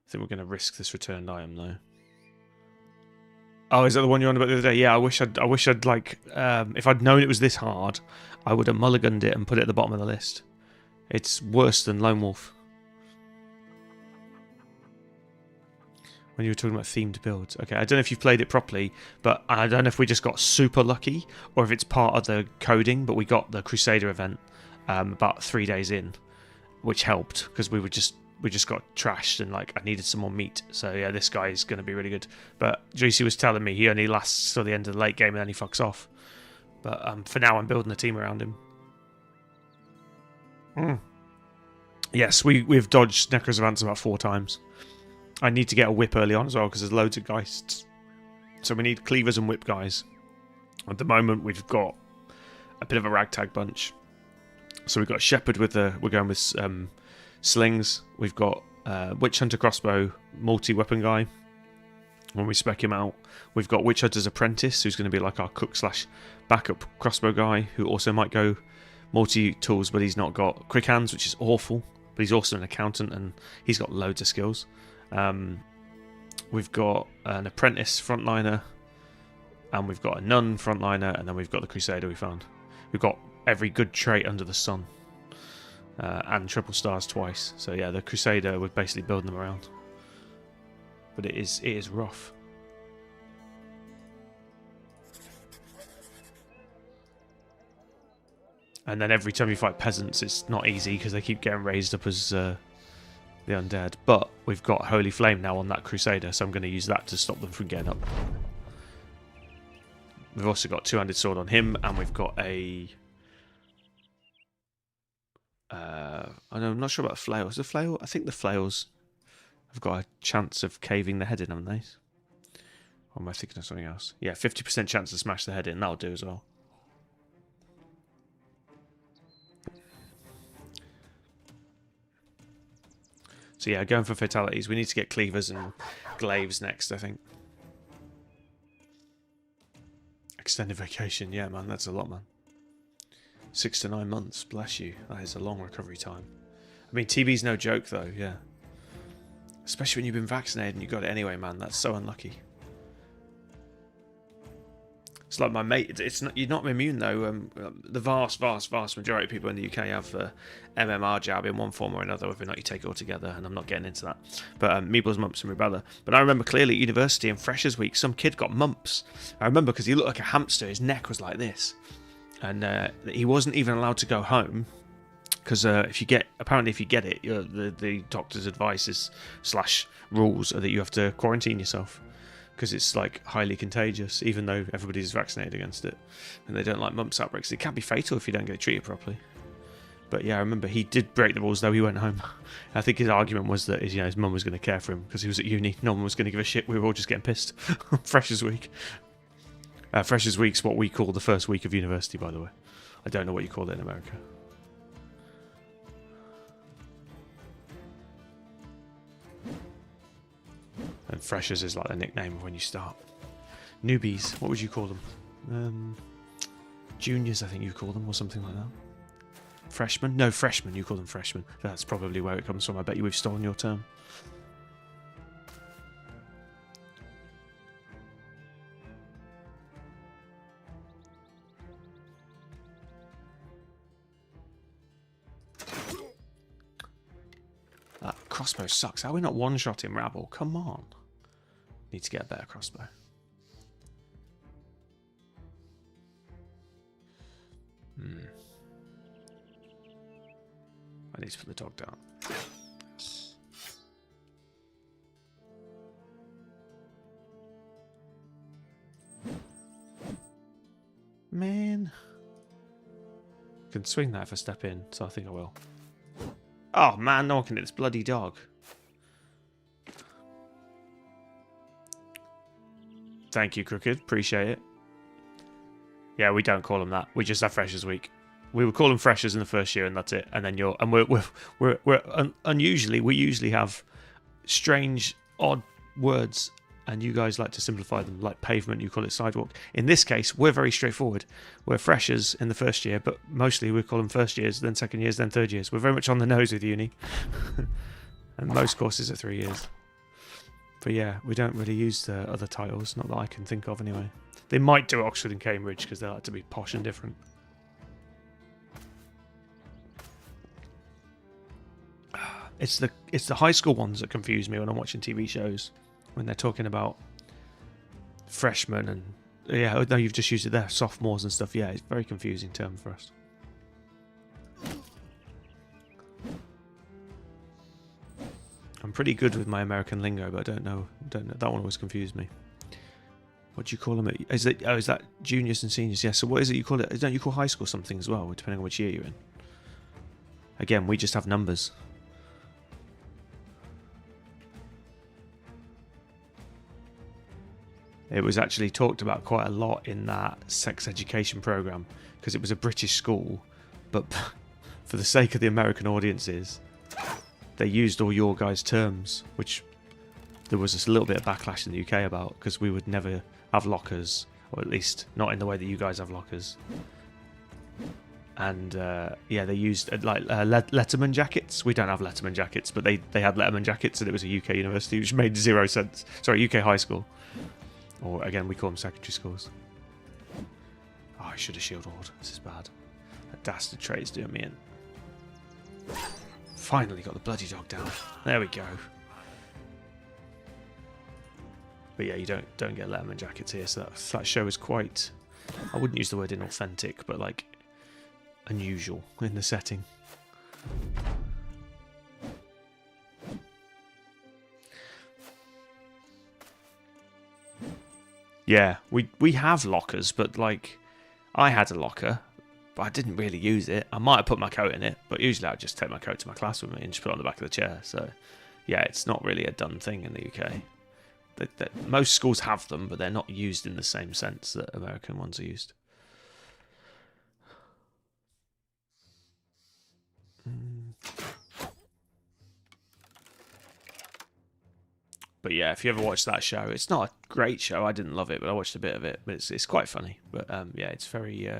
I think we're going to risk this returned item though. Oh, is that the one you're on about the other day? Yeah, I wish I'd like, if I'd known it was this hard, I would have mulliganed it and put it at the bottom of the list. It's worse than Lone Wolf. When you were talking about themed builds. Okay, I don't know if you've played it properly, but I don't know if we just got super lucky or if it's part of the coding, but we got the Crusader event about 3 days in, which helped because we just got trashed and like I needed some more meat. So yeah, this guy is going to be really good. But Juicy was telling me he only lasts till the end of the late game and then he fucks off. But for now, I'm building a team around him. Yes, we've dodged Necrosavants about 4 times. I need to get a whip early on as well because there's loads of geists. So we need cleavers and whip guys. At the moment, we've got a bit of a ragtag bunch. So we've got Shepherd with we're going with slings. We've got Witch Hunter crossbow, multi-weapon guy. When we spec him out, we've got Witch Hunter's apprentice, who's going to be like our cook / backup crossbow guy, who also might go multi-tools, but he's not got quick hands, which is awful. But he's also an accountant, and he's got loads of skills. We've got an apprentice frontliner, and we've got a nun frontliner, and then we've got the crusader we found. We've got every good trait under the sun, and triple stars twice. So yeah, the crusader, we're basically building them around. But it is rough. And then every time you fight peasants, it's not easy because they keep getting raised up as the undead. But we've got Holy Flame now on that Crusader, so I'm going to use that to stop them from getting up. We've also got Two-Handed Sword on him, and we've got a... I'm not sure about flails. The flail? I think the flails have got a chance of caving the head in, haven't they? Or am I thinking of something else? Yeah, 50% chance to smash the head in. That'll do as well. So yeah, going for fatalities. We need to get cleavers and glaives next, I think. Extended vacation. Yeah, man, that's a lot, man. 6 to 9 months. Bless you. That is a long recovery time. I mean, TB's no joke, though, yeah. Especially when you've been vaccinated and you got it anyway, man. That's so unlucky. It's like my mate. It's not, you're not immune, though. The vast majority of people in the UK have the MMR jab in one form or another, whether or not you take it all together, and I'm not getting into that. But measles, mumps, and rubella. But I remember clearly at university in Freshers Week, some kid got mumps. I remember because he looked like a hamster. His neck was like this. And he wasn't even allowed to go home. Because if you get it, the doctor's advice is / rules are that you have to quarantine yourself because it's like highly contagious, even though everybody's vaccinated against it, and they don't like mumps outbreaks. It can be fatal if you don't get it treated properly. But yeah, I remember he did break the rules though. He went home. I think his argument was that his mum was going to care for him because he was at uni. No one was going to give a shit. We were all just getting pissed. Freshers Week. Freshers Week's what we call the first week of university, by the way. I don't know what you call it in America. And freshers is like the nickname of when you start. Newbies, what would you call them? Juniors, I think you call them, or something like that. Freshmen? No, freshmen, you call them freshmen. That's probably where it comes from. I bet you we've stolen your term. That crossbow sucks. How are we not one-shotting Rabble? Come on. Need to get a better crossbow. I need to put the dog down. Man. I can swing that if I step in, so I think I will. Oh man, no one can hit this bloody dog. Thank you, Crooked. Appreciate it. Yeah, we don't call them that. We just have Freshers Week. We would call them Freshers in the first year, and that's it. And then unusually we usually have strange, odd words, and you guys like to simplify them, like pavement. You call it sidewalk. In this case, we're very straightforward. We're Freshers in the first year, but mostly we call them first years, then second years, then third years. We're very much on the nose with uni, and most courses are 3 years. But yeah, we don't really use the other titles, not that I can think of anyway. They might do Oxford and Cambridge because they like to be posh and different. It's the high school ones that confuse me when I'm watching TV shows, when they're talking about freshmen and yeah, no, you've just used it there, sophomores and stuff. Yeah, it's a very confusing term for us. I'm pretty good with my American lingo, but I don't know. That one always confused me. What do you call them? Is that juniors and seniors? Yeah. So what is it you call it? Don't you call high school something as well, depending on which year you're in? Again, we just have numbers. It was actually talked about quite a lot in that sex education program because it was a British school, but for the sake of the American audiences, they used all your guys' terms, which there was a little bit of backlash in the UK about because we would never have lockers, or at least not in the way that you guys have lockers. And yeah, they used Letterman jackets. We don't have Letterman jackets, but they had Letterman jackets, and it was a UK university, which made 0 sense. Sorry, UK high school. Or again, we call them secondary schools. Oh, I should have shield walled. This is bad. That dastard trade's doing me in. Finally got the bloody dog down. There we go. But yeah, you don't get Letterman jackets here, so that show is quite, I wouldn't use the word inauthentic, but like unusual in the setting. Yeah, we have lockers, but like I had a locker, but I didn't really use it. I might have put my coat in it, but usually I'd just take my coat to my class with me and just put it on the back of the chair. So yeah, it's not really a done thing in the UK. Most schools have them, but they're not used in the same sense that American ones are used. But yeah, if you ever watch that show, it's not a great show. I didn't love it, but I watched a bit of it. But it's quite funny. But yeah, it's very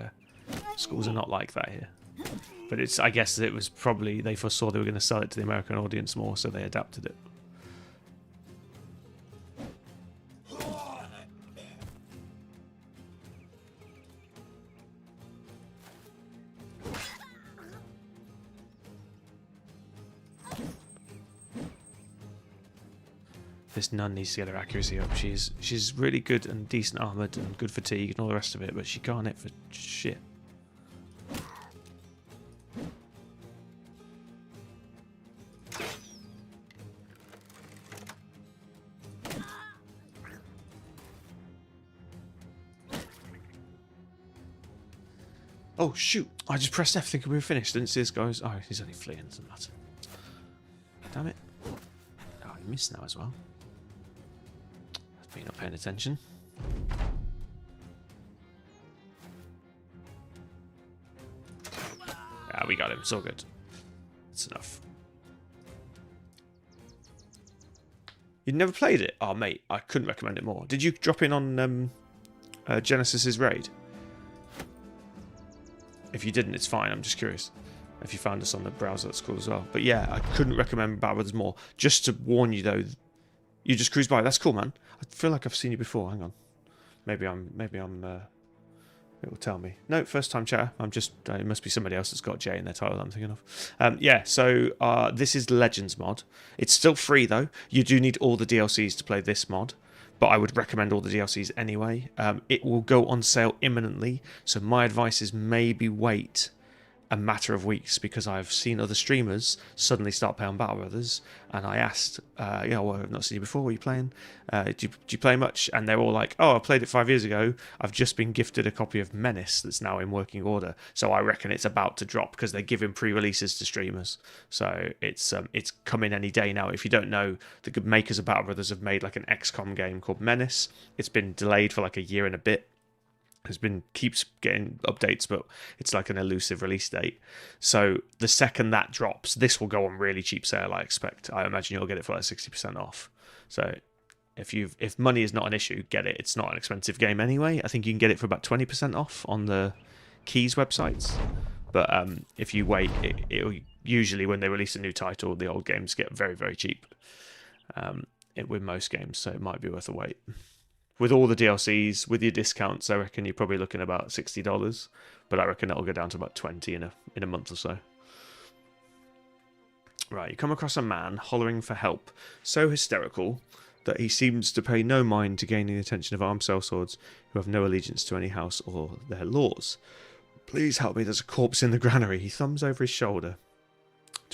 schools are not like that here. But it's, I guess it was probably they foresaw they were going to sell it to the American audience more, so they adapted it. This nun needs to get her accuracy up. She's really good and decent armoured and good fatigue and all the rest of it, but she can't hit for shit. Oh shoot! I just pressed F thinking we were finished. Didn't see this guy's. Oh, he's only fleeing. Doesn't matter. Damn it! Oh, he missed now as well. You're not paying attention. Ah, we got him. It's all good. It's enough. You'd never played it? Oh, mate, I couldn't recommend it more. Did you drop in on Genesis's raid? If you didn't, it's fine. I'm just curious. If you found us on the browser, that's cool as well. But yeah, I couldn't recommend Battle Brothers more. Just to warn you, though, you just cruise by. That's cool, man. I feel like I've seen you before. Hang on. Maybe I'm. It will tell me. No, first time chatter. I'm just. It must be somebody else that's got J in their title that I'm thinking of. Yeah. So this is the Legends mod. It's still free though. You do need all the DLCs to play this mod, but I would recommend all the DLCs anyway. It will go on sale imminently. So my advice is maybe wait a matter of weeks, because I've seen other streamers suddenly start playing Battle Brothers, and I asked, well, I've not seen you before, what are you playing? Do you play much? And they're all like, oh, I played it 5 years ago, I've just been gifted a copy of Menace that's now in working order, so I reckon it's about to drop, because they're giving pre-releases to streamers, so it's coming any day now. If you don't know, the good makers of Battle Brothers have made like an XCOM game called Menace. It's been delayed for like a year and a bit. Keeps getting updates, but it's like an elusive release date. So the second that drops, this will go on really cheap sale, I expect. I imagine you'll get it for like 60% off. So if money is not an issue, get it. It's not an expensive game anyway. I think you can get it for about 20% off on the Keys websites. But if you wait, it'll usually, when they release a new title, the old games get very, very cheap with most games, so it might be worth a wait. With all the DLCs, with your discounts, I reckon you're probably looking about $60, but I reckon it'll go down to about 20 in a month or so. Right, you come across a man hollering for help, so hysterical that he seems to pay no mind to gaining the attention of armed sellswords who have no allegiance to any house or their laws. Please help me, there's a corpse in the granary. He thumbs over his shoulder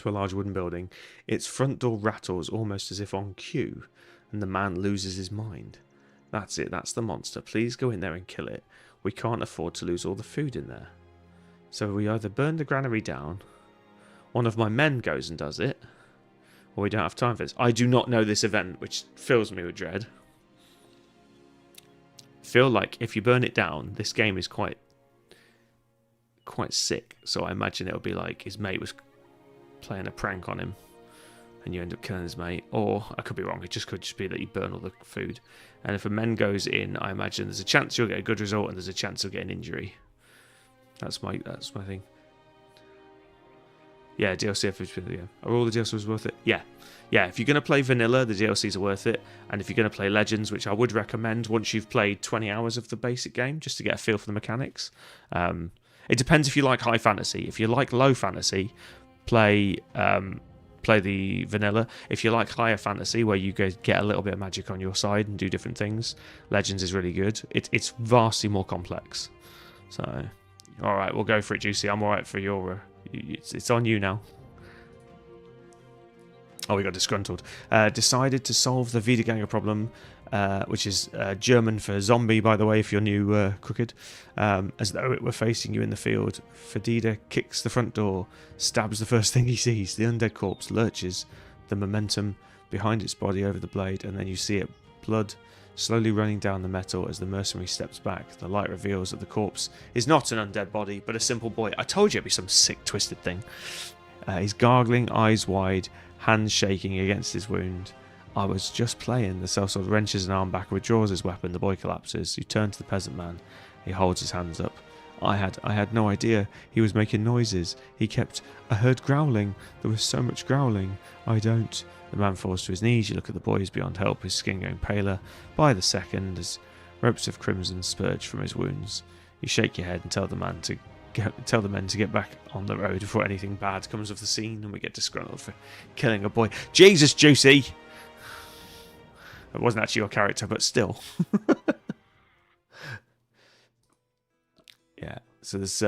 to a large wooden building. Its front door rattles almost as if on cue, and the man loses his mind. That's it, that's the monster. Please go in there and kill it. We can't afford to lose all the food in there. So we either burn the granary down, one of my men goes and does it, or we don't have time for this. I do not know this event, which fills me with dread. Feel like if you burn it down, this game is quite sick. So I imagine it'll be like his mate was playing a prank on him, and you end up killing his mate. Or I could be wrong. It just could just be that you burn all the food. And if a men goes in, I imagine there's a chance you'll get a good result, and there's a chance you'll get an injury. That's my thing. Yeah, DLC FPLQFOTQKQ. Are all the DLCs worth it? Yeah. If you're going to play vanilla, the DLCs are worth it. And if you're going to play Legends, which I would recommend once you've played 20 hours of the basic game, just to get a feel for the mechanics. It depends if you like high fantasy. If you like low fantasy, play the vanilla. If you like higher fantasy, where you get a little bit of magic on your side and do different things, Legends is really good. It's vastly more complex. So, all right, we'll go for it, Juicy. I'm all right for your... It's on you now. Oh, we got disgruntled. Decided to solve the Wiederganger problem, which is German for zombie, by the way, if you're new, Crooked. As though it were facing you in the field. Fedida kicks the front door, stabs the first thing he sees. The undead corpse lurches, the momentum behind its body over the blade, and then you see it, blood slowly running down the metal as the mercenary steps back. The light reveals that the corpse is not an undead body, but a simple boy. I told you it'd be some sick, twisted thing. He's gargling, eyes wide, hands shaking against his wound. I was just playing. The sellsword wrenches an arm back, withdraws his weapon. The boy collapses. You turn to the peasant man. He holds his hands up. I had no idea. He was making noises. I heard growling. There was so much growling. I don't... The man falls to his knees. You look at the boy who's beyond help, his skin going paler by the second as ropes of crimson spurge from his wounds. You shake your head and tell the men to get back on the road before anything bad comes of the scene, and we get disgruntled for killing a boy. Jesus, Juicy! It wasn't actually your character, but still. Yeah, so there's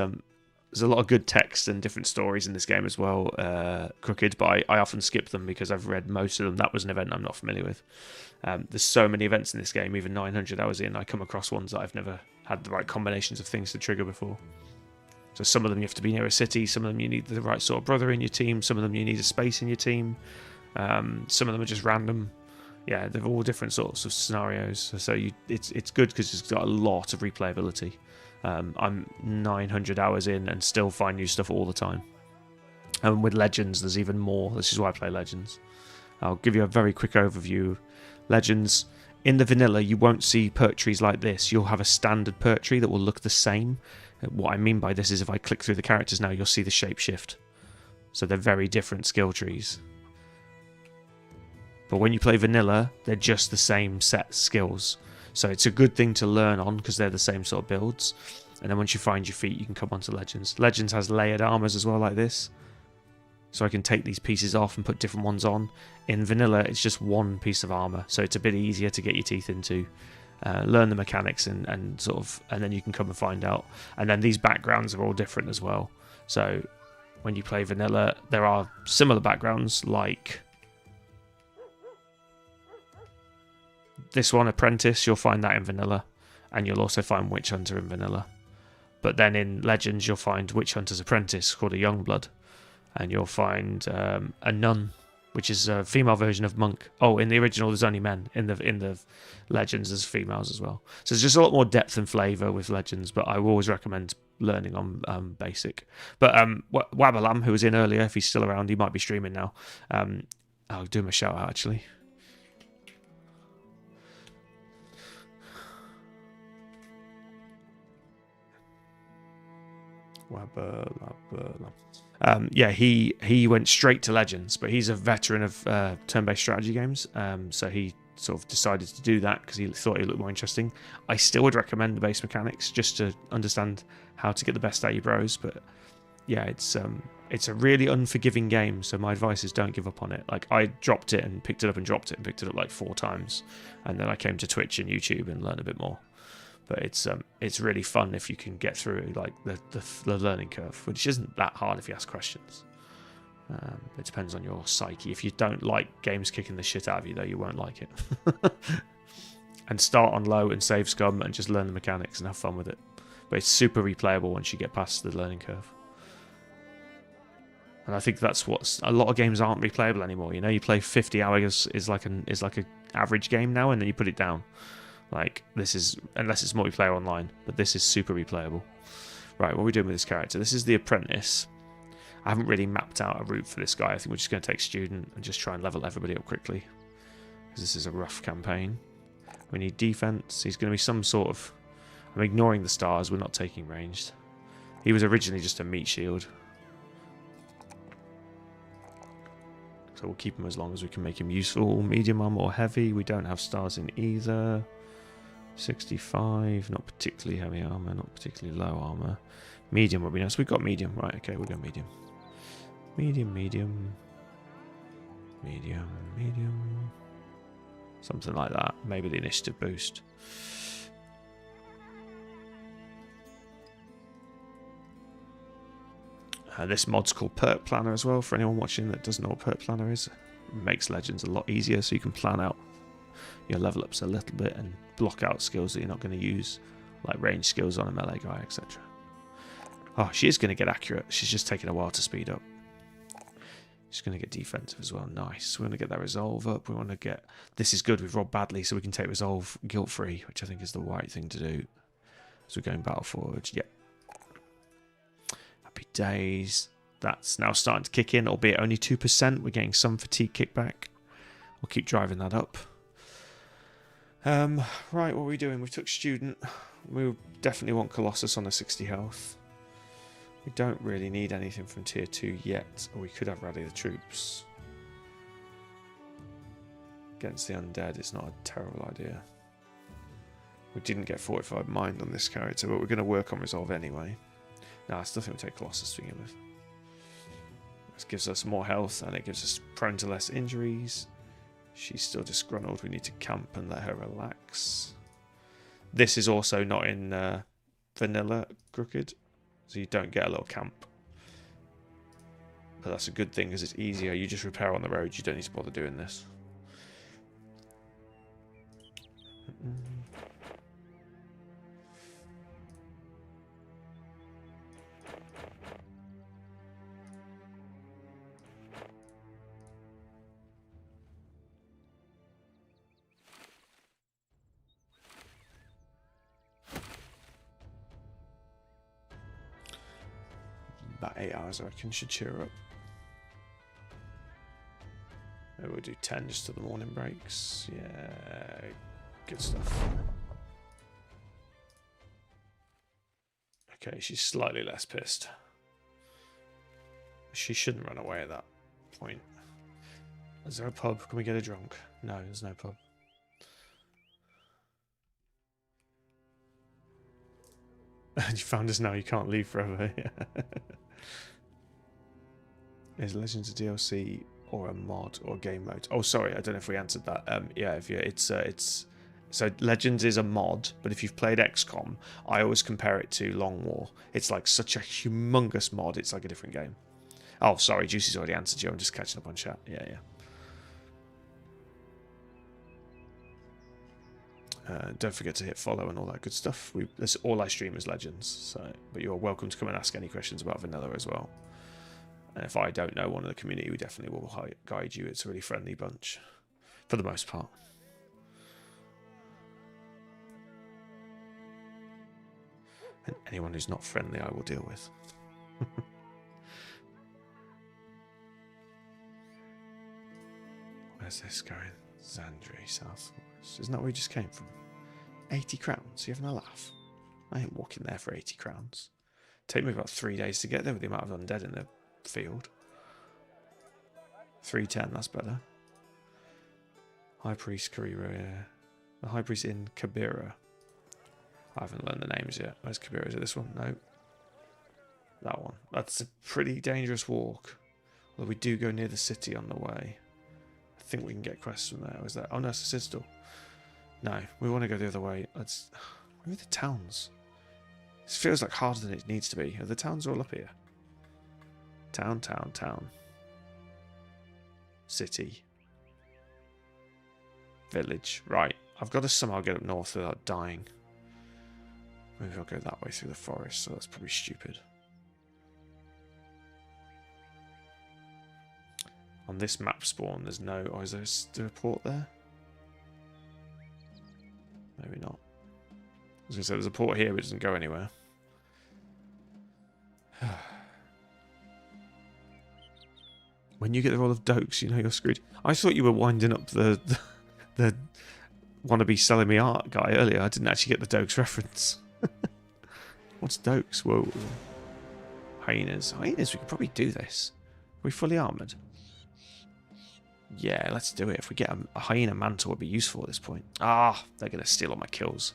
a lot of good text and different stories in this game as well, Crooked, but I often skip them because I've read most of them. That was an event I'm not familiar with. There's so many events in this game, even 900 hours in, I come across ones that I've never had the right combinations of things to trigger before. So some of them you have to be near a city, some of them you need the right sort of brother in your team, some of them you need a space in your team, some of them are just random. Yeah, they're all different sorts of scenarios, so it's good because it's got a lot of replayability. I'm 900 hours in and still find new stuff all the time. And with Legends, there's even more. This is why I play Legends. I'll give you a very quick overview. Legends, in the vanilla, you won't see perk trees like this. You'll have a standard perk tree that will look the same. What I mean by this is if I click through the characters now, you'll see the shape shift. So they're very different skill trees. But when you play vanilla, they're just the same set skills. So it's a good thing to learn on because they're the same sort of builds. And then once you find your feet, you can come onto Legends. Legends has layered armors as well, like this. So I can take these pieces off and put different ones on. In vanilla, it's just one piece of armor. So it's a bit easier to get your teeth into. Learn the mechanics and then you can come and find out. And then these backgrounds are all different as well. So when you play vanilla, there are similar backgrounds like... This one, Apprentice, you'll find that in vanilla, and you'll also find Witch Hunter in vanilla. But then in Legends, you'll find Witch Hunter's Apprentice called a Youngblood, and you'll find a Nun, which is a female version of Monk. Oh, in the original, there's only men. In the Legends, there's females as well. So there's just a lot more depth and flavour with Legends, but I always recommend learning on Basic. But Wabalam, who was in earlier, if he's still around, he might be streaming now. I'll do him a shout out actually. Yeah, he went straight to Legends, but he's a veteran of turn-based strategy games, so he sort of decided to do that because he thought it looked more interesting. I still would recommend the base mechanics just to understand how to get the best out of your bros, but yeah, it's a really unforgiving game, so my advice is don't give up on it. Like, I dropped it and picked it up and dropped it and picked it up like 4 times, and then I came to Twitch and YouTube and learned a bit more. But it's really fun if you can get through like the learning curve, which isn't that hard if you ask questions. It depends on your psyche. If you don't like games kicking the shit out of you, though, you won't like it. And start on low and save scum and just learn the mechanics and have fun with it. But it's super replayable once you get past the learning curve. And I think that's what a lot of games aren't replayable anymore. You know, you play 50 hours is like a average game now, and then you put it down. Like this is, unless it's multiplayer online, but this is super replayable. Right, what are we doing with this character? This is the apprentice. I haven't really mapped out a route for this guy. I think we're just going to take student and just try and level everybody up quickly, because this is a rough campaign. We need defense. He's going to be some sort of... I'm ignoring the stars. We're not taking ranged. He was originally just a meat shield. So we'll keep him as long as we can make him useful. Medium armor or heavy. We don't have stars in either. 65. Not particularly heavy armor. Not particularly low armor. Medium would be nice. We've got medium. Right, okay, we'll go medium. Medium, medium. Medium, medium. Something like that. Maybe the initiative boost. This mod's called Perk Planner as well, for anyone watching that doesn't know what Perk Planner is. It makes Legends a lot easier, so you can plan out your level ups a little bit and block out skills that you're not going to use, like range skills on a melee guy, etc. Oh, she is going to get accurate. She's just taking a while to speed up. She's going to get defensive as well. Nice. We want to get that resolve up. We want to get... This is good. We've robbed badly, so we can take resolve guilt-free, which I think is the right thing to do. So we're going battle forward. Yep. Happy days. That's now starting to kick in, albeit only 2%. We're getting some fatigue kickback. We'll keep driving that up. Right, what are we doing? We took student. We definitely want Colossus on a 60 health. We don't really need anything from tier 2 yet, or we could have rally the troops. Against the undead, it's not a terrible idea. We didn't get fortified mind on this character, but we're going to work on resolve anyway. No, I still think we'll take Colossus to begin with. This gives us more health, and it gives us prone to less injuries. She's still disgruntled. We need to camp and let her relax. This is also not in vanilla Crooked, so you don't get a little camp. But that's a good thing because it's easier. You just repair on the road. You don't need to bother doing this. About 8 hours, I reckon, should cheer up. Maybe we'll do 10 just to the morning breaks. Yeah, good stuff. Okay, she's slightly less pissed. She shouldn't run away at that point. Is there a pub? Can we get her drunk? No, there's no pub. You found us now, you can't leave forever. Is Legends a DLC or a mod or game mode? Oh, sorry, I don't know if we answered that. Yeah, it's so Legends is a mod, but if you've played XCOM, I always compare it to Long War. It's like such a humongous mod. It's like a different game. Oh, sorry, Juicy's already answered you. I'm just catching up on chat. Yeah. Don't forget to hit follow and all that good stuff. That's all I stream is Legends. So, but you're welcome to come and ask any questions about Vanilla as well. And if I don't know one of the community, we definitely will guide you. It's a really friendly bunch, for the most part. And anyone who's not friendly, I will deal with. Where's this going? Zandri, South. Isn't that where we just came from? 80 crowns? You having a laugh? I ain't walking there for 80 crowns. Take me about 3 days to get there with the amount of undead in the field. 310, that's better. High Priest Karira, yeah. The High Priest in Kabira. I haven't learned the names yet. Where's Kabira? Is it this one? No. That one. That's a pretty dangerous walk. Although we do go near the city on the way. I think we can get quests from there. Was that? Oh no, it's a citadel. No, we want to go the other way. Let's. Where are the towns? This feels like harder than it needs to be. Are the towns all up here? Town. City. Village. Right. I've got to somehow get up north without dying. Maybe I'll go that way through the forest, so that's probably stupid. On this map spawn, there's no... Oh, is there still a port there? Maybe not. I was going to say, there's a port here, but it doesn't go anywhere. When you get the role of Dokes, you know you're screwed. I thought you were winding up the wannabe selling me art guy earlier. I didn't actually get the Dokes reference. What's Dokes? Whoa. Hyenas. Hyenas, we could probably do this. Are we fully armoured? Yeah, let's do it. If we get a hyena mantle, it would be useful at this point. Ah, they're going to steal all my kills.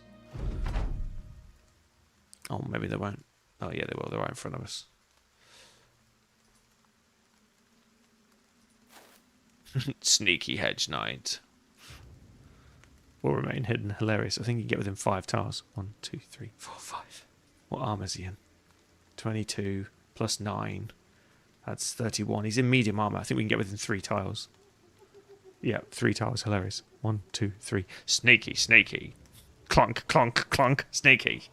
Oh, maybe they won't. Oh, yeah, they will. They're right in front of us. Sneaky hedge knight. Will remain hidden. Hilarious. I think you can get within 5 tiles. 1, 2, 3, 4, 5. What armor is he in? 22 plus 9. That's 31. He's in medium armor. I think we can get within 3 tiles. Yeah, 3 tiles. Hilarious. 1, 2, 3. Sneaky, sneaky. Clunk, clunk, clunk. Sneaky.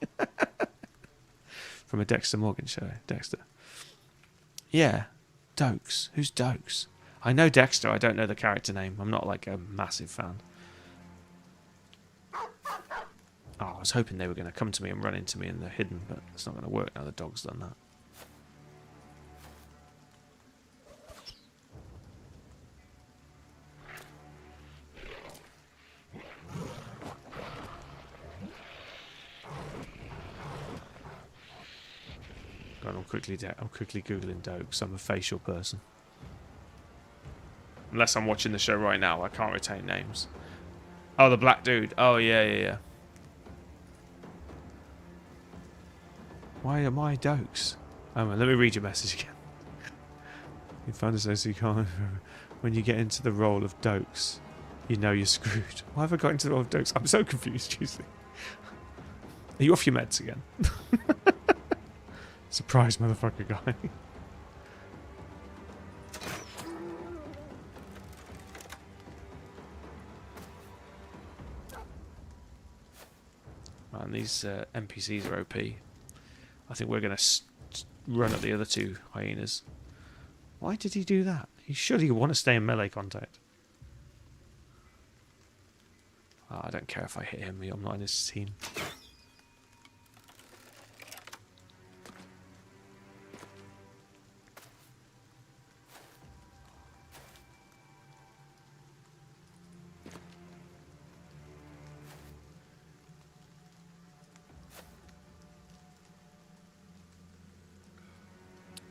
From a Dexter Morgan show. Dexter. Yeah. Dokes. Who's Dokes? I know Dexter. I don't know the character name. I'm not like a massive fan. Oh, I was hoping they were going to come to me and run into me and they're hidden, but it's not going to work now the dog's done that. God, I'm quickly googling Dokes. I'm a facial person. Unless I'm watching the show right now, I can't retain names. Oh, the black dude. Oh, yeah. Why am I Dokes? Oh, well, let me read your message again. You found a sense you can't... When you get into the role of Dokes, you know you're screwed. Why have I got into the role of Dokes? I'm so confused, Tuesday. Are you off your meds again? Surprise, motherfucker guy. And these NPCs are OP. I think we're going to run at the other 2 hyenas. Why did he do that? He surely want to stay in melee contact. Oh, I don't care if I hit him. I'm not in his team.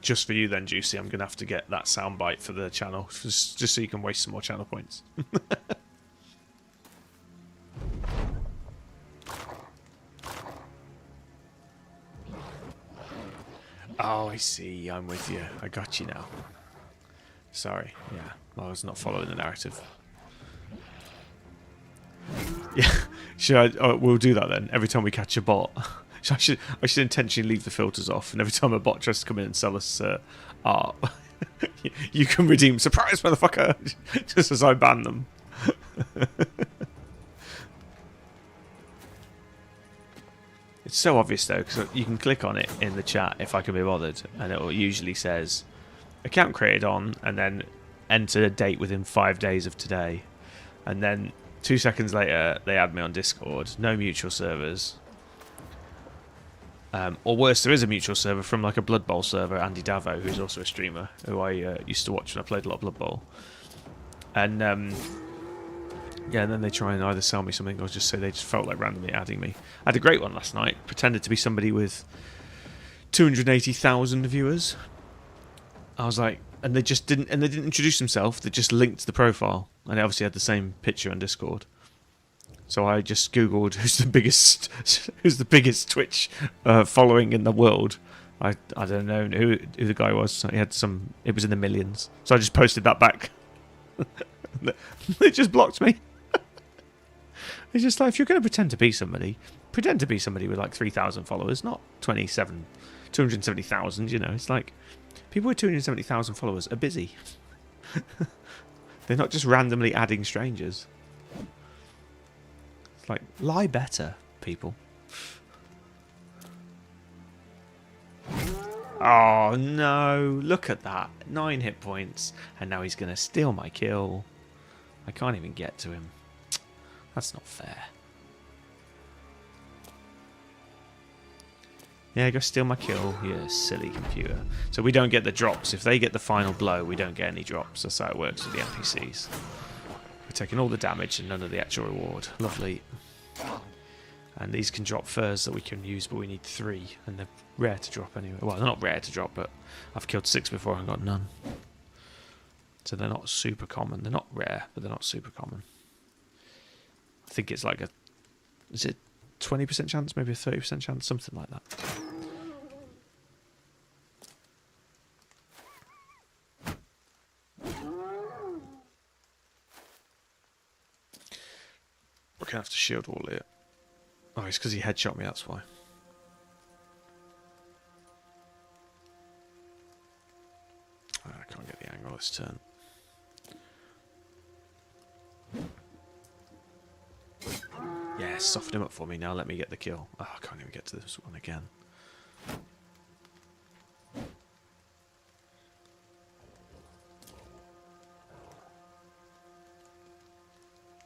Just for you then, Juicy, I'm going to have to get that soundbite for the channel, just so you can waste some more channel points. Oh, I see. I'm with you. I got you now. Sorry. Yeah, I was not following the narrative. Yeah, should I? Oh, we'll do that then. Every time we catch a bot. I should intentionally leave the filters off, and every time a bot tries to come in and sell us art, you can redeem surprise, motherfucker, just as I ban them. It's so obvious though, because you can click on it in the chat if I can be bothered, and it usually says account created on, and then enter a date within 5 days of today, and then 2 seconds later they add me on Discord. No mutual servers. Or worse, there is a mutual server from like a Blood Bowl server, Andy Davo, who's also a streamer, who I used to watch when I played a lot of Blood Bowl. And yeah, and then they try and either sell me something or just say they just felt like randomly adding me. I had a great one last night, pretended to be somebody with 280,000 viewers. I was like, and they didn't introduce themselves, they just linked the profile, and they obviously had the same picture on Discord. So I just googled who's the biggest Twitch following in the world. I don't know who the guy was. He had some. It was in the millions. So I just posted that back. They just blocked me. It's just like, if you're going to pretend to be somebody with like 3,000 followers, not 270,000. You know, it's like people with 270,000 followers are busy. They're not just randomly adding strangers. It's like, lie better, people. Oh no, look at that. 9 hit points. And now he's going to steal my kill. I can't even get to him. That's not fair. Yeah, go steal my kill, you silly computer. So we don't get the drops. If they get the final blow, we don't get any drops. That's how it works with the NPCs. We're taking all the damage and none of the actual reward. Lovely. And these can drop furs that we can use, but we need 3. And they're rare to drop anyway. Well, they're not rare to drop, but I've killed 6 before and got none. So they're not super common. They're not rare, but they're not super common. I think it's like a... Is it 20% chance? Maybe a 30% chance? Something like that. We're going to have to shield wall it. Oh, it's because he headshot me, that's why. Oh, I can't get the angle this turn. Yeah, soften him up for me now. Let me get the kill. Oh, I can't even get to this one again.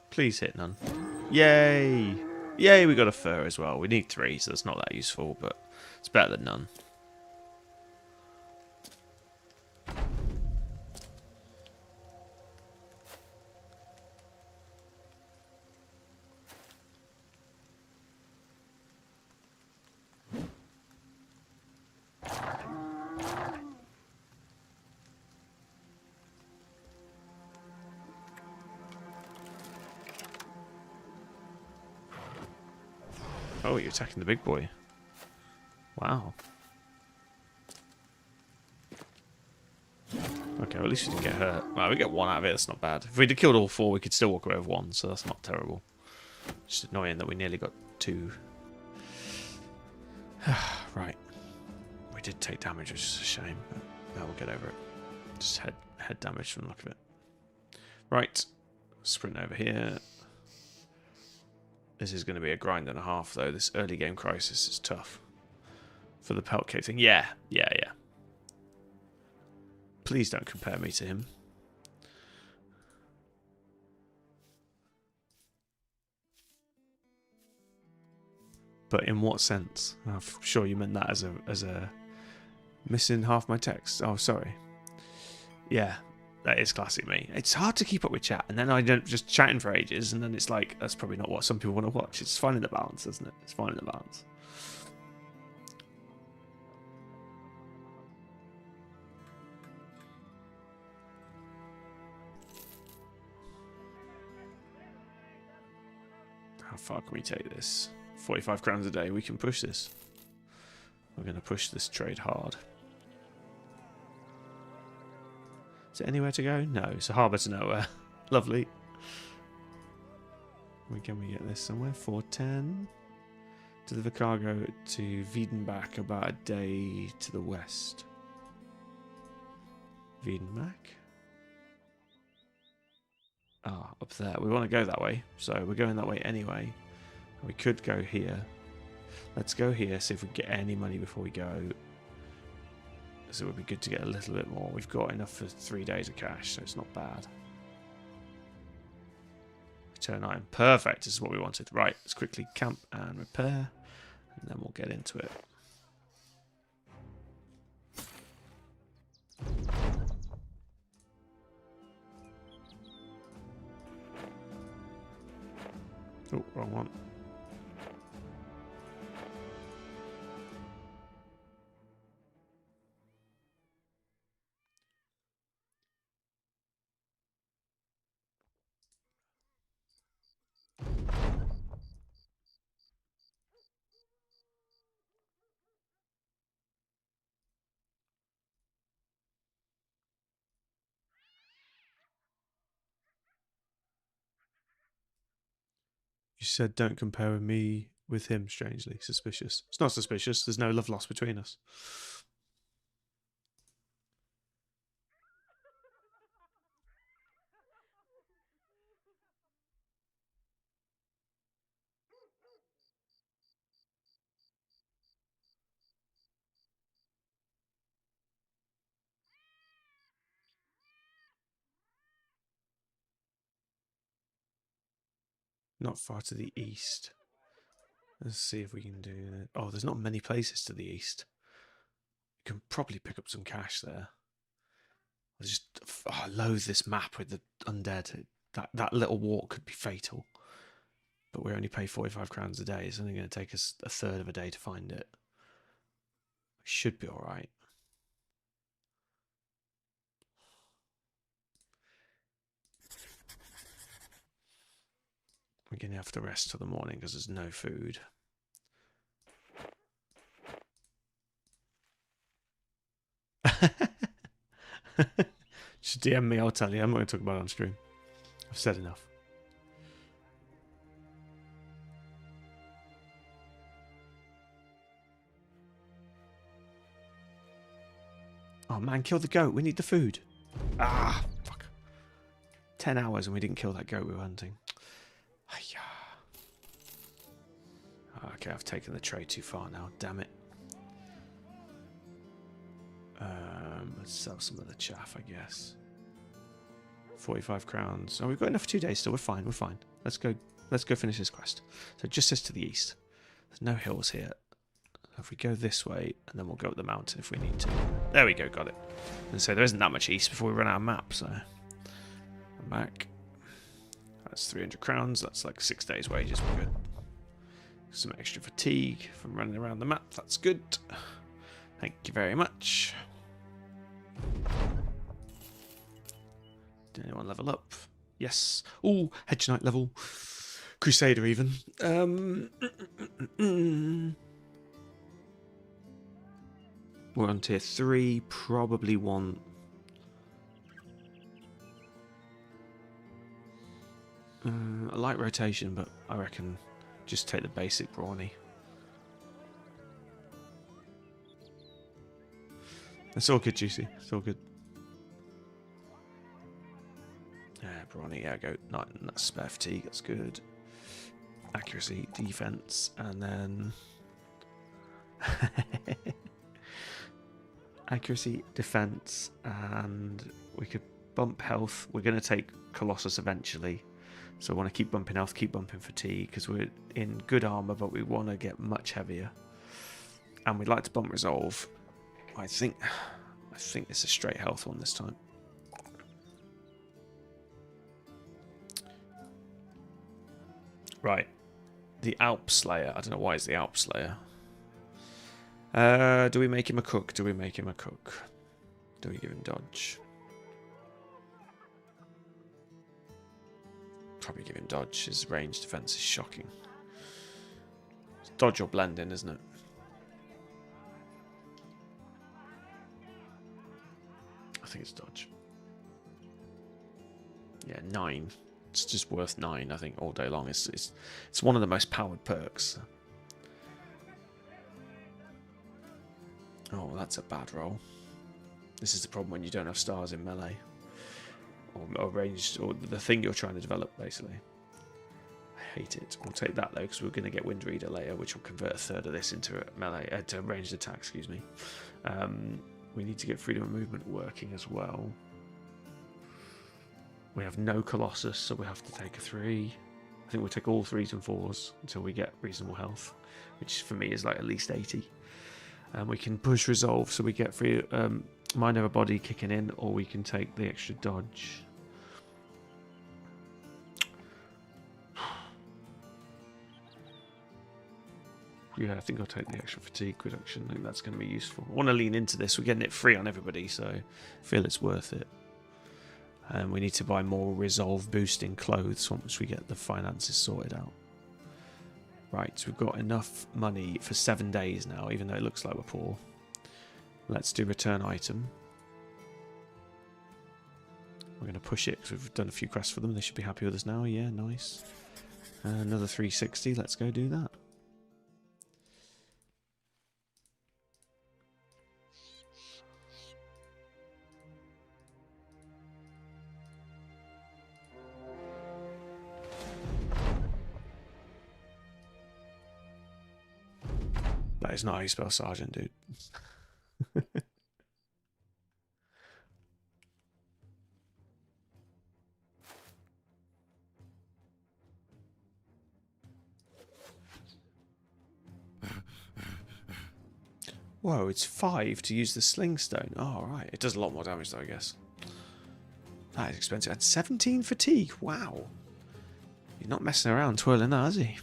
Please hit none. Yay! Yay, we got a fur as well. We need 3, so it's not that useful, but it's better than none. Oh, you're attacking the big boy. Wow. Okay, well, at least we didn't get hurt. Well, we get 1 out of it, that's not bad. If we'd have killed all 4, we could still walk away with 1, so that's not terrible. Just annoying that we nearly got 2. Right. We did take damage, which is a shame, but we'll get over it. Just head damage from the look of it. Right. Sprint over here. This is going to be a grind and a half, though. This early game crisis is tough. For the pelt kit thing. Yeah. Please don't compare me to him. But in what sense? I'm sure you meant that as a missing half my text. Oh, sorry. Yeah. That is classic me. It's hard to keep up with chat, and then I don't just chatting for ages, and then it's like, that's probably not what some people want to watch. It's finding the balance, isn't it? It's finding the balance. How far can we take this? 45 crowns a day. We can push this. We're going to push this trade hard. Is it anywhere to go? No, it's a harbour to nowhere. Lovely. Can we get this somewhere? 410. Deliver cargo to Wiedenbach, about a day to the west. Wiedenbach? Ah, up there. We want to go that way, so we're going that way anyway. We could go here. Let's go here, see if we can get any money before we go. So it would be good to get a little bit more. We've got enough for 3 days of cash, so it's not bad. Return item. Perfect. This is what we wanted. Right, let's quickly camp and repair, and then we'll get into it. Oh, wrong one. You said don't compare me with him, strangely. Suspicious. It's not suspicious. There's no love lost between us. Not far to the east. Let's see if we can do that. Oh, there's not many places to the east. You can probably pick up some cash there. I loathe this map with the undead. That little walk could be fatal. But we only pay 45 crowns a day. It's only going to take us a third of a day to find it. We should be alright. We're going to have to rest till the morning because there's no food. Just DM me, I'll tell you. I'm not going to talk about it on stream. I've said enough. Oh man, kill the goat. We need the food. Ah, fuck. 10 hours and we didn't kill that goat we were hunting. Okay, I've taken the trade too far now. Damn it. Let's sell some of the chaff, I guess. 45 crowns. Oh, we've got enough for 2 days still. We're fine. We're fine. Let's go finish this quest. So it just says to the east. There's no hills here. If we go this way, and then we'll go up the mountain if we need to. There we go, got it. And so there isn't that much east before we run out of map, so I'm back. That's 300 crowns. That's like 6 days' wages. We're good. Some extra fatigue from running around the map. That's good. Thank you very much. Did anyone level up? Yes. Oh, Hedge Knight level. Crusader even. We're on tier 3. Probably want... a light rotation, but I reckon just take the basic brawny. It's all good, Juicy. It's all good. Yeah, brawny, yeah, go. That's spare fatigue, that's good. Accuracy, defense, and then... accuracy, defense, and we could bump health. We're going to take Colossus eventually. So I want to keep bumping health, keep bumping fatigue, because we're in good armor, but we want to get much heavier. And we'd like to bump resolve. I think it's a straight health one this time. Right. The Alp Slayer. I don't know why it's the Alp Slayer. Do we make him a cook? Do we make him a cook? Do we give him dodge? Probably give him dodge. His range defense is shocking. It's dodge or blend in, isn't it? I think it's dodge. Yeah, 9. It's just worth 9, I think, all day long. It's one of the most powered perks. Oh, that's a bad roll. This is the problem when you don't have stars in melee. Or ranged, or the thing you're trying to develop, basically. I hate it. We'll take that, though, because we're going to get Wind Reader later, which will convert a third of this into a melee, to ranged attack, excuse me. We need to get freedom of movement working as well. We have no Colossus, so we have to take a 3. I think we'll take all 3s and 4s until we get reasonable health, which for me is like at least 80. We can push resolve, so we get free mind over body kicking in, or we can take the extra dodge. Yeah, I think I'll take the extra fatigue reduction. I think that's going to be useful. I want to lean into this. We're getting it free on everybody, so I feel it's worth it. And we need to buy more resolve boosting clothes once we get the finances sorted out. Right, so we've got enough money for 7 days now, even though it looks like we're poor. Let's do return item. We're going to push it because we've done a few quests for them. They should be happy with us now. Yeah, nice. Another 360. Let's go do that. That is not how you spell sergeant, dude. Whoa, it's 5 to use the sling stone. Oh, right. It does a lot more damage, though, I guess. That is expensive. And 17 fatigue. Wow. You're not messing around twirling that, is he?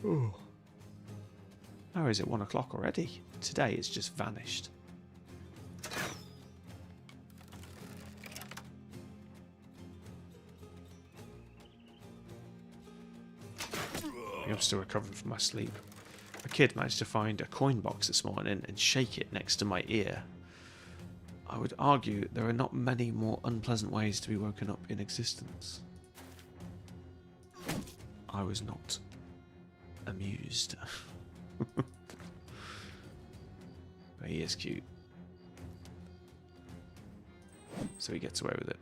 Oh. Oh, is it 1 o'clock already? Today it's just vanished. I'm still recovering from my sleep. A kid managed to find a coin box this morning and shake it next to my ear. I would argue there are not many more unpleasant ways to be woken up in existence. I was not amused. But he is cute. So he gets away with it.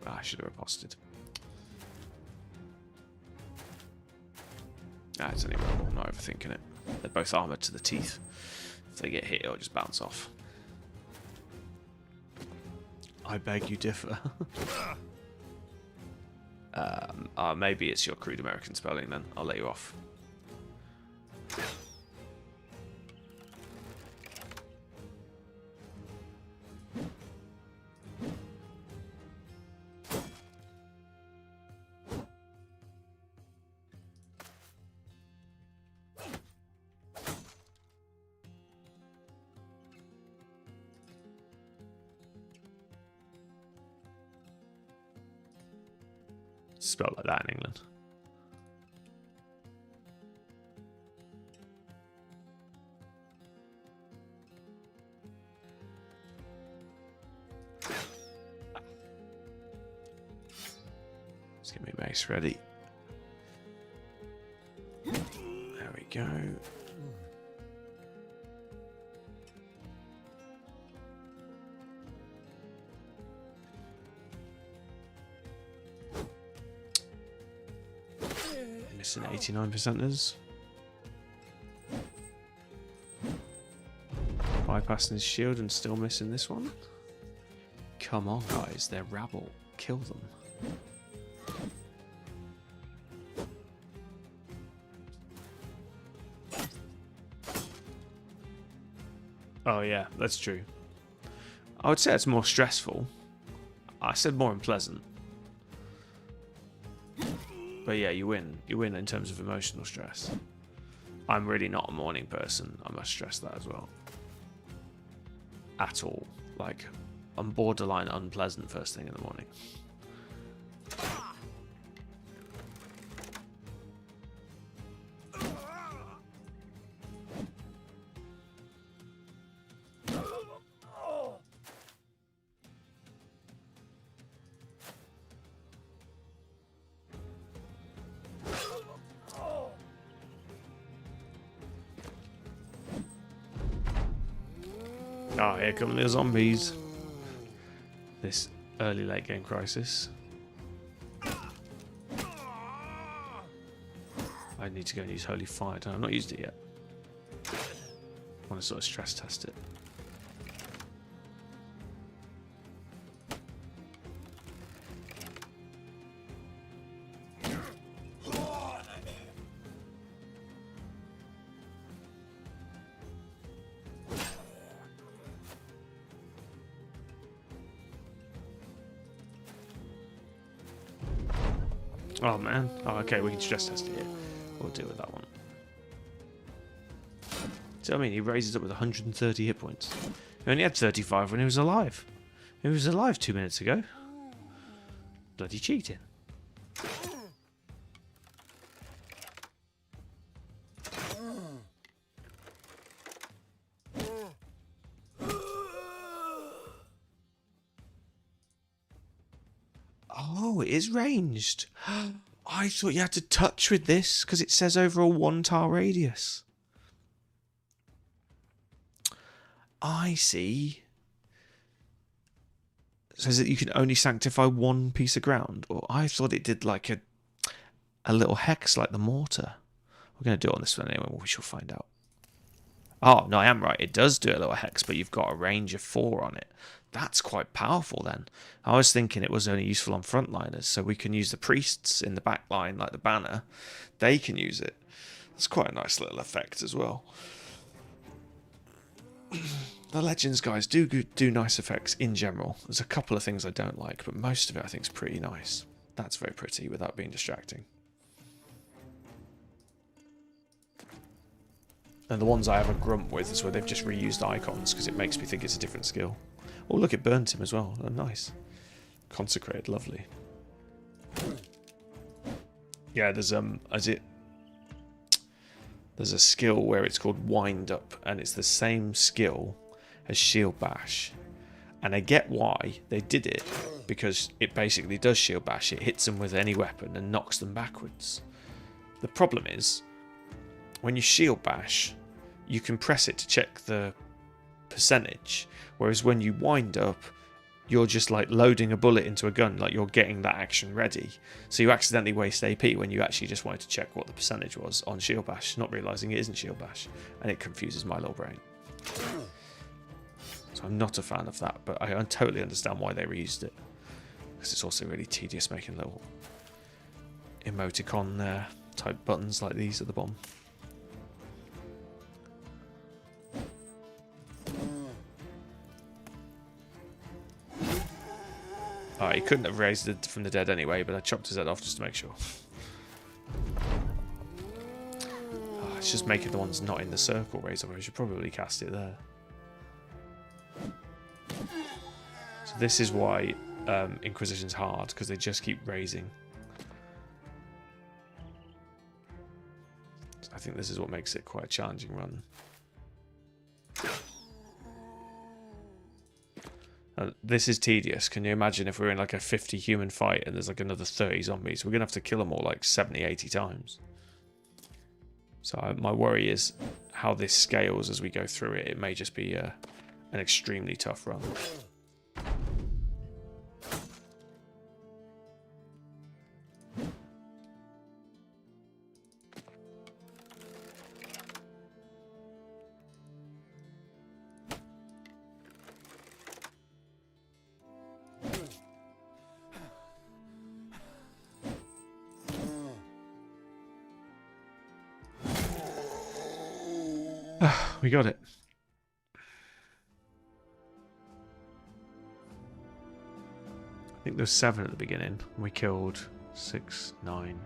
I should have riposted. It's only one, I'm not overthinking it. They're both armoured to the teeth. If they get hit, it'll just bounce off. I beg you differ. Maybe it's your crude American spelling then. I'll let you off. Spelled like that in England. Let's get my base ready. There we go. Missing 89%ers. Bypassing his shield and still missing this one. Come on, guys, they're rabble. Kill them. Oh yeah, that's true. I would say it's more stressful. I said more unpleasant. But yeah, you win. You win in terms of emotional stress. I'm really not a morning person. I must stress that as well. At all. Like, I'm borderline unpleasant first thing in the morning. Oh, here come the zombies. This early late game crisis. I need to go and use Holy Fire. I've not used it yet. I want to sort of stress test it. Oh man. Oh, okay, we can stress test it here. We'll deal with that one. See what I mean? He raises up with 130 hit points. He only had 35 when he was alive. He was alive 2 minutes ago. Bloody cheating. Oh, it is ranged. I thought you had to touch with this because it says over a 1 tile radius. I see. It says that you can only sanctify 1 piece of ground. Or I thought it did like a little hex like the mortar. We're going to do it on this one anyway. We shall find out. Oh, no, I am right. It does do a little hex, but you've got a range of 4 on it. That's quite powerful then. I was thinking it was only useful on frontliners, so we can use the priests in the back line, like the banner. They can use it. That's quite a nice little effect as well. The Legends guys do nice effects in general. There's a couple of things I don't like, but most of it I think is pretty nice. That's very pretty without being distracting. And the ones I have a grunt with is where they've just reused icons because it makes me think it's a different skill. Oh, look, it burnt him as well. Oh, nice. Consecrated, lovely. Yeah, there's a skill where it's called Wind Up, and it's the same skill as Shield Bash. And I get why they did it, because it basically does Shield Bash. It hits them with any weapon and knocks them backwards. The problem is, when you Shield Bash, you can press it to check the percentage, whereas when you Wind Up, you're just like loading a bullet into a gun, like you're getting that action ready. So you accidentally waste AP when you actually just wanted to check what the percentage was on Shield Bash, not realising it isn't Shield Bash, and it confuses my little brain. So I'm not a fan of that, but I totally understand why they reused it, because it's also really tedious making little emoticon type buttons like these at the bottom. He couldn't have raised it from the dead anyway, but I chopped his head off just to make sure. It's just making the ones not in the circle raise up. I should probably cast it there. So this is why Inquisition's hard, because they just keep raising. So I think this is what makes it quite a challenging run. This is tedious. Can you imagine if we're in like a 50 human fight and there's like another 30 zombies? We're going to have to kill them all like 70, 80 times. So my worry is how this scales as we go through it. It may just be an extremely tough run. We got it. I think there was 7 at the beginning. We killed 6, 9,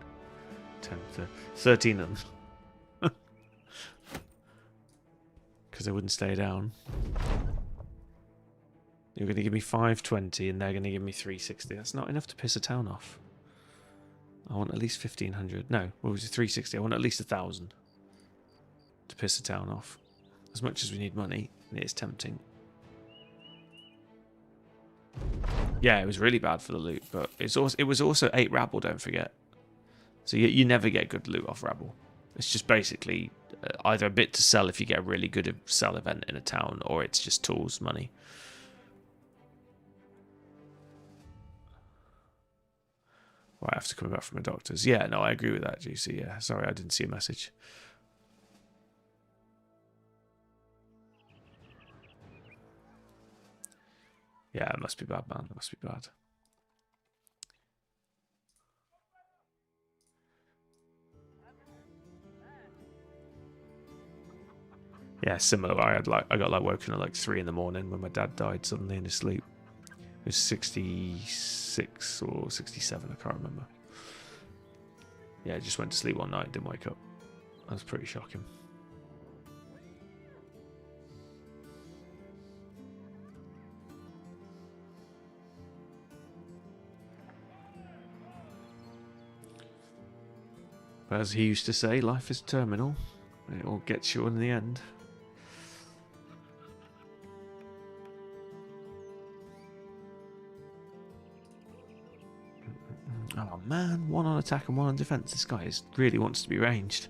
10, 13 of them. Because they wouldn't stay down. You're going to give me 520 and they're going to give me 360. That's not enough to piss a town off. I want at least 1500. No, what was it? 360. I want at least 1000 to piss a town off. As much as we need money, it is tempting. Yeah, it was really bad for the loot, but it was also 8 rabble, don't forget. So you never get good loot off rabble. It's just basically either a bit to sell if you get a really good sell event in a town, or it's just tools, money. Well, I have to come back from a doctor's. Yeah, no, I agree with that, GC. Yeah, sorry, I didn't see a message. Yeah, it must be bad, man. It must be bad. Yeah, similar. I got like woken at like 3 in the morning when my dad died suddenly in his sleep. It was 66 or 67, I can't remember. Yeah, I just went to sleep one night, didn't wake up. That was pretty shocking. But as he used to say, life is terminal. It all gets you in the end. Oh man, 1 on attack and 1 on defense. This guy really wants to be ranged.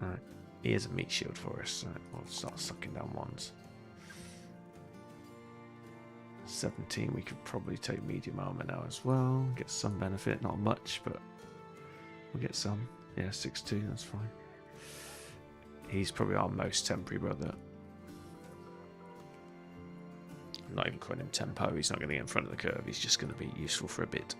Alright, here's a meat shield for us. Right, we'll start sucking down ones. 17, we could probably take medium armor now as well. Get some benefit, not much, but we'll get some. Yeah, 6-2, that's fine. He's probably our most temporary brother. I'm not even calling him tempo, he's not going to get in front of the curve, he's just going to be useful for a bit.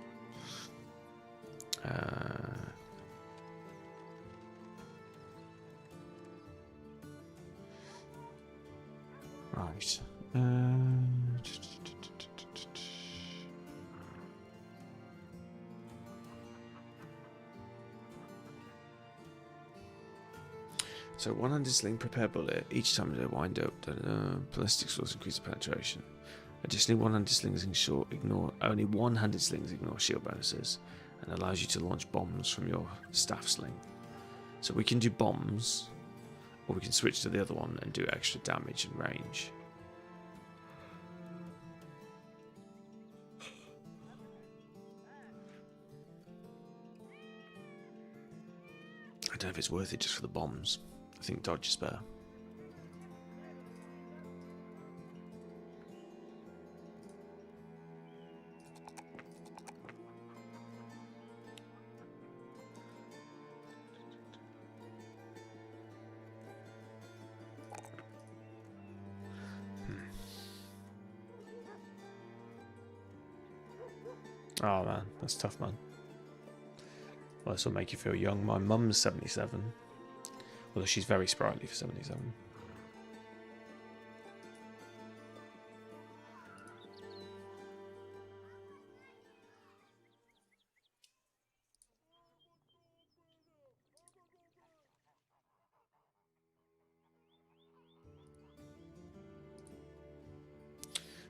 Right. So 100 sling, prepare bullet. Each time they wind up, ballistic source increase the penetration. Additionally, 100 slings ignore only 100 slings ignore shield bonuses, and allows you to launch bombs from your staff sling. So we can do bombs, or we can switch to the other one and do extra damage and range. I don't know if it's worth it just for the bombs. I think dodge is better. Oh man, that's tough, man. Well, this will make you feel young. My mum's 77. Although she's very sprightly for 77.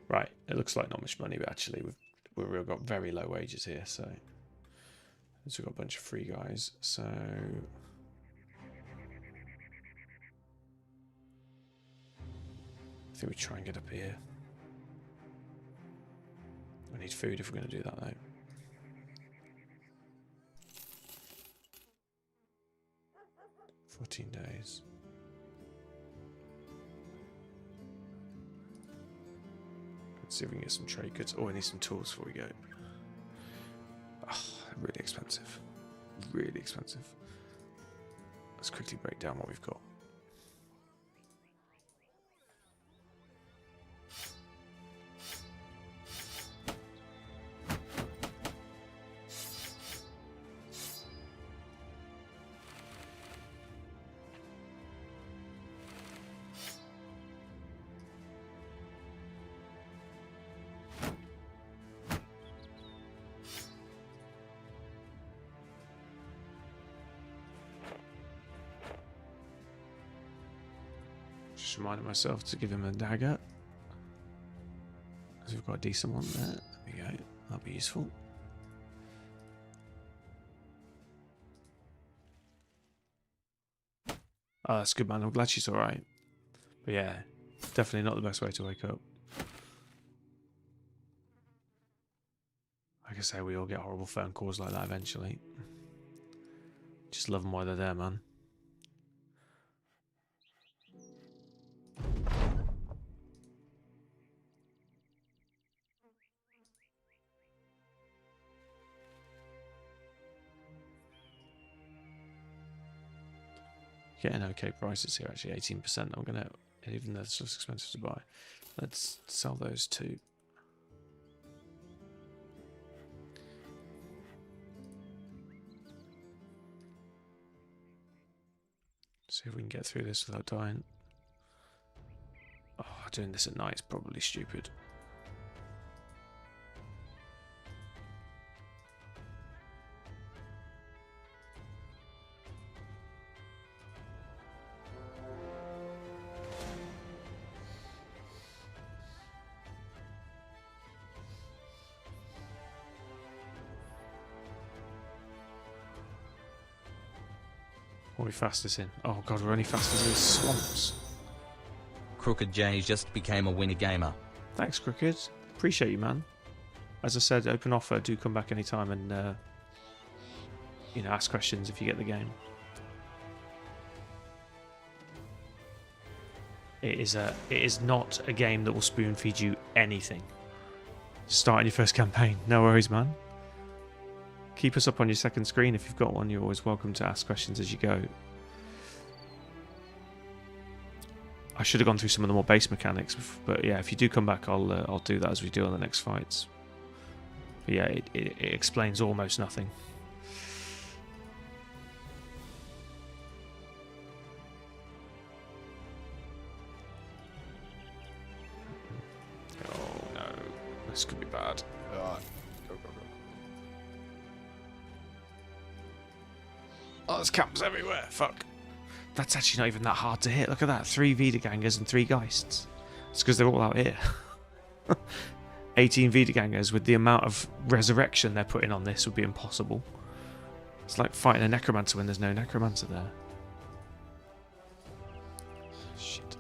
Right, it looks like not much money, but actually we've got very low wages here, so we've got a bunch of free guys, so I think we try and get up here. We need food if we're going to do that though. "14 days. Let's see if we can get some trade goods. Oh, I need some tools before we go. Oh, really expensive. Really expensive. Let's quickly break down what we've got. Just reminding myself to give him a dagger. Because we've got a decent one there. There we go. That'll be useful. Oh, that's good, man. I'm glad she's alright. But yeah, definitely not the best way to wake up. Like I say, we all get horrible phone calls like that eventually. Just love them while they're there, man. Getting okay prices here, actually 18%. I'm gonna, even though it's less expensive to buy, let's sell those two. See if we can get through this without dying. Oh, doing this at night is probably stupid. What are we fastest in? Oh god, we're only fastest in swamps. Crooked J just became a winner gamer. Thanks, Crooked. Appreciate you, man. As I said, open offer. Do come back anytime and you know, ask questions if you get the game. It is not a game that will spoon feed you anything. Starting your first campaign. No worries, man. Keep us up on your second screen if you've got one. You're always welcome to ask questions as you go. I should have gone through some of the more base mechanics, but yeah, if you do come back, I'll do that as we do on the next fights. But yeah, it explains almost nothing. Oh no, this could be bad. Go. Oh, there's camps everywhere. Fuck. That's actually not even that hard to hit. Look at that. 3 Wiedergangers and 3 Geists. It's because they're all out here. 18 Wiedergangers with the amount of resurrection they're putting on this would be impossible. It's like fighting a necromancer when there's no necromancer there. Shit.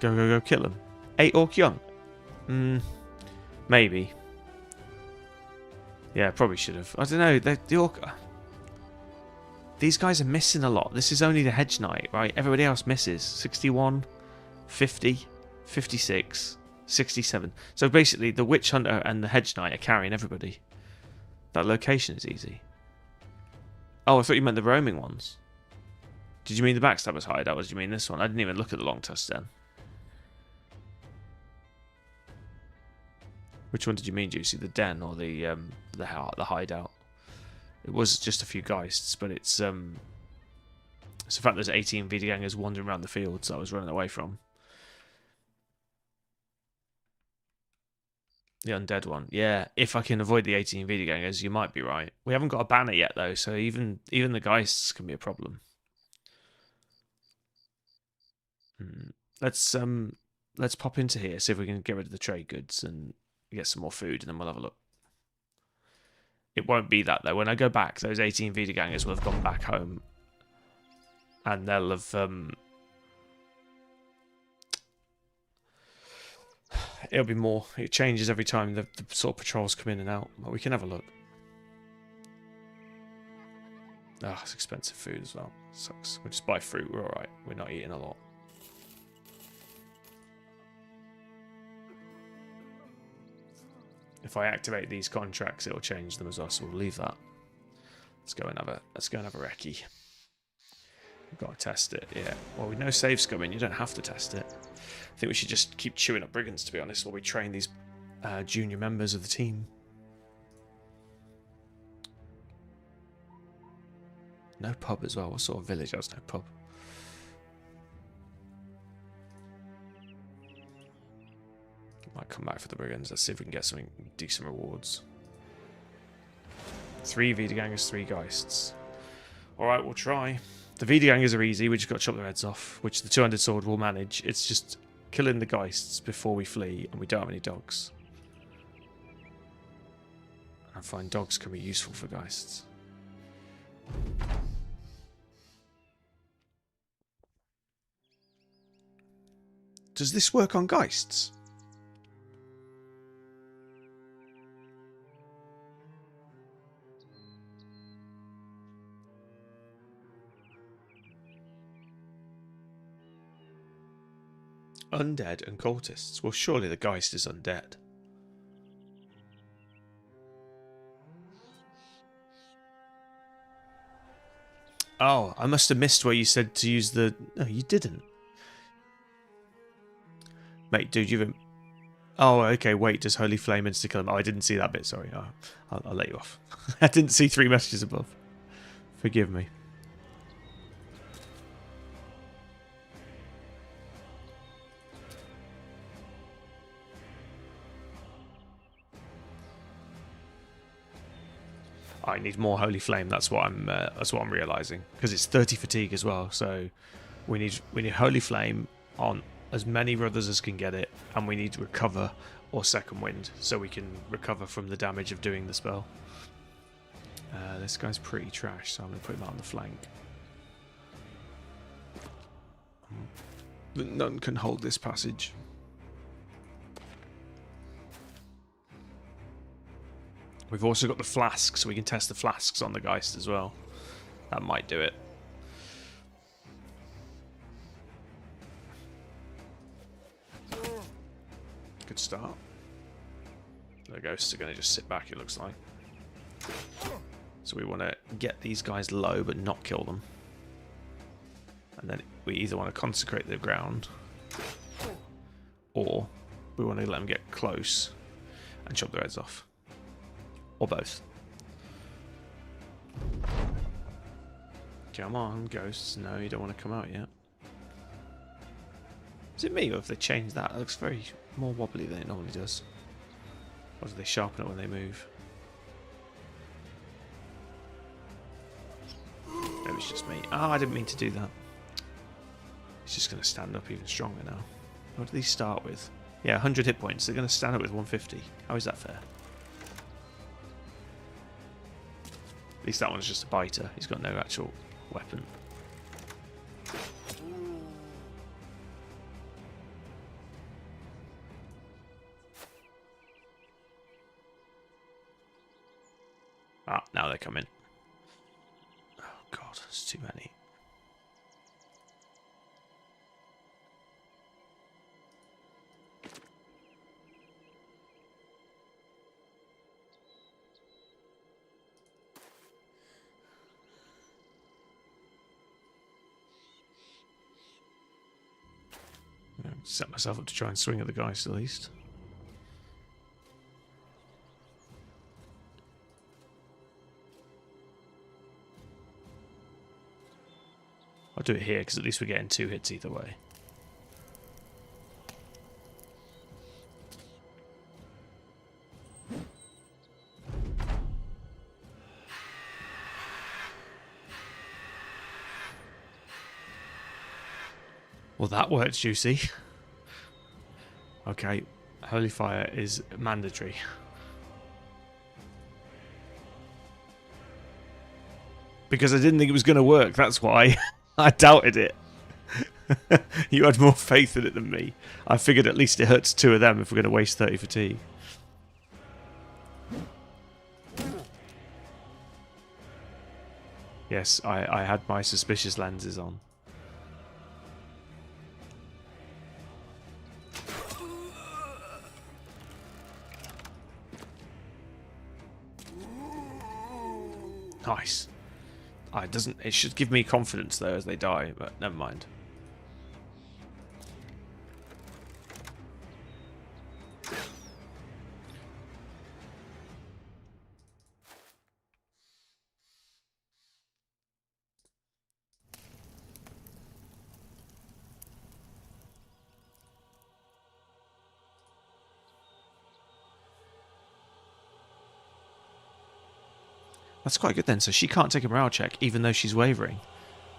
Go, kill him. 8 Orc Young? Maybe. Yeah, probably should have. I don't know. The Orc... These guys are missing a lot. This is only the Hedge Knight, right? Everybody else misses. 61, 50, 56, 67. So basically, the Witch Hunter and the Hedge Knight are carrying everybody. That location is easy. Oh, I thought you meant the roaming ones. Did you mean the Backstabbers hideout, or did you mean this one? I didn't even look at the Long Tusk then. Which one did you mean, Juicy? The den or the hideout? It was just a few Geists, but it's the fact there's 18 Wiedergangers wandering around the fields that I was running away from. The undead one. Yeah, if I can avoid the 18 Wiedergangers, you might be right. We haven't got a banner yet though, so even the Geists can be a problem. Let's pop into here, see if we can get rid of the trade goods and get some more food, and then we'll have a look. It won't be that though. When I go back, those 18 Wiedergangers will have gone back home, and they'll have it'll be more. It changes every time the sort of patrols come in and out. But we can have a look. Ah, it's expensive food as well. Sucks. We'll just buy fruit. We're all right. We're not eating a lot. If I activate these contracts, it'll change them as well, so we'll leave that. Let's go and have a recce. We've got to test it, yeah. Well, with no saves coming, you don't have to test it. I think we should just keep chewing up brigands, to be honest, while we train these junior members of the team. No pub as well. What sort of village has no pub? Might come back for the brigands. Let's see if we can get something decent rewards. 3 Wiedergangers, 3 Geists. Alright, we'll try. The Wiedergangers are easy. We just got to chop their heads off, which the 200 sword will manage. It's just killing the Geists before we flee, and we don't have any dogs. I find dogs can be useful for Geists. Does this work on Geists? Undead and cultists. Well, surely the Geist is undead. Oh, I must have missed where you said to use the... No, you didn't. Mate, dude, you've... Oh, okay, wait, does Holy Flame insta-kill him? Oh, I didn't see that bit, sorry. Oh, I'll let you off. I didn't see 3 messages above. Forgive me. I need more Holy Flame. That's what I'm realizing, because it's 30 fatigue as well. So we need Holy Flame on as many brothers as can get it, and we need to recover or Second Wind so we can recover from the damage of doing the spell. This guy's pretty trash, so I'm going to put him out on the flank. None can hold this passage. We've also got the flasks, so we can test the flasks on the Geist as well. That might do it. Good start. The ghosts are going to just sit back, it looks like. So we want to get these guys low, but not kill them. And then we either want to consecrate the ground, or we want to let them get close and chop their heads off. Or both. Come on, ghosts. No, you don't want to come out yet. Is it me, or have they changed that? It looks very more wobbly than it normally does. Or do they sharpen it when they move? Maybe it's just me. Oh, I didn't mean to do that. It's just going to stand up even stronger now. What do these start with? Yeah, 100 hit points. They're going to stand up with 150. How is that fair? At least that one's just a biter. He's got no actual weapon. Ah, now they're coming. Oh god, there's too many. Set myself up to try and swing at the guys at least. I'll do it here because at least we're getting 2 hits either way. Well, that worked, Juicy. Okay, Holy Fire is mandatory. Because I didn't think it was going to work, that's why. I doubted it. You had more faith in it than me. I figured at least it hurts 2 of them if we're going to waste 30 fatigue. Yes, I had my suspicious lenses on. Nice. It should give me confidence though as they die, but never mind. That's quite good then. So she can't take a morale check even though she's wavering.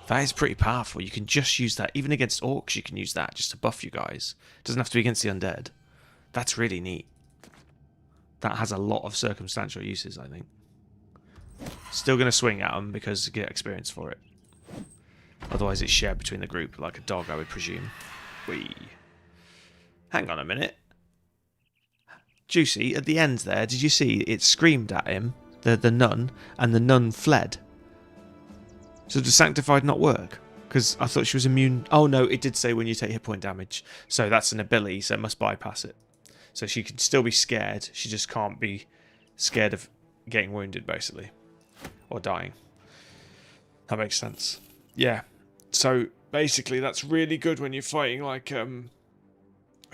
That is pretty powerful. You can just use that. Even against orcs you can use that just to buff you guys. It doesn't have to be against the undead. That's really neat. That has a lot of circumstantial uses, I think. Still going to swing at them because you get experience for it. Otherwise it's shared between the group like a dog, I would presume. Hang on a minute. Juicy, at the end there, did you see it screamed at him? The nun, and the nun fled. So does Sanctified not work? Because I thought she was immune. Oh no, it did say when you take hit point damage. So that's an ability, so it must bypass it. So she can still be scared. She just can't be scared of getting wounded, basically. Or dying. That makes sense. Yeah. So basically that's really good when you're fighting like a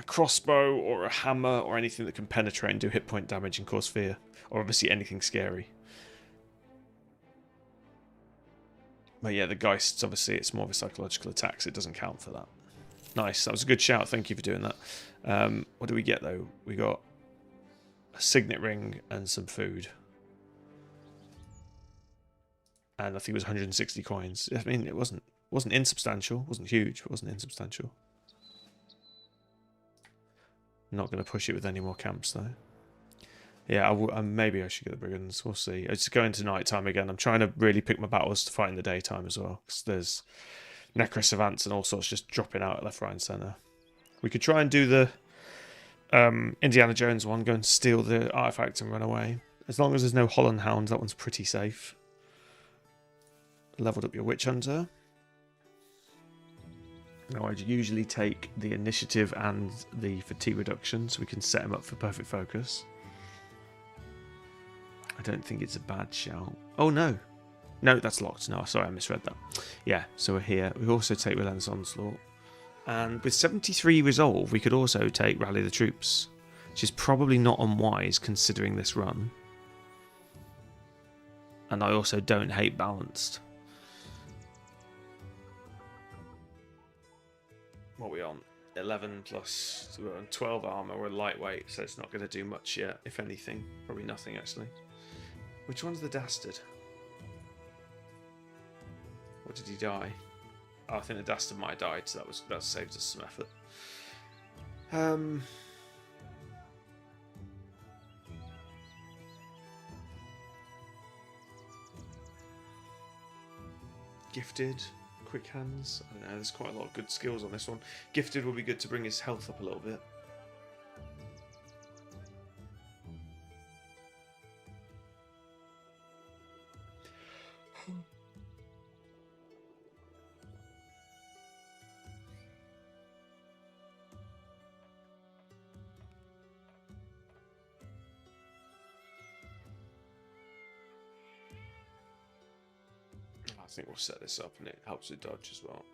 crossbow or a hammer or anything that can penetrate and do hit point damage and cause fear. Or obviously anything scary. But yeah, the Geists, obviously it's more of a psychological attack, so it doesn't count for that. Nice, that was a good shout, thank you for doing that. What do we get though? We got a signet ring and some food. And I think it was 160 coins. I mean, it wasn't insubstantial, wasn't huge, but wasn't insubstantial. Not going to push it with any more camps though. Yeah, maybe I should get the Brigands. We'll see. It's going to night time again. I'm trying to really pick my battles to fight in the daytime as well. Because there's Necro Savants and all sorts just dropping out at left, right and centre. We could try and do the Indiana Jones one. Go and steal the artifact and run away. As long as there's no Holland Hounds, that one's pretty safe. Leveled up your Witch Hunter. Now I'd usually take the initiative and the fatigue reduction so we can set him up for perfect focus. I don't think it's a bad shout. Oh no! No, that's locked. No, sorry, I misread that. Yeah, so we're here. We also take Relentless Onslaught. And with 73 Resolve, we could also take Rally the Troops, which is probably not unwise considering this run. And I also don't hate Balanced. What are we on? 11 plus, so we're on 12 armor. We're lightweight, so it's not going to do much yet, if anything. Probably nothing, actually. Which one's the Dastard? Or did he die? Oh, I think the Dastard might have died, so that saved us some effort. Gifted, quick hands. I don't know, there's quite a lot of good skills on this one. Gifted will be good to bring his health up a little bit. I think we'll set this up and it helps with dodge as well.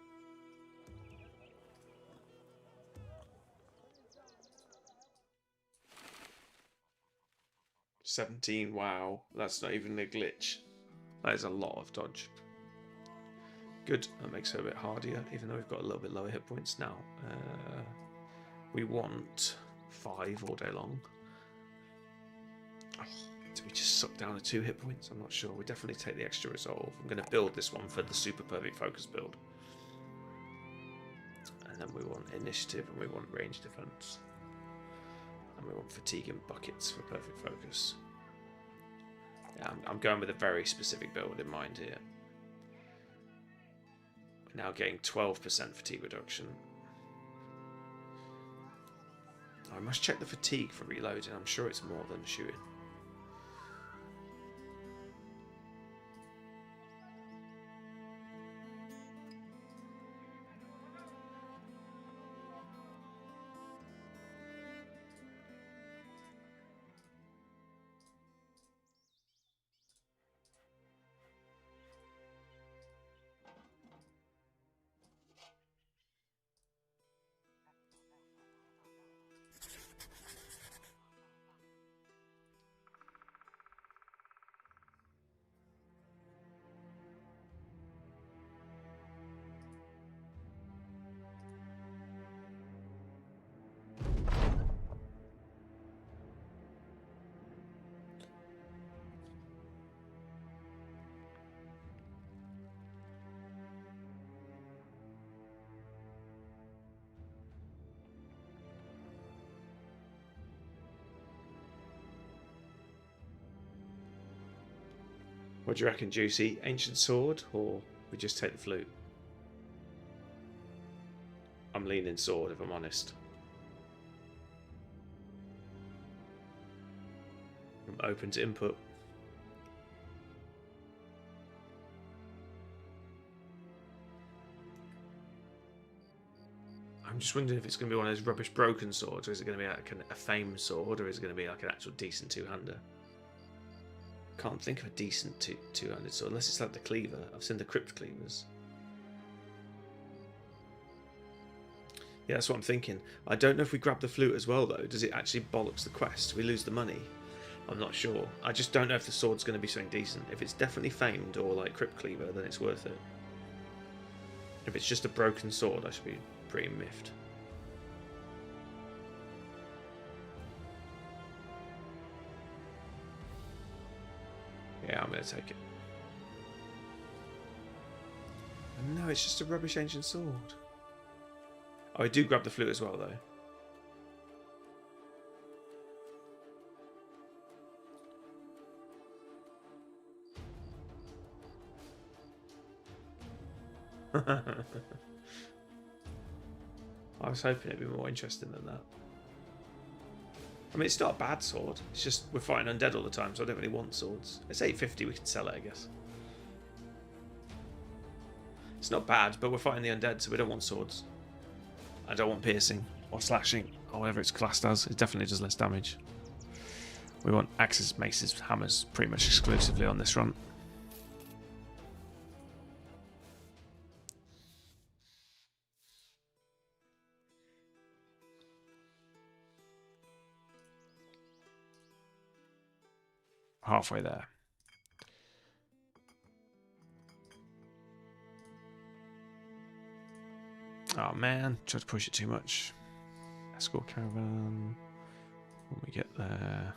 $17, wow. That's not even a glitch. That is a lot of dodge. Good, that makes it a bit hardier, even though we've got a little bit lower hit points now. We want 5 all day long. Oh, do we just suck down to 2 hit points? I'm not sure. We definitely take the extra resolve. I'm going to build this one for the super perfect focus build. And then we want initiative and we want range defense. And we want fatigue and buckets for perfect focus. Yeah, I'm going with a very specific build in mind here. We're now getting 12% fatigue reduction. I must check the fatigue for reloading. I'm sure it's more than shooting. What do you reckon, Juicy? Ancient sword, or we just take the flute? I'm leaning sword, if I'm honest. I'm open to input. I'm just wondering if it's going to be one of those rubbish broken swords, or is it going to be like a fame sword, or is it going to be like an actual decent two-hander? Can't think of a decent two-handed sword unless it's like the cleaver. I've seen the crypt cleavers. Yeah, that's what I'm thinking. I don't know if we grab the flute as well though. Does it actually bollocks the quest? We lose the money. I'm not sure. I just don't know if the sword's going to be something decent. If it's definitely famed or like crypt cleaver, then it's worth it. If it's just a broken sword, I should be pretty miffed. Yeah, I'm going to take it. No, it's just a rubbish ancient sword. Oh, I do grab the flute as well, though. I was hoping it'd be more interesting than that. I mean, it's not a bad sword. It's just we're fighting undead all the time, so I don't really want swords. It's 850. We can sell it, I guess. It's not bad, but we're fighting the undead, so we don't want swords. I don't want piercing or slashing or whatever it's classed as. It definitely does less damage. We want axes, maces, hammers pretty much exclusively on this run. Halfway there. Oh man, tried to push it too much. Escort caravan. When we get there,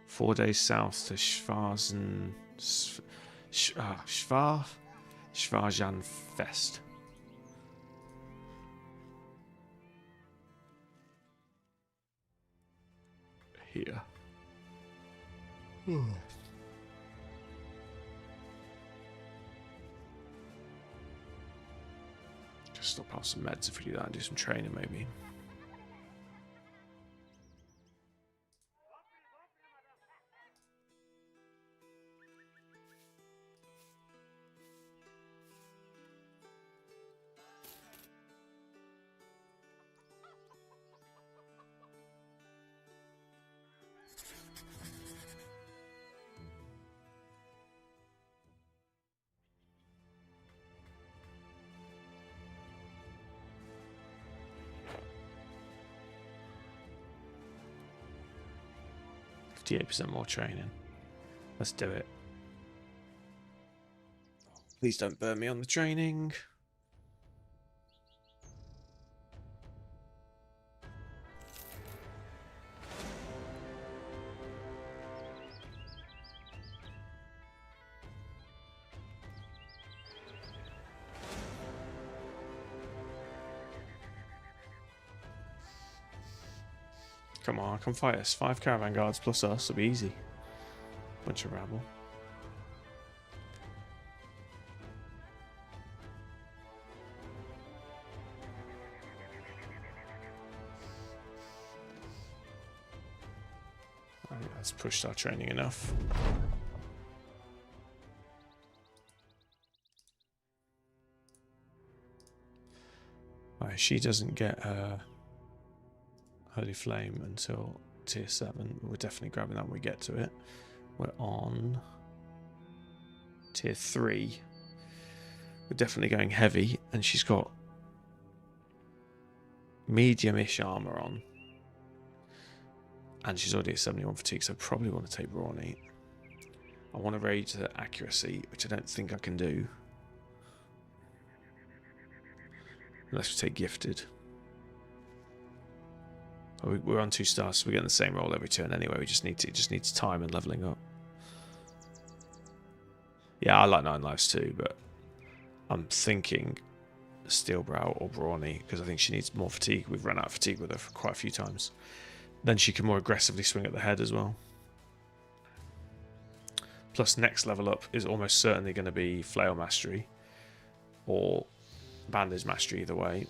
4 days south to Schwarzen, Schwarzen Fest. Here. Just stop off some meds if we do that and do some training maybe. %58 more training. Let's do it. Please don't burn me on the training. Come on, come fight us. 5 caravan guards plus us. It'll be easy. Bunch of rabble. I think that's pushed our training enough. Right, she doesn't get Holy Flame until tier 7. We're definitely grabbing that when we get to it. We're on tier 3. We're definitely going heavy, and she's got medium-ish armor on. And she's already at 71 fatigue, so I probably want to take Brawny. I want to raise her accuracy, which I don't think I can do. Unless we take Gifted. We're on 2 stars, so we're getting the same roll every turn anyway. We just needs time and leveling up. Yeah, I like 9 lives too, but I'm thinking Steelbrow or Brawny because I think she needs more fatigue. We've run out of fatigue with her for quite a few times. Then she can more aggressively swing at the head as well. Plus, next level up is almost certainly going to be Flail Mastery or Bandage Mastery, either way.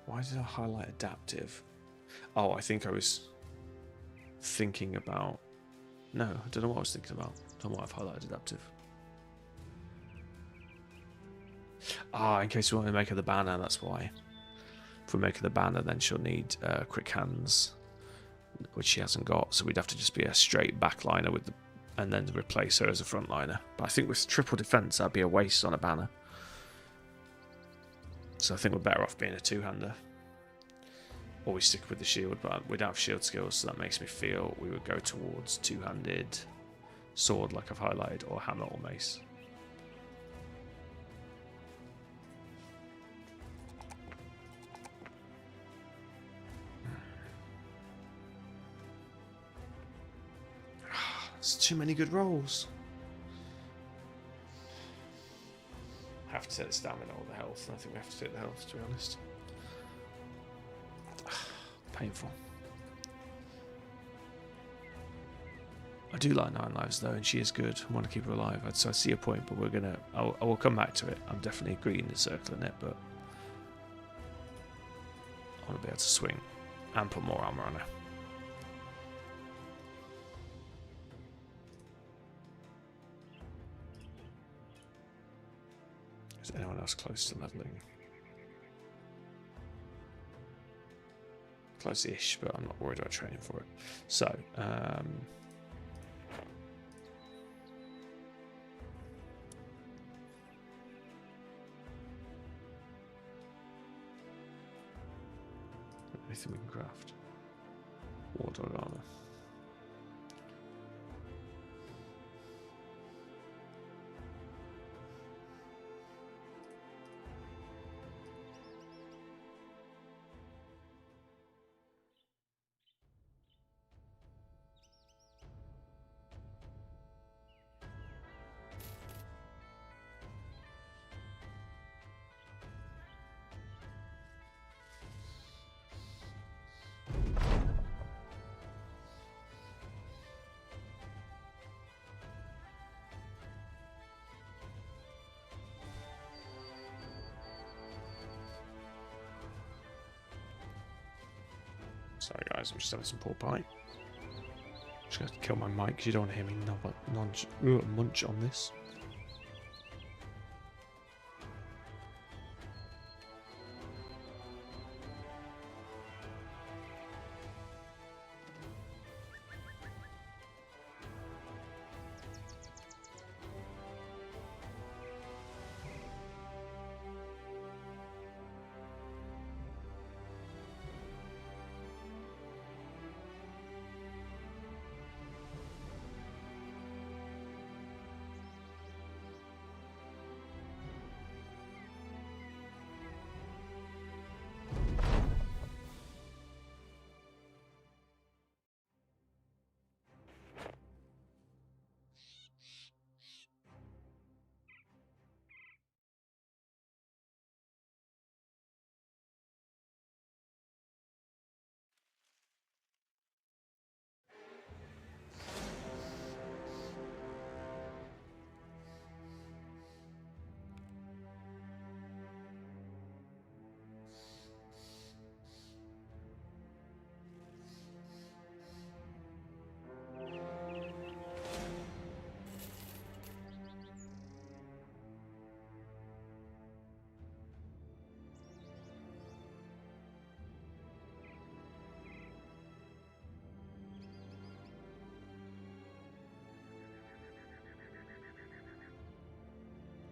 Why did I highlight adaptive? Oh, I think I was thinking about... No, I don't know what I was thinking about. I don't know why I've highlighted adaptive. Ah, in case we want to make her the banner, that's why. If we make her the banner, then she'll need quick hands, which she hasn't got. So we'd have to just be a straight backliner with the, and then replace her as a frontliner. But I think with triple defense, that'd be a waste on a banner. So I think we're better off being a two-hander. Or we stick with the shield, but we don't have shield skills, so that makes me feel we would go towards two-handed sword, like I've highlighted, or hammer or mace. There's too many good rolls. Have to take the stamina or the health. I think we have to take the health, to be honest. Painful. I do like 9 lives though, and she is good. I want to keep her alive. So I see a point, but we're gonna. I will come back to it. I'm definitely green and circling it, but I want to be able to swing and put more armor on her. anyone else close to leveling? Close-ish, but I'm not worried about training for it. So, anything we can craft. War dog armor. Sorry guys, I'm just having some pork pie. Just going to kill my mic because you don't want to hear me munch on this.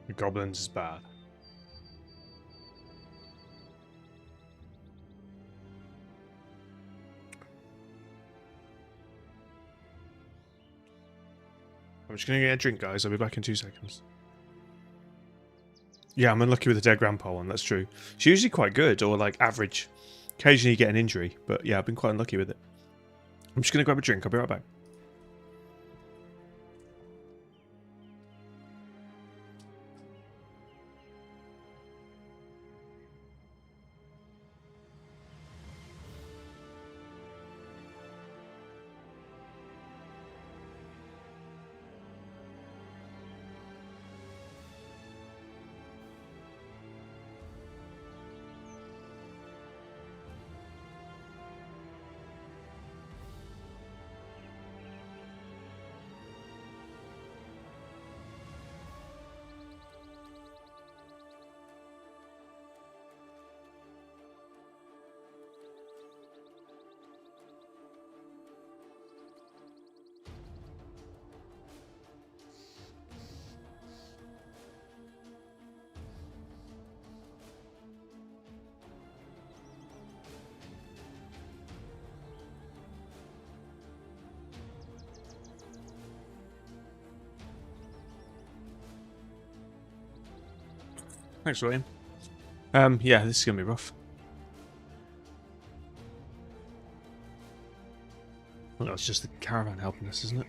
The goblins is bad. I'm just going to get a drink, guys. I'll be back in 2 seconds. Yeah, I'm unlucky with the dead grandpa one. That's true. She's usually quite good, or like average. Occasionally you get an injury, but yeah, I've been quite unlucky with it. I'm just going to grab a drink. I'll be right back. Thanks, William. Yeah, this is going to be rough. Well, it's just the caravan helping us, isn't it?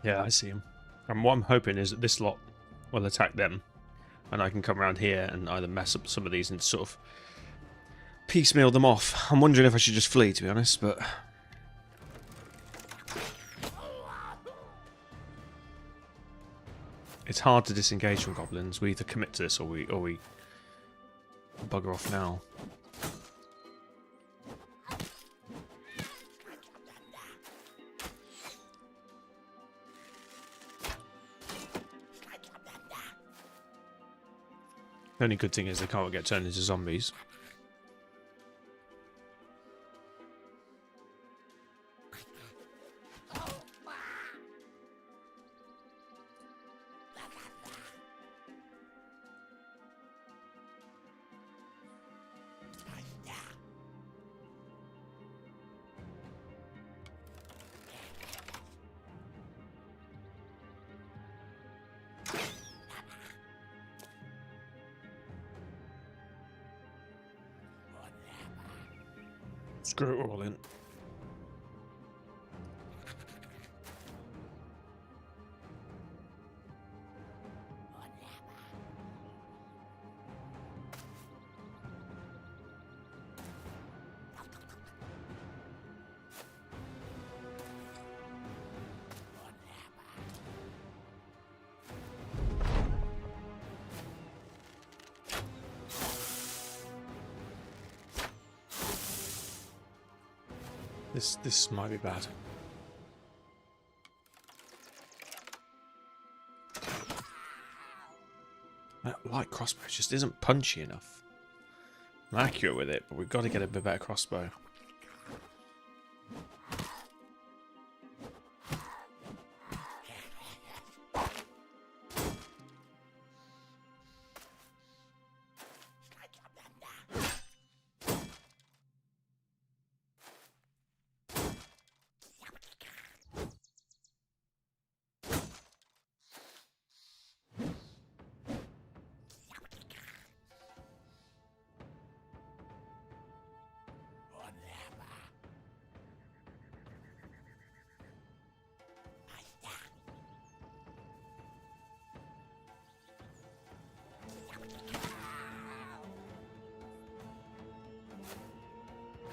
Yeah, I see him. And what I'm hoping is that this lot will attack them, and I can come around here and either mess up some of these and sort of piecemeal them off. I'm wondering if I should just flee, to be honest, but... It's hard to disengage from goblins. We either commit to this or we bugger off now. The only good thing is they can't get turned into zombies. Screw it all in. This might be bad. That light crossbow just isn't punchy enough. I'm accurate with it, but we've got to get a bit better crossbow.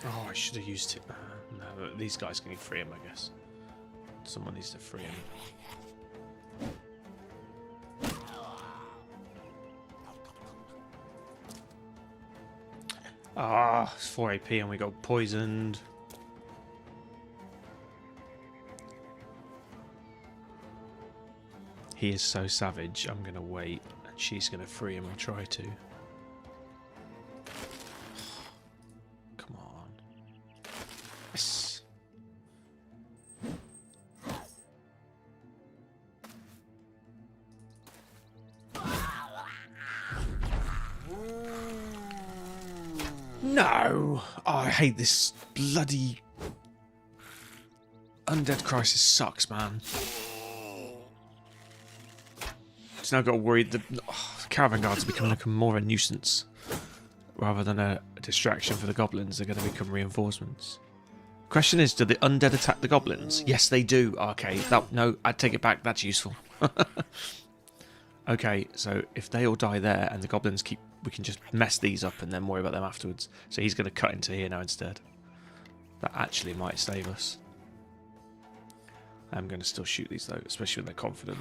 Oh, I should have used it. No, these guys can free him, I guess. Someone needs to free him. Ah, it's 4 AP and we got poisoned. He is so savage. I'm going to wait and she's going to free him or try to. Come on. Yes. No! Oh, I hate this bloody undead crisis. Sucks, man. Just now got worried that caravan guards are becoming like more of a nuisance rather than a distraction for the goblins. They're going to become reinforcements. Question is, do the undead attack the goblins? Yes, they do. Okay, no, I'd take it back. That's useful. Okay, so if they all die there and the goblins keep... We can just mess these up and then worry about them afterwards. So he's going to cut into here now instead. That actually might save us. I'm going to still shoot these though, especially when they're confident.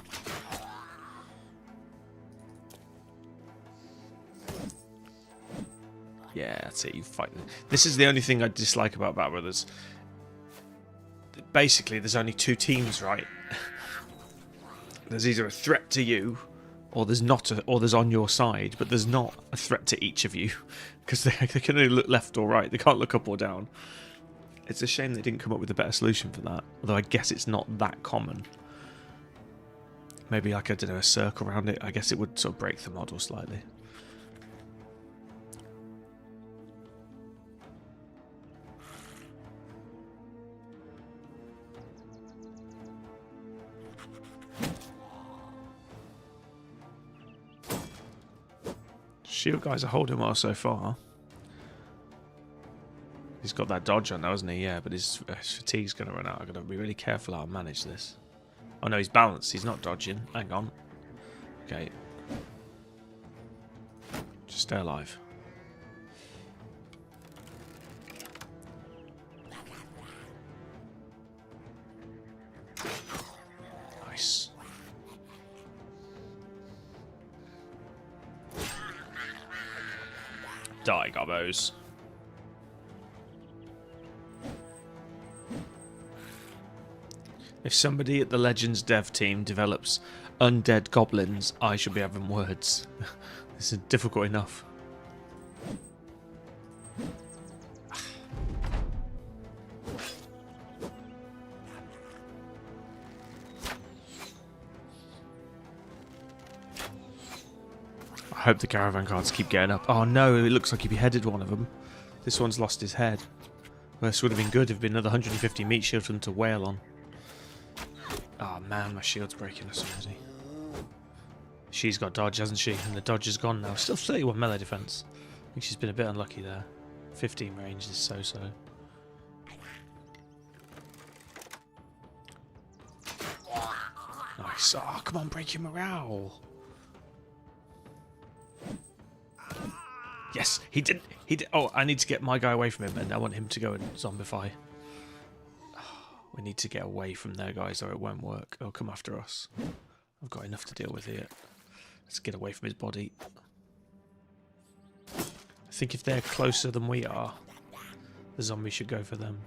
Yeah, that's it. You fight them. This is the only thing I dislike about Bat Brothers. Basically, there's only two teams, right? There's either a threat to you, or there's not, or there's on your side, but there's not a threat to each of you, because they can only look left or right. They can't look up or down. It's a shame they didn't come up with a better solution for that. Although I guess it's not that common. Maybe like, I don't know, a circle around it. I guess it would sort of break the model slightly. Shield guys are holding well so far. He's got that dodge on now, hasn't he? Yeah, but his fatigue's going to run out. I've got to be really careful how I manage this. Oh no, he's balanced. He's not dodging. Hang on. Okay. Just stay alive. Nice. Die, gobbos. If somebody at the Legends dev team develops undead goblins, I should be having words. This is difficult enough. I hope the caravan guards keep getting up. Oh no, it looks like he beheaded one of them. This one's lost his head. Well, this would have been good if it'd been another 150 meat shield for them to wail on. Oh man, my shield's breaking us already. She's got dodge, hasn't she? And the dodge is gone now. Still 31 melee defense. I think she's been a bit unlucky there. 15 range is so-so. Nice. Oh, come on, break your morale. Yes, he did. He did. Oh, I need to get my guy away from him, and I want him to go and zombify. We need to get away from there, guys, or it won't work. They'll come after us. I've got enough to deal with here. Let's get away from his body. I think if they're closer than we are, the zombie should go for them.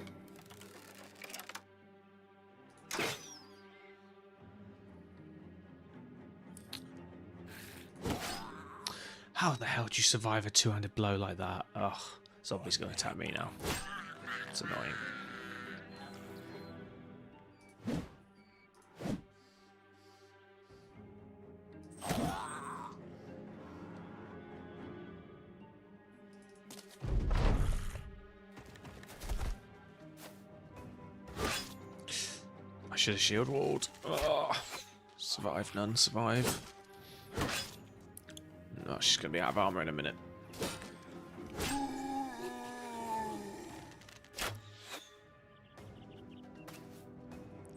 How the hell did you survive a two-handed blow like that? Ugh, zombie's going to attack me now. It's annoying. I should have shield walled. Oh, survive, none, survive. No, she's going to be out of armor in a minute.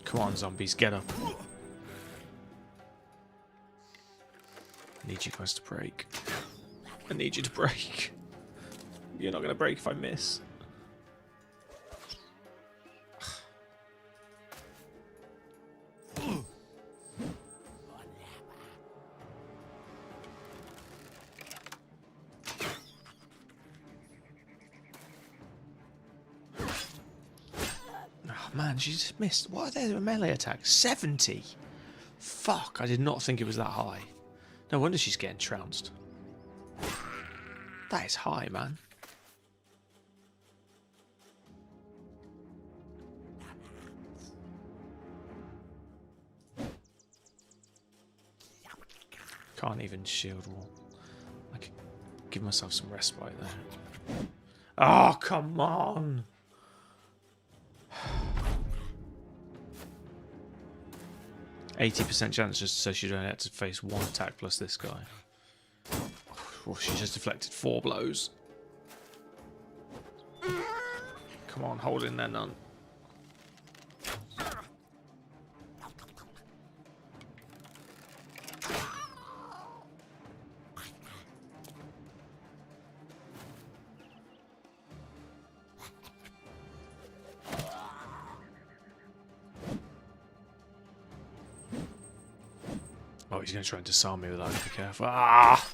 Come on, zombies, get up. I need you guys to break. I need you to break. You're not going to break if I miss. man, she just missed. What are their melee attacks? 70? Fuck, I did not think it was that high. No wonder she's getting trounced. That is high, man. Can't even shield wall. I could give myself some respite there. Oh, come on! 80% chance just so she don't have to face one attack plus this guy. Oh, she just deflected 4 blows. Come on, hold in there, nun. Oh, he's going to try and disarm me without being careful. Ah!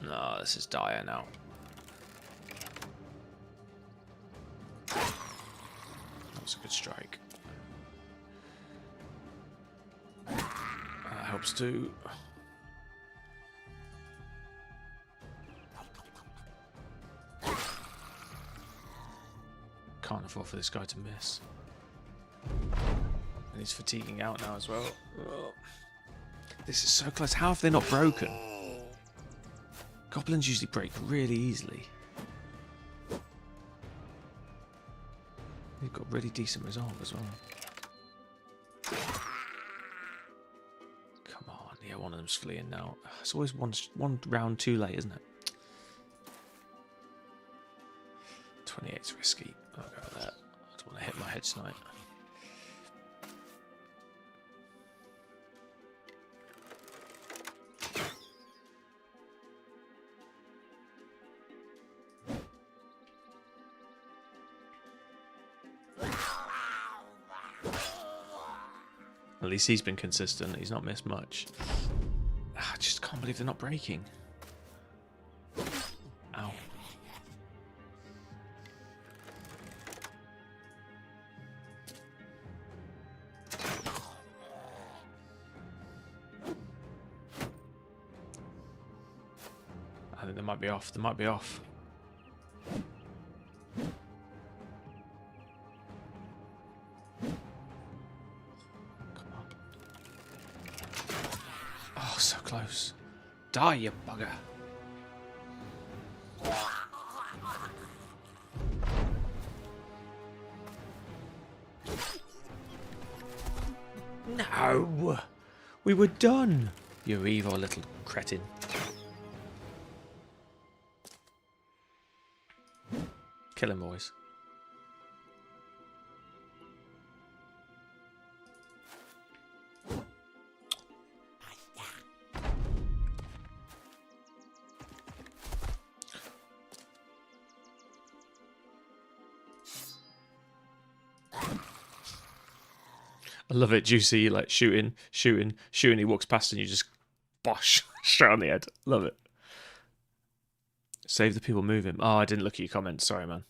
No, this is dire now. That was a good strike. That helps too. Can't afford for this guy to miss. And he's fatiguing out now as well. Oh. This is so close. How have they not broken? Goblins usually break really easily. They've got really decent resolve as well. Come on. Yeah, one of them's fleeing now. It's always one round too late, isn't it? 28's risky. I'll go with that. I don't want to hit my head tonight. At least he's been consistent. He's not missed much. I just can't believe they're not breaking. Ow. I think they might be off. They might be off. So close. Die, you bugger. No! We were done! You evil little cretin. Kill him, boys. I love it, Juicy, like shooting. He walks past and you just bosh straight on the head. Love it. Save the people, move him. Oh, I didn't look at your comments. Sorry, man.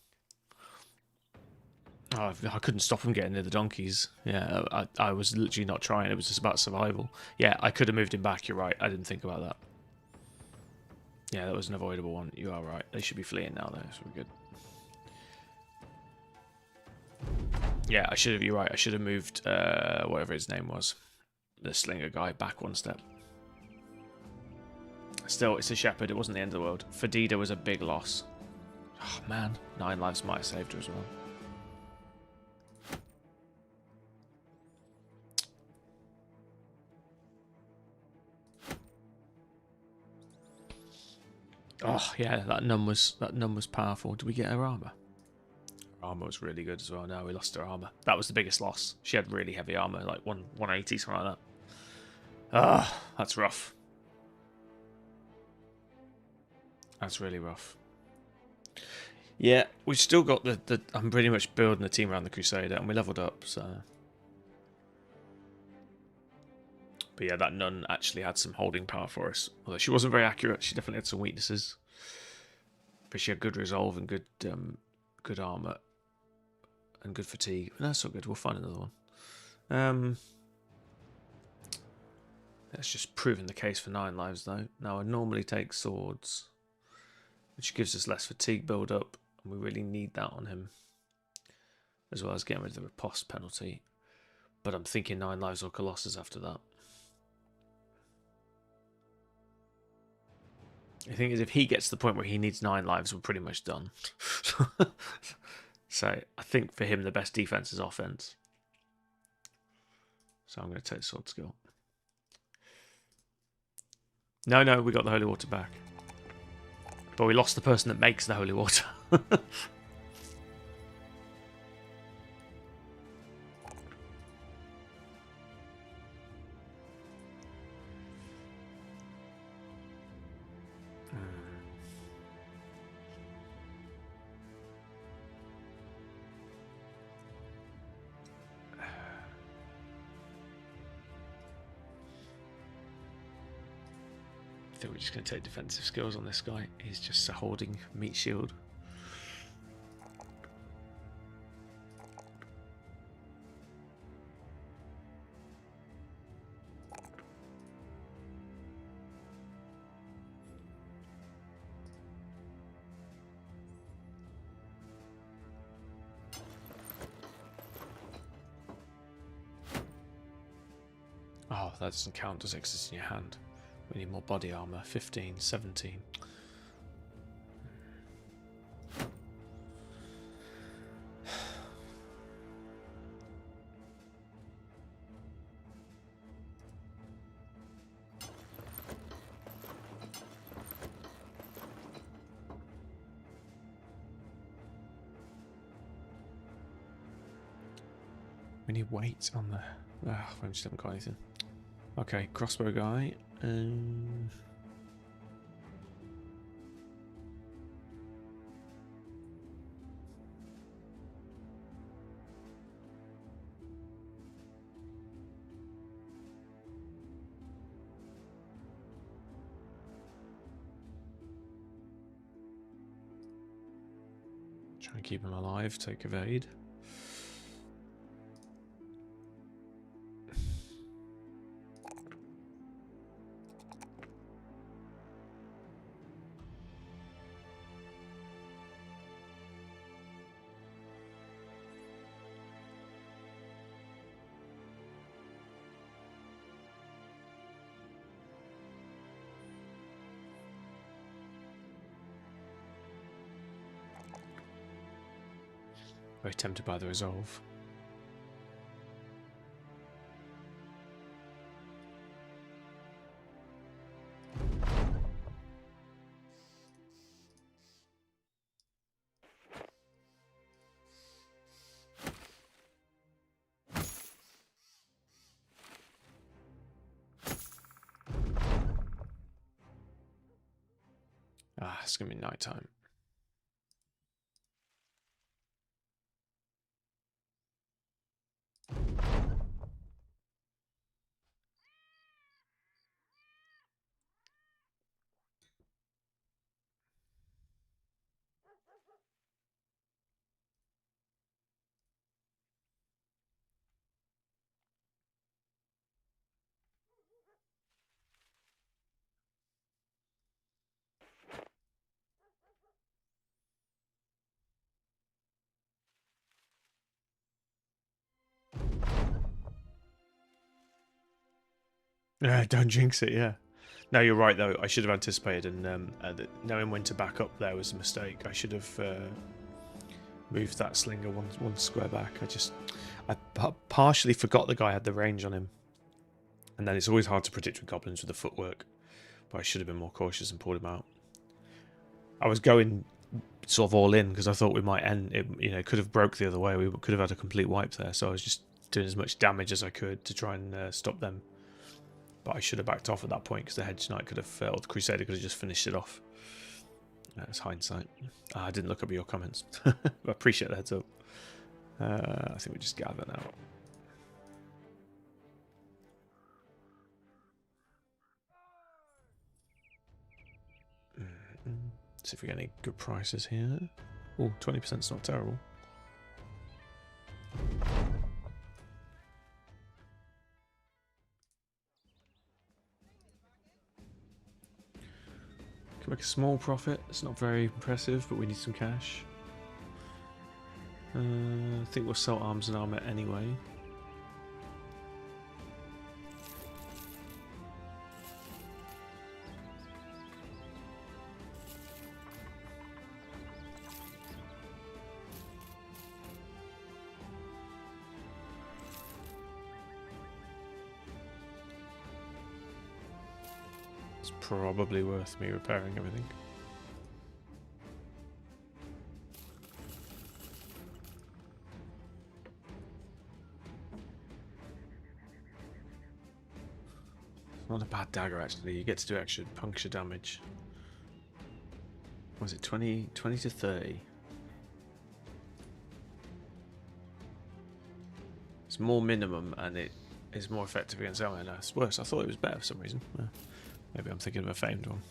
Oh, I couldn't stop him getting near the donkeys. Yeah, I was literally not trying. It was just about survival. Yeah, I could have moved him back. You're right. I didn't think about that. Yeah, that was an avoidable one. You are right. They should be fleeing now, though, so we're good. Yeah, I should have. You're right. I should have moved whatever his name was, the slinger guy, back one step. Still, it's a shepherd. It wasn't the end of the world. Fadida was a big loss. Oh man, 9 lives might have saved her as well. Oh yeah, that nun was powerful. Did we get her armor? Armor was really good as well. No, we lost her armor. That was the biggest loss. She had really heavy armor, like 180, something like that. Ah, that's rough. That's really rough. Yeah, we've still got the. I'm pretty much building a team around the Crusader, and we leveled up. So, but yeah, that nun actually had some holding power for us. Although she wasn't very accurate, she definitely had some weaknesses. But she had good resolve and good armor. and good fatigue. No, that's not good. We'll find another one. That's just proving the case for 9 lives, though. Now, I normally take swords, which gives us less fatigue build-up, and we really need that on him, as well as getting rid of the riposte penalty. But I'm thinking 9 lives or Colossus after that. The thing is, if he gets to the point where he needs 9 lives, we're pretty much done. So I think for him, the best defense is offense. So I'm going to take sword skill. No, we got the holy water back. But we lost the person that makes the holy water. I think we're just going to take defensive skills on this guy. He's just holding meat shield. Oh, that doesn't count, does it? 'Cause it's in your hand. We need more body armor. 15, 17. We need weight on the... we just haven't got anything. Okay, crossbow guy. Try and keep him alive, take evade. Very tempted by the resolve. It's gonna be nighttime. Don't jinx it, yeah. No, you're right, though. I should have anticipated, and knowing when to back up there was a mistake. I should have moved that slinger one square back. I partially forgot the guy had the range on him. And then it's always hard to predict with goblins with the footwork. But I should have been more cautious and pulled him out. I was going sort of all in because I thought we might end. It could have broke the other way. We could have had a complete wipe there. So I was just doing as much damage as I could to try and stop them. But I should have backed off at that point because the Hedge Knight could have failed. The Crusader could have just finished it off. That's hindsight. I didn't look up your comments. I appreciate the heads up. I think we just gather now. See if we get any good prices here. Oh, 20%'s not terrible. Make a small profit. It's not very impressive, but we need some cash. I think we'll sell arms and armor anyway. It's probably worth me repairing everything. Not a bad dagger actually. You get to do extra puncture damage. Was it 20 to 30? It's more minimum and it is more effective against armor. No, it's worse. I thought it was better for some reason. Maybe I'm thinking of a famed one.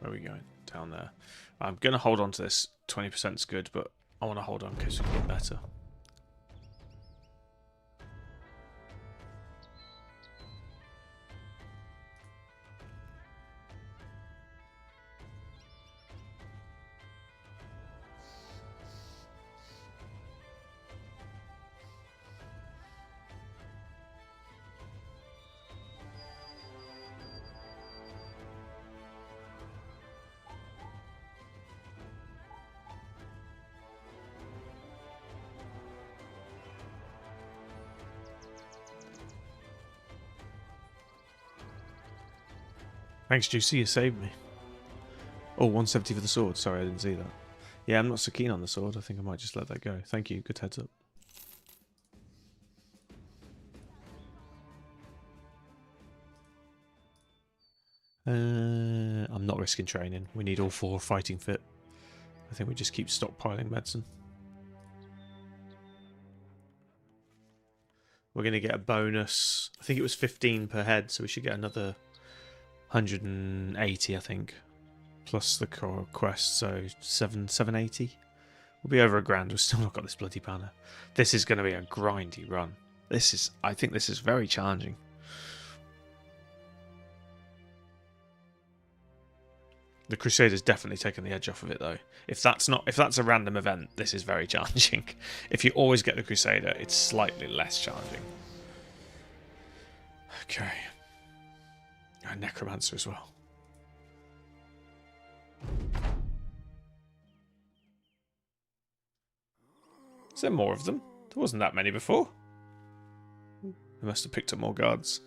Where are we going? Down there. I'm going to hold on to this. 20% is good, but I want to hold on because we can get better. Thanks, Juicy, you saved me. Oh, 170 for the sword. Sorry, I didn't see that. Yeah, I'm not so keen on the sword. I think I might just let that go. Thank you. Good heads up. I'm not risking training. We need all 4 fighting fit. I think we just keep stockpiling medicine. We're going to get a bonus. I think it was 15 per head, so we should get another 180, I think, plus the core quest, so 780. We'll be over $1,000. We've still not got this bloody banner. This is going to be a grindy run. I think this is very challenging. The Crusader's definitely taken the edge off of it, though. If that's a random event, this is very challenging. If you always get the Crusader, it's slightly less challenging. Okay. And Necromancer as well. Is there more of them? There wasn't that many before. They must have picked up more guards.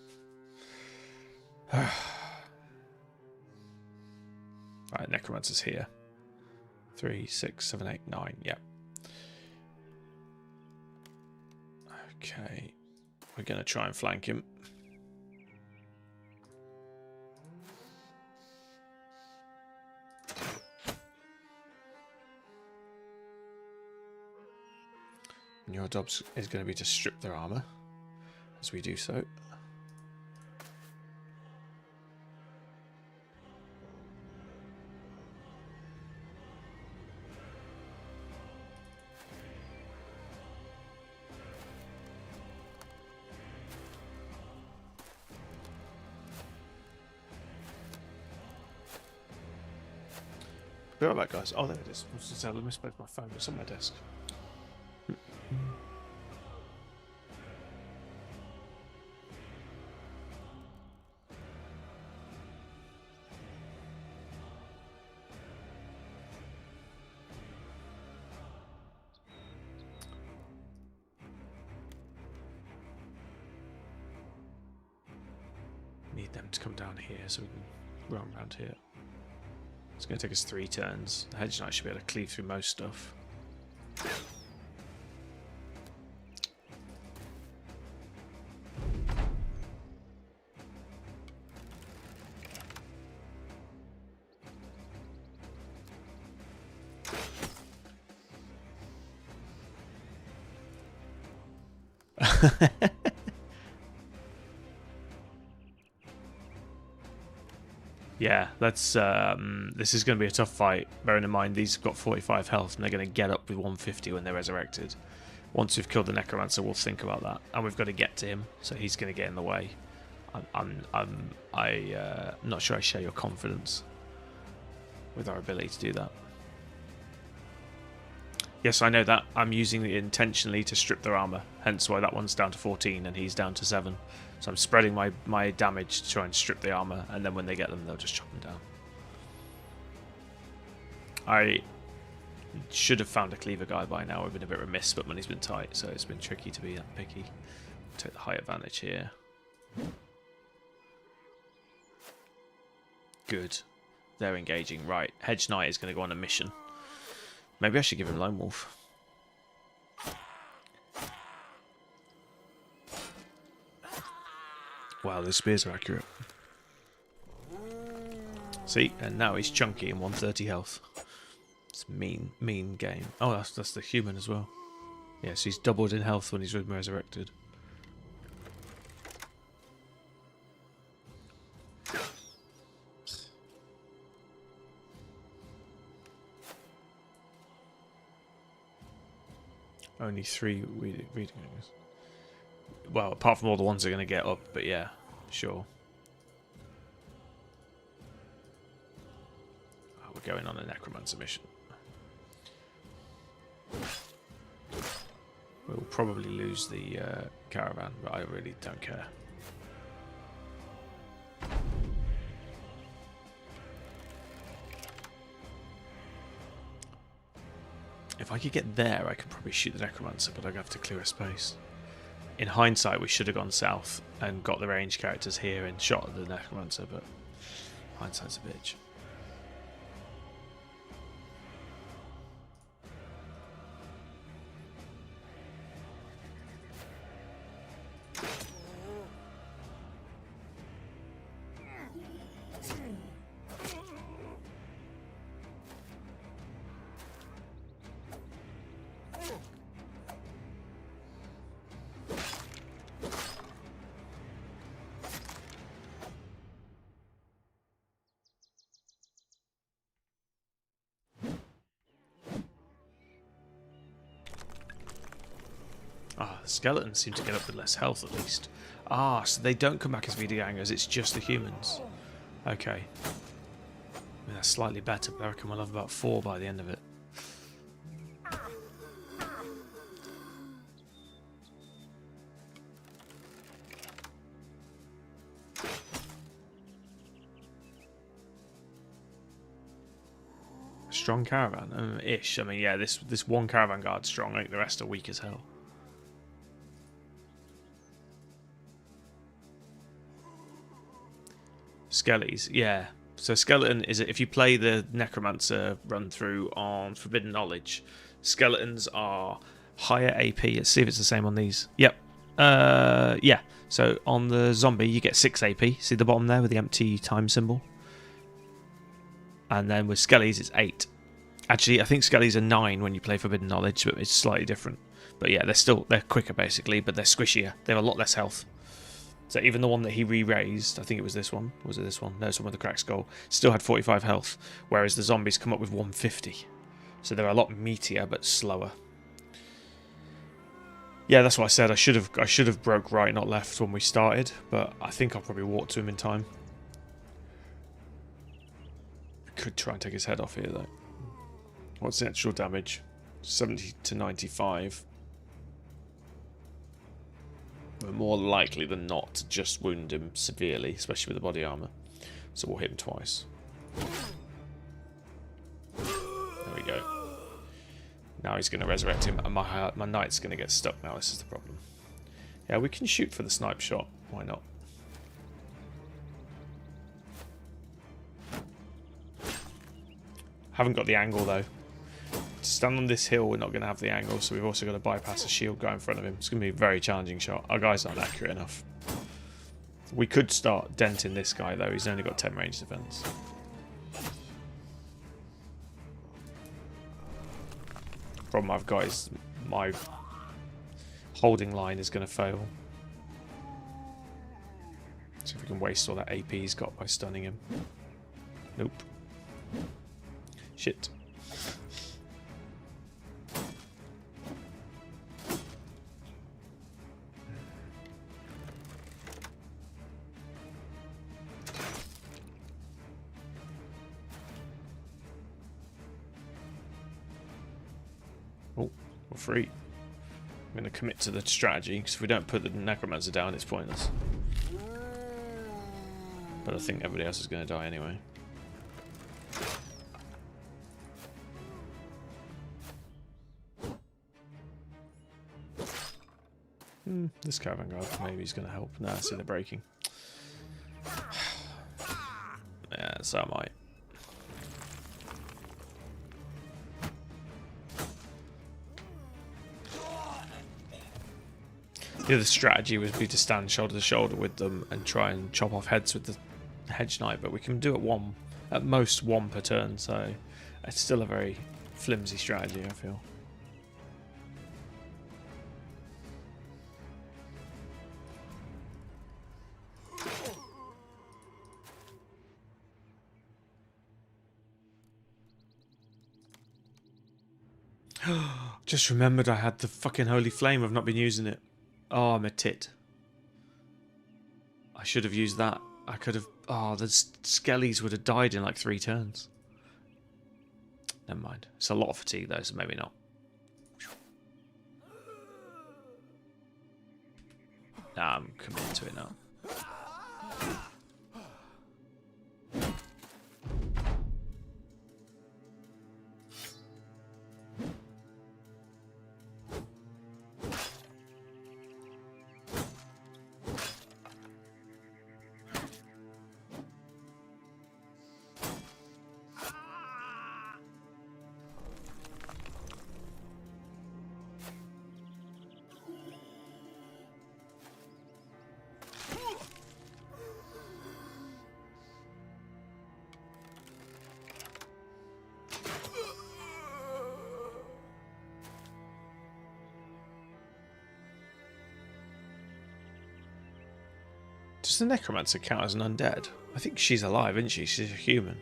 Right, Necromancer's here. 3, 6, 7, 8, 9. Yeah. Okay. We're going to try and flank him. And your job is going to be to strip their armor as we do so. Be right back, guys. Oh, there it is. I misplaced my phone. It's on my desk. Need them to come down here so we can run around here. It's going to take us 3 turns. The Hedge Knight should be able to cleave through most stuff. Yeah, let's. This is going to be a tough fight. Bearing in mind these have got 45 health, and they're going to get up with 150 when they're resurrected. Once we've killed the Necromancer, we'll think about that, and we've got to get to him, so he's going to get in the way. I'm not sure I share your confidence with our ability to do that. Yes, I know that. I'm using it intentionally to strip their armor, hence why that one's down to 14 and he's down to 7. So I'm spreading my damage to try and strip the armor, and then when they get them, they'll just chop them down. I should have found a cleaver guy by now. I've been a bit remiss, but money's been tight, so it's been tricky to be that picky. Take the high advantage here. Good. They're engaging. Right. Hedge Knight is going to go on a mission. Maybe I should give him Lone Wolf. Wow, the spears are accurate. See, and now he's chunky and 130 health. It's mean game. Oh, that's the human as well. Yeah, so he's doubled in health when he's resurrected. Only 3 reading areas. Well, apart from all the ones that are going to get up, but yeah, sure. Oh, we're going on a Necromancer mission. We'll probably lose the caravan, but I really don't care. If I could get there, I could probably shoot the Necromancer, but I'd have to clear a space. In hindsight, we should have gone south and got the ranged characters here and shot at the Necromancer, but hindsight's a bitch. Ah, the skeletons seem to get up with less health at least. Ah, so they don't come back as VD Gangers, it's just the humans. Okay. I mean, that's slightly better, but I reckon we'll have about 4 by the end of it. Strong caravan? Ish. I mean, yeah, this one caravan guard's strong, I think the rest are weak as hell. Skellies, yeah. So skeleton is if you play the Necromancer run through on Forbidden Knowledge, skeletons are higher AP. Let's see if it's the same on these. Yep. Yeah. So on the zombie you get 6 AP. See the bottom there with the empty time symbol? And then with Skellies it's 8. Actually, I think Skellies are 9 when you play Forbidden Knowledge, but it's slightly different. But yeah, they're quicker basically, but they're squishier. They have a lot less health. So even the one that he re-raised, I think it was this one. Was it this one? No, it's one with the cracked skull. Still had 45 health, whereas the zombies come up with 150. So they're a lot meatier, but slower. Yeah, that's what I said. I should have broke right, not left when we started, but I think I'll probably walk to him in time. Could try and take his head off here, though. What's the actual damage? 70 to 95. We're more likely than not to just wound him severely, especially with the body armor. So we'll hit him twice. There we go. Now he's going to resurrect him, and my knight's going to get stuck now. This is the problem. Yeah, we can shoot for the snipe shot. Why not? Haven't got the angle, though. To stand on this hill, we're not going to have the angle, so we've also got to bypass a shield guy in front of him. It's going to be a very challenging shot. Our guy's not accurate enough. We could start denting this guy, though. He's only got 10 range defense. Problem I've got is my holding line is going to fail. See if we can waste all that AP he's got by stunning him. Nope. Shit. Oh, we're free. I'm going to commit to the strategy, because if we don't put the Necromancer down, it's pointless. But I think everybody else is going to die anyway. This caravan guard maybe is going to help. No, I see they're breaking. Yeah, so I might. The other strategy would be to stand shoulder to shoulder with them and try and chop off heads with the Hedge Knight, but we can do it at most one per turn, so it's still a very flimsy strategy, I feel. Just remembered I had the fucking Holy Flame. I've not been using it. Oh, I'm a tit. I should have used that. I could have... Oh, the skellies would have died in like 3 turns. Never mind. It's a lot of fatigue though, so maybe not. Nah, I'm committed to it now. Does the Necromancer count as an undead? I think she's alive, isn't she? She's a human.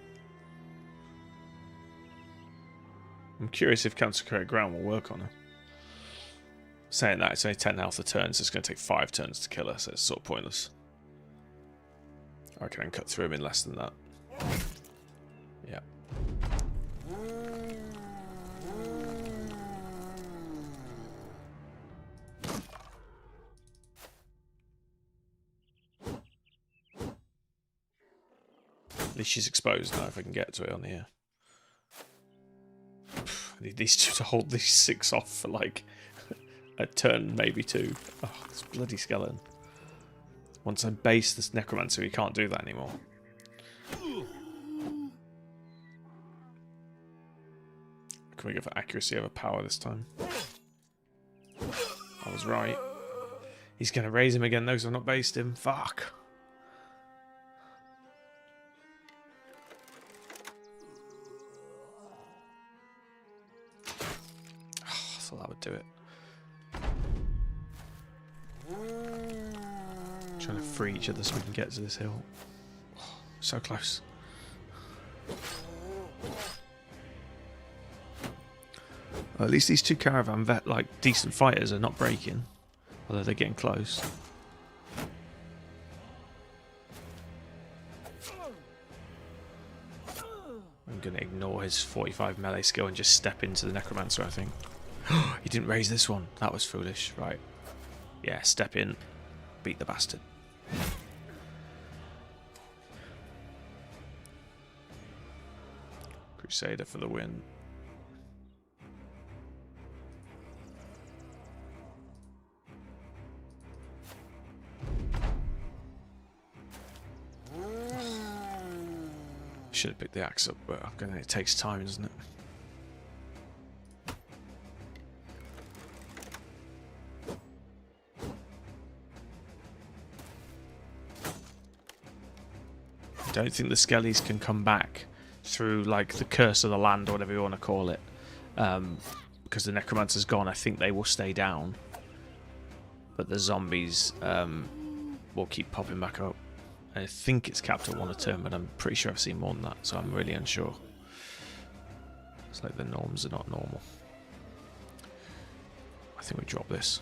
I'm curious if Consecrated Ground will work on her. Saying that, it's only 10 health a turn, so it's going to take 5 turns to kill her, so it's sort of pointless. I reckon I can cut through him in less than that. Yeah. At least she's exposed now if I can get to it on here. I need these two to hold these 6 off for like a turn, maybe 2. Oh, this bloody skeleton. Once I base this Necromancer, you can't do that anymore. Can we go for accuracy over power this time? I was right. He's going to raise him again though, so I've not based him. Fuck. So that would do it. Trying to free each other so we can get to this hill. Oh, so close. Well, at least these 2 caravan decent fighters are not breaking, although they're getting close. I'm going to ignore his 45 melee skill and just step into the Necromancer, I think. He didn't raise this one. That was foolish. Right. Yeah, step in. Beat the bastard. Crusader for the win. Should have picked the axe up, but it takes time, doesn't it? I don't think the skellies can come back through like the curse of the land or whatever you want to call it, because the Necromancer's gone. I think they will stay down, but the zombies will keep popping back up. I think it's capped at 1 a turn, but I'm pretty sure I've seen more than that, so I'm really unsure. It's like the norms are not normal. I think we drop this.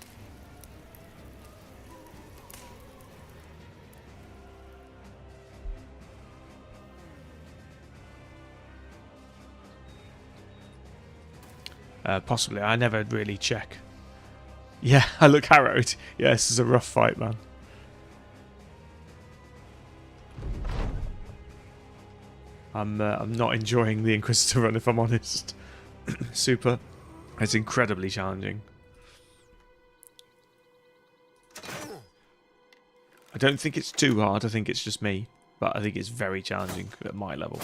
Possibly. I never really check. Yeah, I look harrowed. Yeah, this is a rough fight, man. I'm not enjoying the Inquisitor run, if I'm honest. Super. It's incredibly challenging. I don't think it's too hard. I think it's just me. But I think it's very challenging at my level.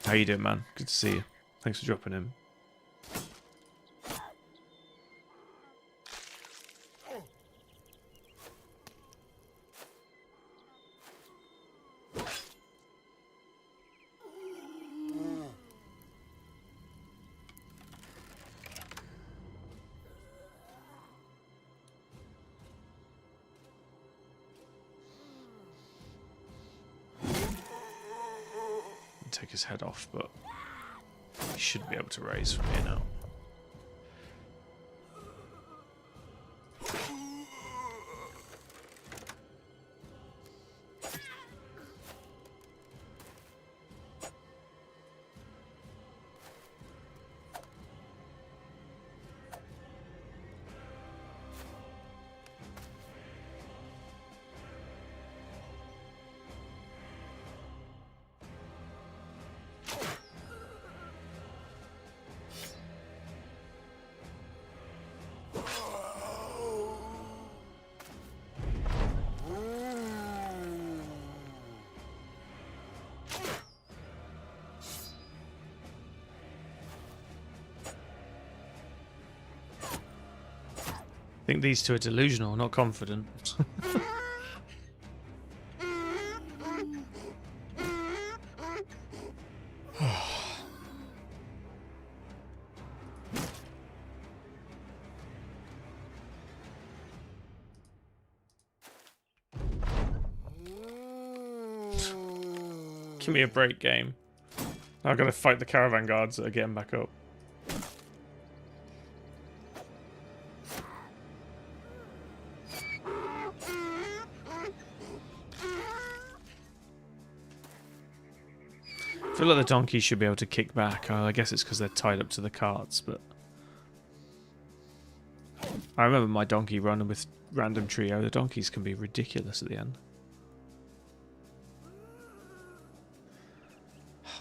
How you doing, man? Good to see you. Thanks for dropping in. Take his head off, but he should be able to raise from here now. I think these two are delusional, not confident. Give me a break, game. Now I've got to fight the caravan guards that are getting back up. I feel like the donkeys should be able to kick back. I guess it's because they're tied up to the carts, but... I remember my donkey running with random trio. The donkeys can be ridiculous at the end.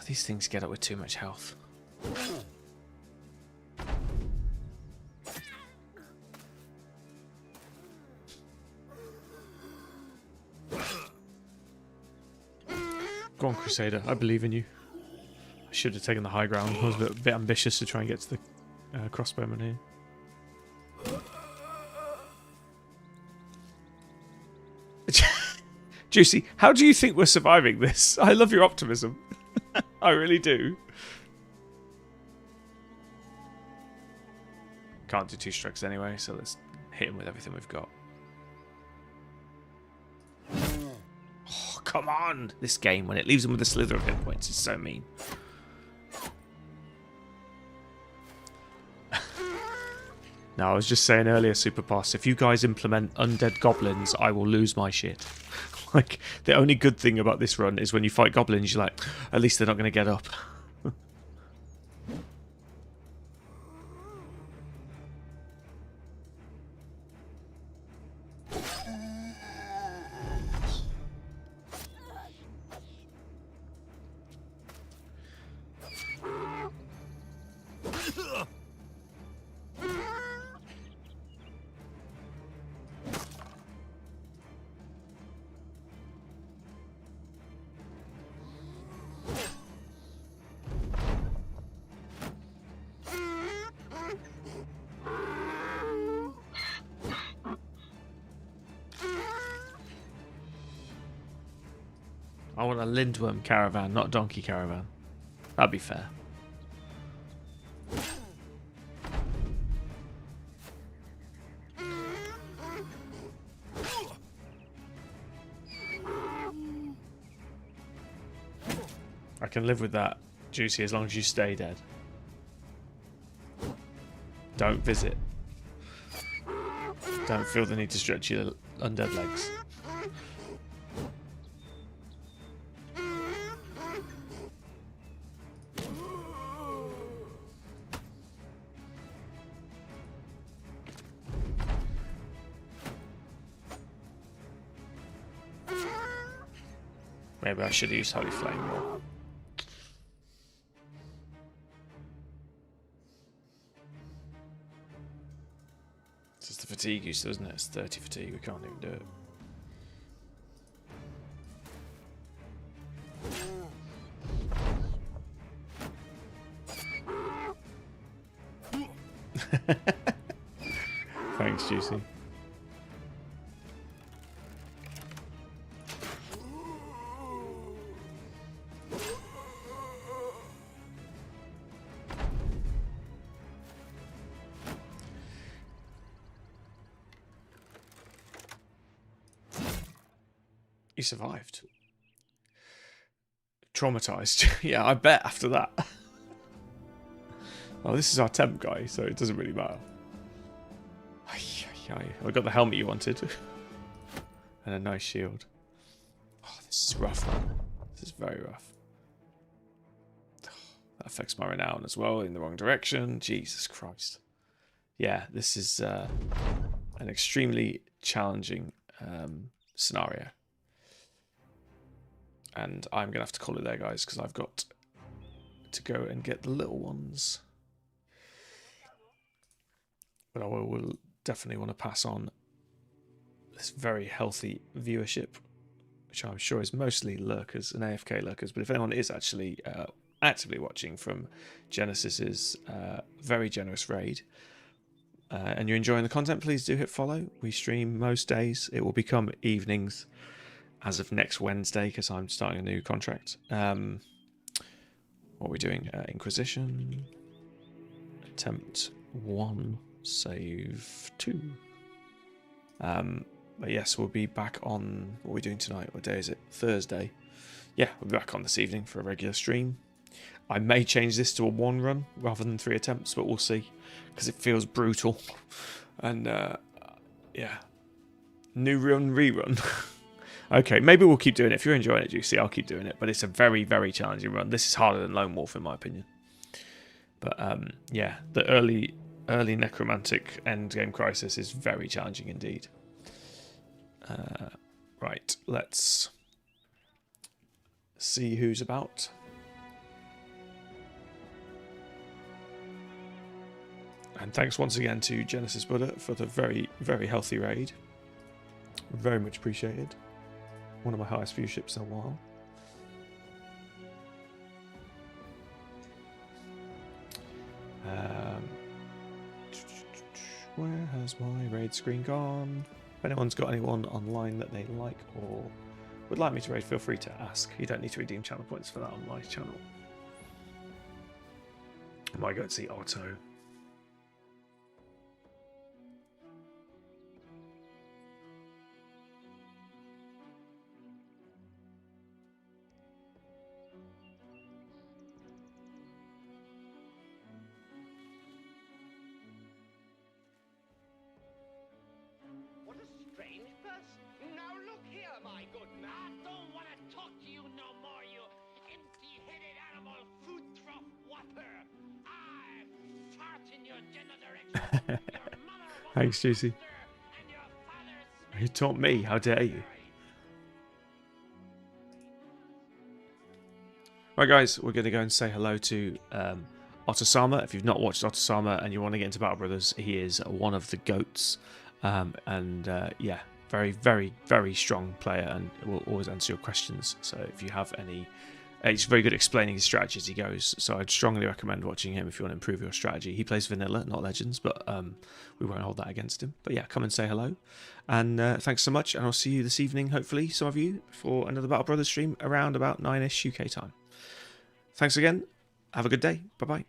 These things get up with too much health. Go on, Crusader. I believe in you. I should have taken the high ground. I was a bit ambitious to try and get to the crossbowman here. Juicy, how do you think we're surviving this? I love your optimism. I really do. Can't do 2 strikes anyway, so let's hit him with everything we've got. Oh, come on! This game, when it leaves him with a slither of hit points, is so mean. No, I was just saying earlier, Superpass, if you guys implement undead goblins, I will lose my shit. Like, the only good thing about this run is when you fight goblins, you're like, at least they're not going to get up. I want a Lindworm caravan, not a donkey caravan. That'd be fair. I can live with that, Juicy, as long as you stay dead. Don't visit. Don't feel the need to stretch your undead legs. Maybe I should use Holy Flame more. It's just the fatigue use, isn't it? It's 30 fatigue, we can't even do it. Thanks, Juicy. You survived. Traumatized. Yeah, I bet after that. Well, this is our temp guy, so it doesn't really matter. I got the helmet you wanted. And a nice shield. Oh, this is rough, man. This is very rough. That affects my renown as well in the wrong direction. Jesus Christ. Yeah, this is an extremely challenging scenario. And I'm going to have to call it there, guys, because I've got to go and get the little ones. But I will definitely want to pass on this very healthy viewership, which I'm sure is mostly lurkers and AFK lurkers. But if anyone is actually actively watching from Genesis's very generous raid, and you're enjoying the content, please do hit follow. We stream most days. It will become evenings as of next Wednesday, because I'm starting a new contract. What are we doing? Inquisition. Attempt 1. Save 2. But yes, we'll be back on... What are we doing tonight? What day is it? Thursday. Yeah, we'll be back on this evening for a regular stream. I may change this to a 1 run rather than 3 attempts, but we'll see. Because it feels brutal. And, yeah. New run, rerun. Okay, maybe we'll keep doing it. If you're enjoying it, Juicy, I'll keep doing it. But it's a very, very challenging run. This is harder than Lone Wolf, in my opinion. But, yeah, the early necromantic endgame crisis is very challenging indeed. Right, let's see who's about. And thanks once again to Genesis Buddha for the very, very healthy raid. Very much appreciated. One of my highest viewerships in a while. Where has my raid screen gone? If anyone's got anyone online that they like or would like me to raid, feel free to ask. You don't need to redeem channel points for that on my channel. I might go and see Otto. Thanks, Juicy. You taught me, how dare you? Right, guys, we're going to go and say hello to Otosama. If you've not watched Otosama and you want to get into Battle Brothers, he is one of the GOATs. Yeah, very, very, very strong player and will always answer your questions. So if you have any... He's very good at explaining his strategy as he goes, so I'd strongly recommend watching him if you want to improve your strategy. He plays vanilla, not legends, but we won't hold that against him. But yeah, come and say hello. And thanks so much, and I'll see you this evening, hopefully, some of you, for another Battle Brothers stream around about 9ish UK time. Thanks again. Have a good day. Bye-bye.